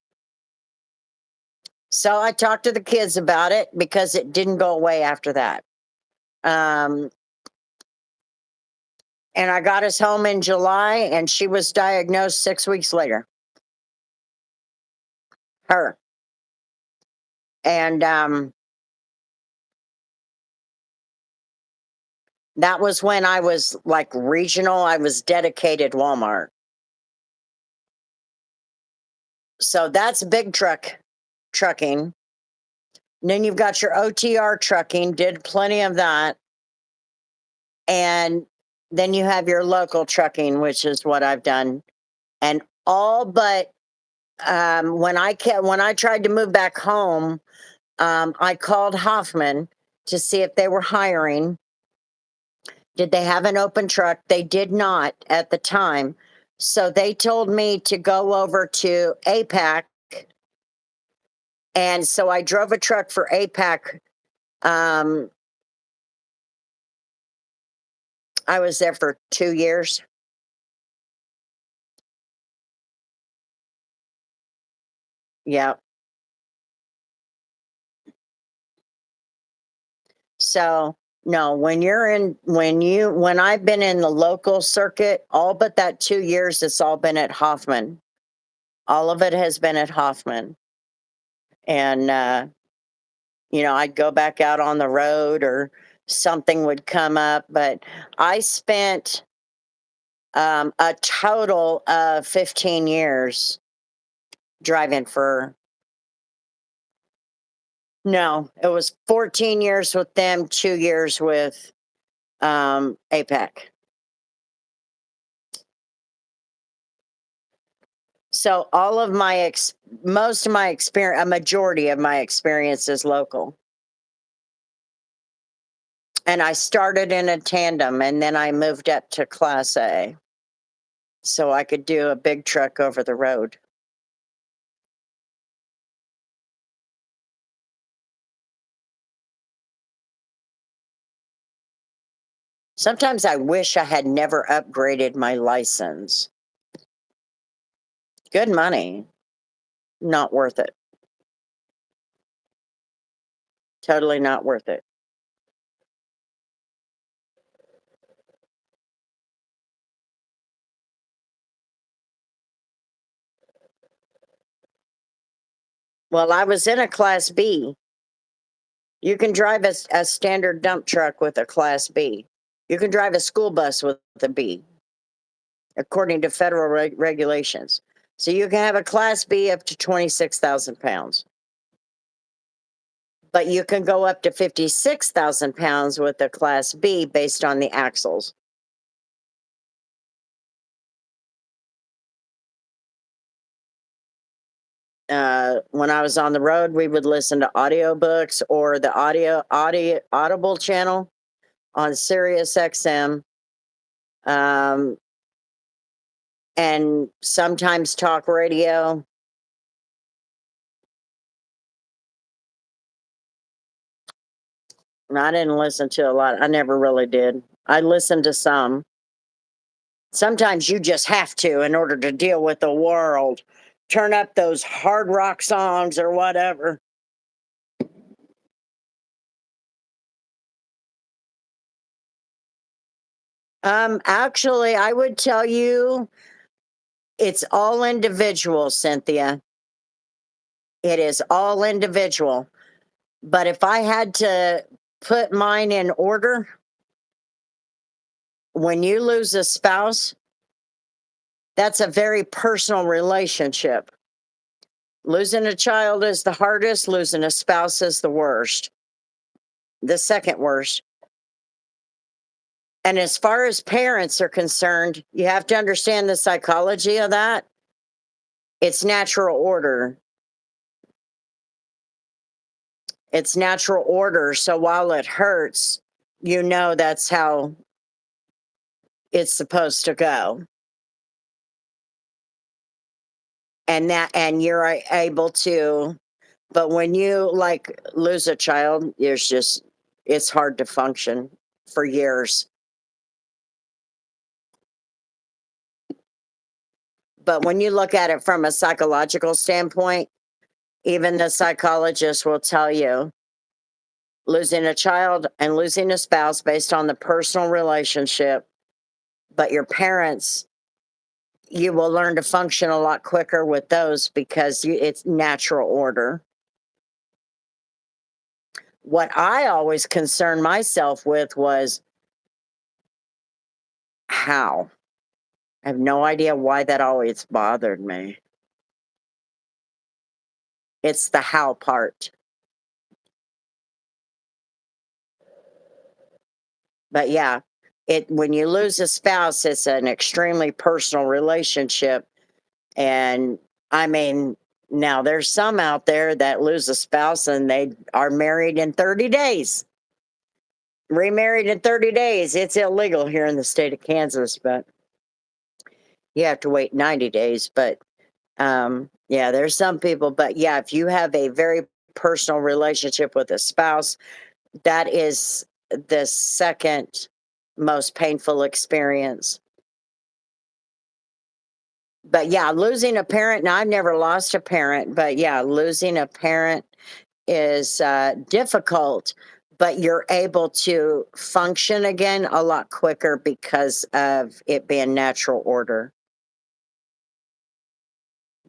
So I talked to the kids about it because it didn't go away after that. And I got us home in July, and she was diagnosed 6 weeks later. Her. And that was when I was like regional, I was dedicated Walmart. So that's big trucking. And then you've got your OTR trucking, did plenty of that. And then you have your local trucking, which is what I've done. And all but when I tried to move back home, I called Hoffman to see if they were hiring. Did they have an open truck? They did not at the time. So they told me to go over to APAC. And so I drove a truck for APAC. I was there for 2 years. Yeah. So no, when I've been in the local circuit, all but that 2 years, it's all been at Hoffman. All of it has been at Hoffman. And I'd go back out on the road or something would come up. But I spent a total of 15 years driving for, no, it was 14 years with them, 2 years with APEC. So all of most of my experience, a majority of my experience is local. And I started in a tandem and then I moved up to Class A so I could do a big truck over the road. Sometimes I wish I had never upgraded my license. Good money, not worth it. Totally not worth it. Well, I was in a Class B. You can drive a standard dump truck with a Class B. You can drive a school bus with a B, according to federal regulations. So you can have a Class B up to 26,000 pounds. But you can go up to 56,000 pounds with a Class B based on the axles. When I was on the road, we would listen to audiobooks or the Audible channel on Sirius XM, and sometimes talk radio. And I didn't listen to a lot. I never really did. I listened to some. Sometimes you just have to in order to deal with the world. Turn up those hard rock songs or whatever. Actually, I would tell you it's all individual, Cynthia. It is all individual. But if I had to put mine in order, when you lose a spouse, that's a very personal relationship. Losing a child is the hardest, losing a spouse is the worst, the second worst. And as far as parents are concerned, you have to understand the psychology of that. It's natural order. It's natural order. So while it hurts, you know that's how it's supposed to go. And you're able to, but when you like lose a child, it's hard to function for years. But when you look at it from a psychological standpoint, even the psychologist will tell you losing a child and losing a spouse based on the personal relationship, but your parents, you will learn to function a lot quicker with those because it's natural order. What I always concerned myself with was how. I have no idea why that always bothered me. It's the how part. But yeah, it when you lose a spouse, it's an extremely personal relationship. And I mean, now there's some out there that lose a spouse and they are married in 30 days. Remarried in 30 days. It's illegal here in the state of Kansas, but you have to wait 90 days. But yeah, there's some people, but yeah, if you have a very personal relationship with a spouse, that is the second most painful experience. But yeah, losing a parent, now I've never lost a parent, but yeah, losing a parent is difficult, but you're able to function again a lot quicker because of it being natural order.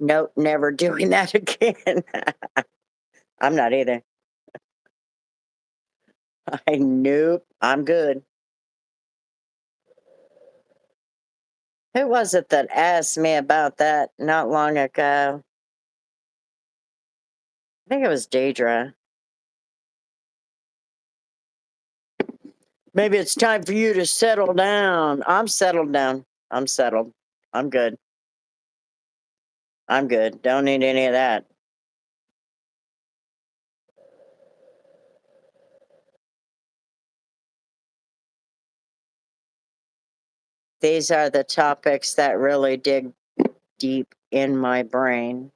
Nope, never doing that again. I'm not either. Nope, I'm good. Who was it that asked me about that not long ago? I think it was Deidre. Maybe it's time for you to settle down. I'm settled down. I'm settled. I'm good. I'm good. Don't need any of that. These are the topics that really dig deep in my brain.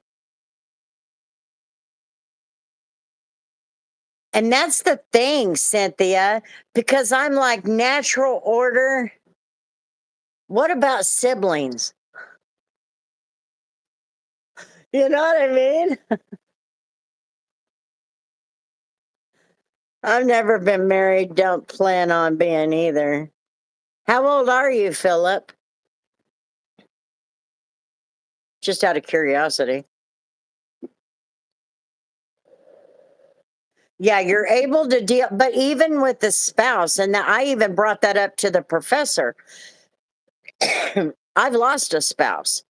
And that's the thing, Cynthia, because I'm like natural order. What about siblings? You know what I mean? I've never been married, don't plan on being either. How old are you, Philip? Just out of curiosity. Yeah, you're able to deal, but even with the spouse, and I even brought that up to the professor. I've lost a spouse,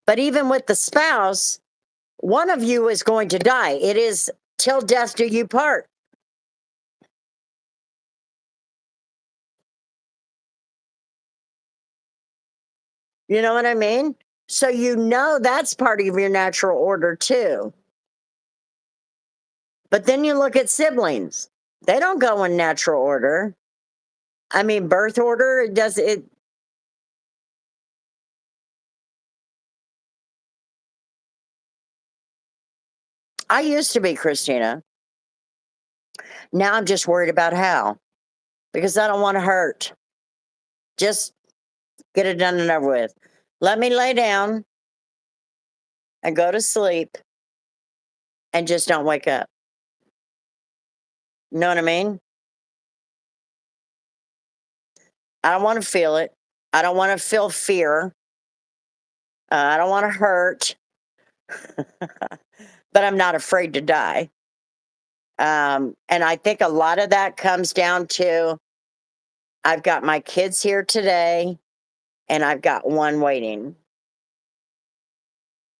but even with the spouse, one of you is going to die. It is till death do you part. You know what I mean? So you know that's part of your natural order too. But then you look at siblings. They don't go in natural order. I mean, birth order, it does it. I used to be Christina. Now I'm just worried about how because I don't want to hurt. Just get it done and over with. Let me lay down and go to sleep and just don't wake up. You know what I mean? I don't want to feel it. I don't want to feel fear. I don't want to hurt, but I'm not afraid to die. And I think a lot of that comes down to I've got my kids here today and I've got one waiting.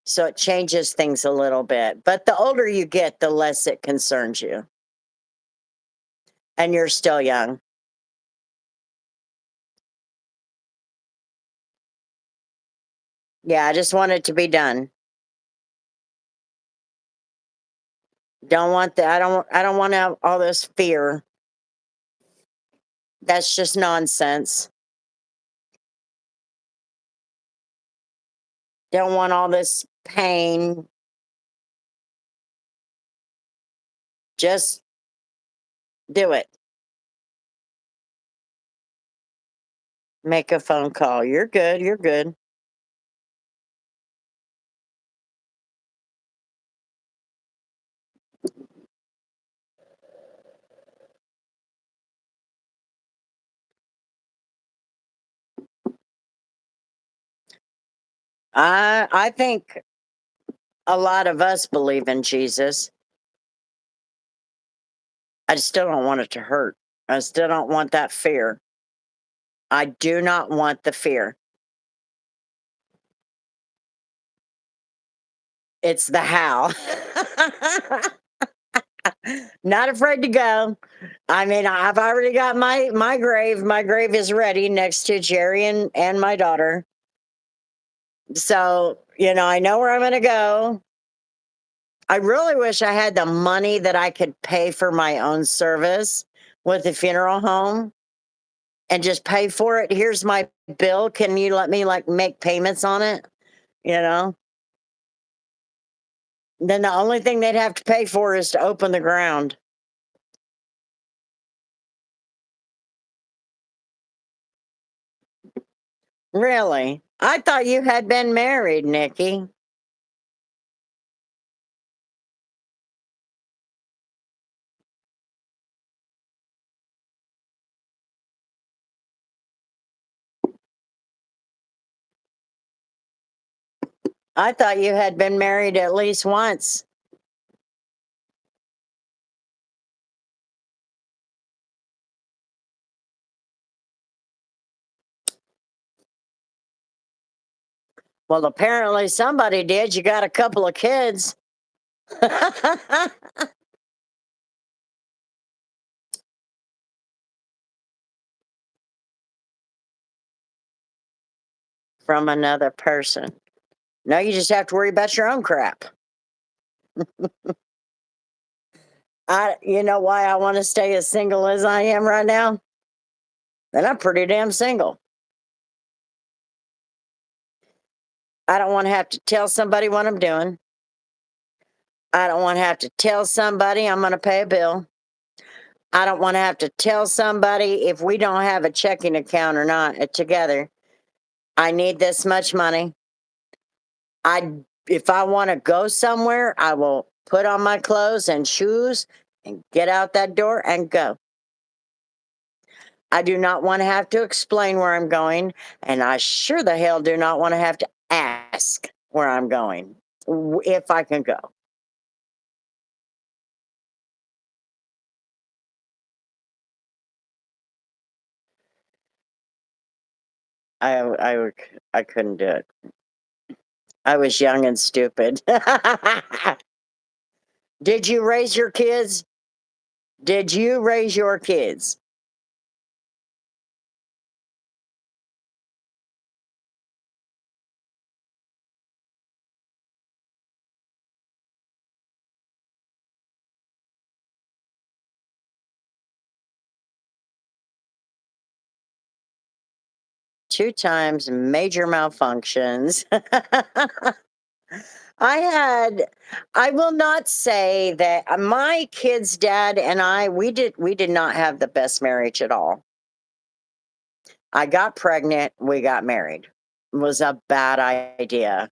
So it changes things a little bit. But the older you get, the less it concerns you. And you're still young. Yeah, I just want it to be done. Don't want that. I don't want to have all this fear. That's just nonsense. Don't want all this pain. Just do it. Make a phone call. You're good. You're good. I think a lot of us believe in Jesus. I still don't want it to hurt. I still don't want that fear. I do not want the fear. It's the how. Not afraid to go. I mean, I've already got my grave. My grave is ready next to Jerry and my daughter. So, I know where I'm going to go. I really wish I had the money that I could pay for my own service with the funeral home and just pay for it. Here's my bill. Can you let me make payments on it? You know? Then the only thing they'd have to pay for is to open the ground. Really? I thought you had been married, Nikki. I thought you had been married at least once. Well, apparently somebody did. You got a couple of kids. From another person. No, you just have to worry about your own crap. You know why I want to stay as single as I am right now? And I'm pretty damn single. I don't want to have to tell somebody what I'm doing. I don't want to have to tell somebody I'm going to pay a bill. I don't want to have to tell somebody if we don't have a checking account or not together. I need this much money. If I want to go somewhere, I will put on my clothes and shoes and get out that door and go. I do not want to have to explain where I'm going, and I sure the hell do not want to have to ask where I'm going if I can go. I couldn't do it. I was young and stupid. Did you raise your kids? Did you raise your kids? Two times major malfunctions. I will not say that my kids' dad and we did not have the best marriage at all. I got pregnant, we got married. It was a bad idea.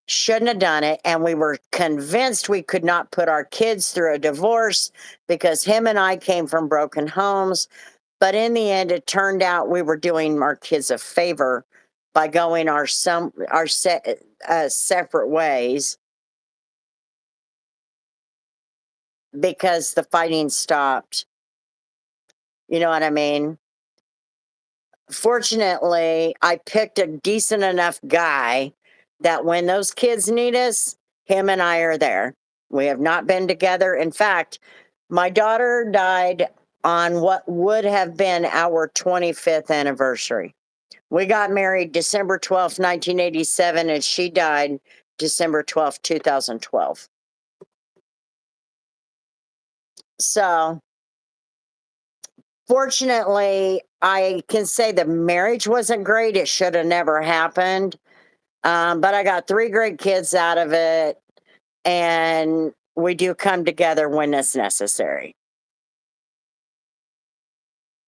Shouldn't have done it. And we were convinced we could not put our kids through a divorce because him and I came from broken homes. But in the end, it turned out we were doing our kids a favor by going separate ways because the fighting stopped. You know what I mean? Fortunately, I picked a decent enough guy that when those kids need us, him and I are there. We have not been together. In fact, my daughter died on what would have been our 25th anniversary. We got married December 12th, 1987, and she died December 12th, 2012. So, fortunately, I can say the marriage wasn't great. It should have never happened. But I got 3 great kids out of it, and we do come together when it's necessary.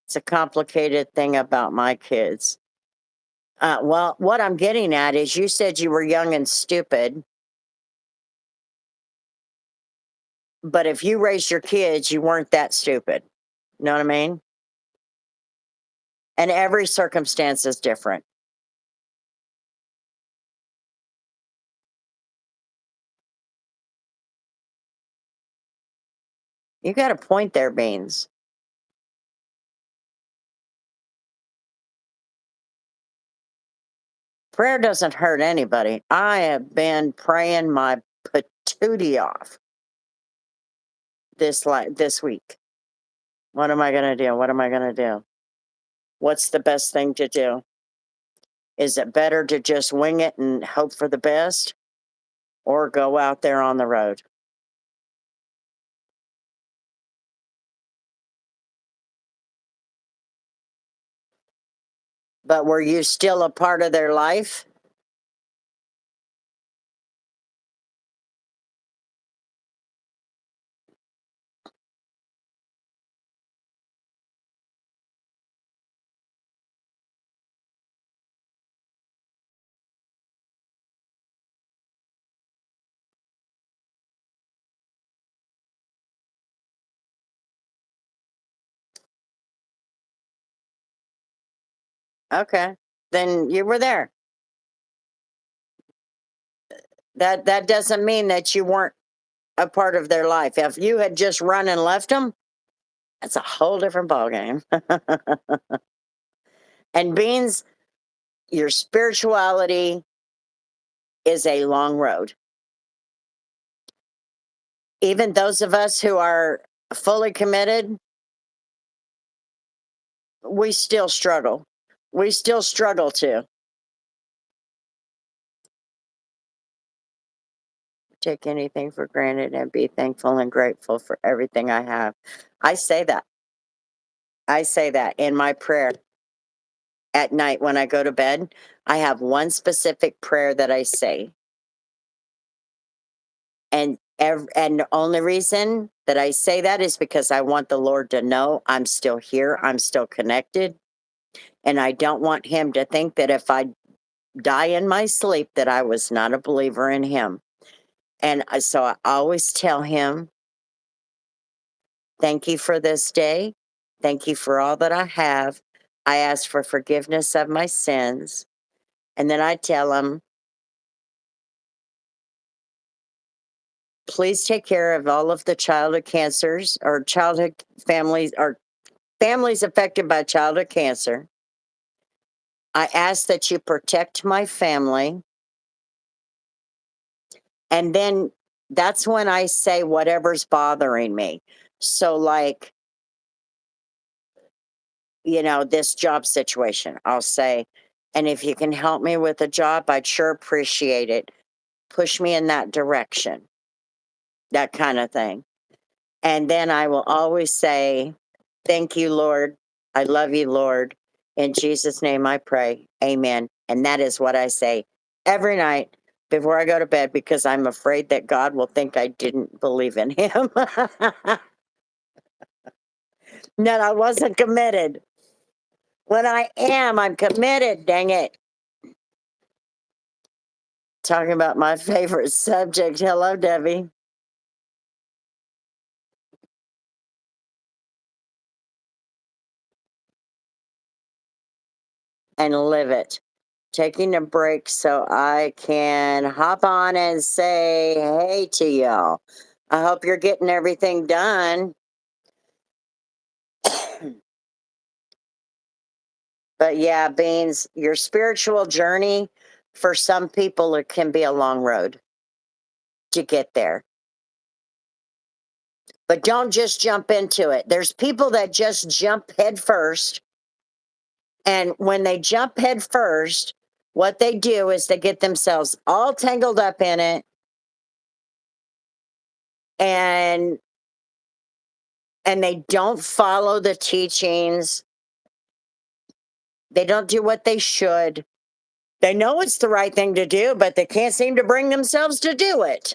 It's a complicated thing about my kids. Well, what I'm getting at is you said you were young and stupid, but if you raised your kids, you weren't that stupid. You know what I mean? And every circumstance is different. You got a point there, Beans. Prayer doesn't hurt anybody. I have been praying my patootie off this week. What am I going to do? What am I going to do? What's the best thing to do? Is it better to just wing it and hope for the best, or go out there on the road? But were you still a part of their life? Okay, then you were there. That doesn't mean that you weren't a part of their life. If you had just run and left them, that's a whole different ballgame. And Beans, your spirituality is a long road. Even those of us who are fully committed, we still struggle. We still struggle to take anything for granted and be thankful and grateful for everything I have. I say that. I say that in my prayer at night when I go to bed. I have one specific prayer that I say. And the only reason that I say that is because I want the Lord to know I'm still here, I'm still connected, and I don't want him to think that if I die in my sleep that I was not a believer in him. And so I always tell him, thank you for this day. Thank you for all that I have. I ask for forgiveness of my sins. And then I tell him, please take care of all of the childhood cancers or childhood families or families affected by childhood cancer. I ask that you protect my family. And then that's when I say whatever's bothering me. So, like, this job situation, I'll say, and if you can help me with a job, I'd sure appreciate it. Push me in that direction, that kind of thing. And then I will always say, thank you, Lord. I love you, Lord. In Jesus' name I pray. Amen. And that is what I say every night before I go to bed because I'm afraid that God will think I didn't believe in him. That I wasn't committed. When I am, I'm committed, dang it. Talking about my favorite subject. Hello, Debbie. And live it. Taking a break so I can hop on and say hey to y'all. I hope you're getting everything done. But yeah, Beans, your spiritual journey, for some people, it can be a long road to get there. But don't just jump into it. There's people that just jump head first. And when they jump head first, what they do is they get themselves all tangled up in it, and they don't follow the teachings. They don't do what they should. They know it's the right thing to do, but they can't seem to bring themselves to do it.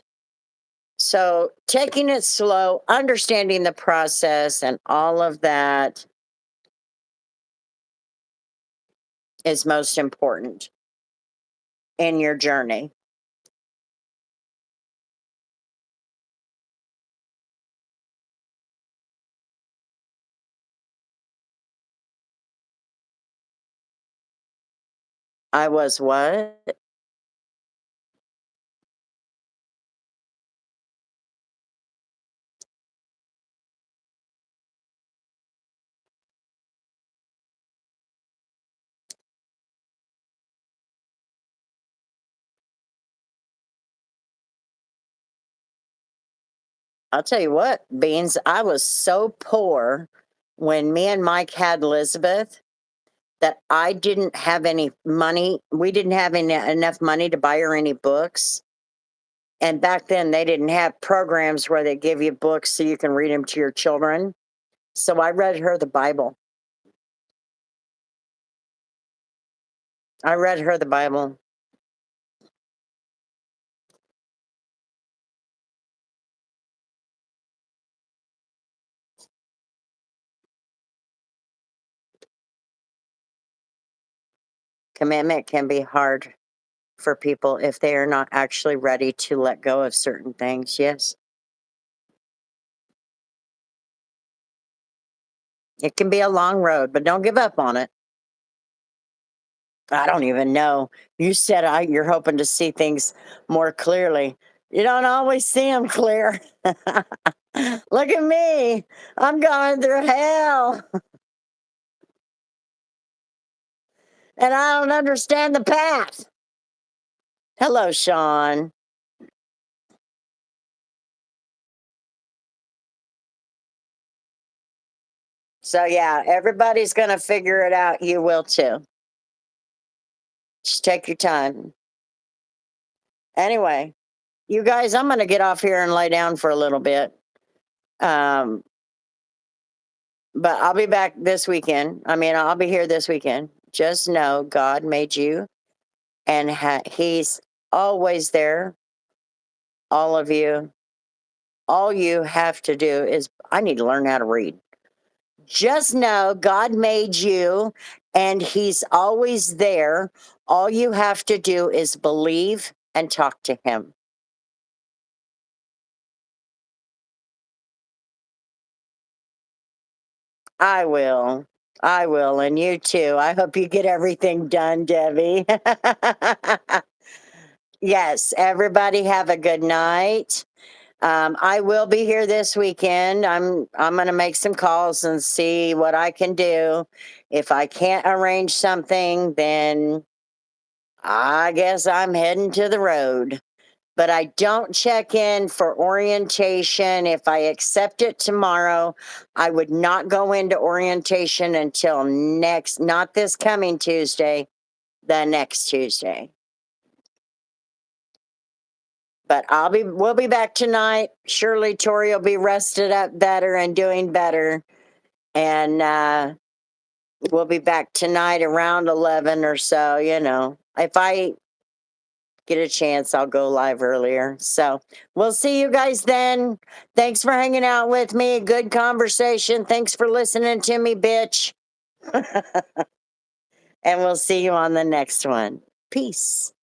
So, taking it slow, understanding the process, and all of that is most important in your journey. I was what? I'll tell you what, Beans, I was so poor when me and Mike had Elizabeth that I didn't have any money. We didn't have enough money to buy her any books. And back then, they didn't have programs where they give you books so you can read them to your children. So I read her the Bible. I read her the Bible. Commitment can be hard for people if they are not actually ready to let go of certain things. Yes. It can be a long road, but don't give up on it. I don't even know. You said you're hoping to see things more clearly. You don't always see them clear. Look at me. I'm going through hell and I don't understand the path. Hello, Sean. So, yeah, everybody's going to figure it out. You will too. Just take your time. Anyway, you guys, I'm going to get off here and lay down for a little bit. Um, but I'll be back this weekend. I mean, I'll be here this weekend. Just know God made you, and He's always there. All of you. All you have to do is, I need to learn how to read. Just know God made you, and He's always there. All you have to do is believe and talk to Him. I will. I will. And you too. I hope you get everything done, Debbie. Yes, everybody have a good night. I will be here this weekend. I'm going to make some calls and see what I can do. If I can't arrange something, then I guess I'm heading to the road. But I don't check in for orientation. If I accept it tomorrow, I would not go into orientation until not this coming Tuesday, the next Tuesday. But we'll be back tonight. Surely Tori will be rested up better and doing better. And we'll be back tonight around 11 or so. If I get a chance, I'll go live earlier. So we'll see you guys then. Thanks for hanging out with me. Good conversation. Thanks for listening to me, bitch. And we'll see you on the next one. Peace.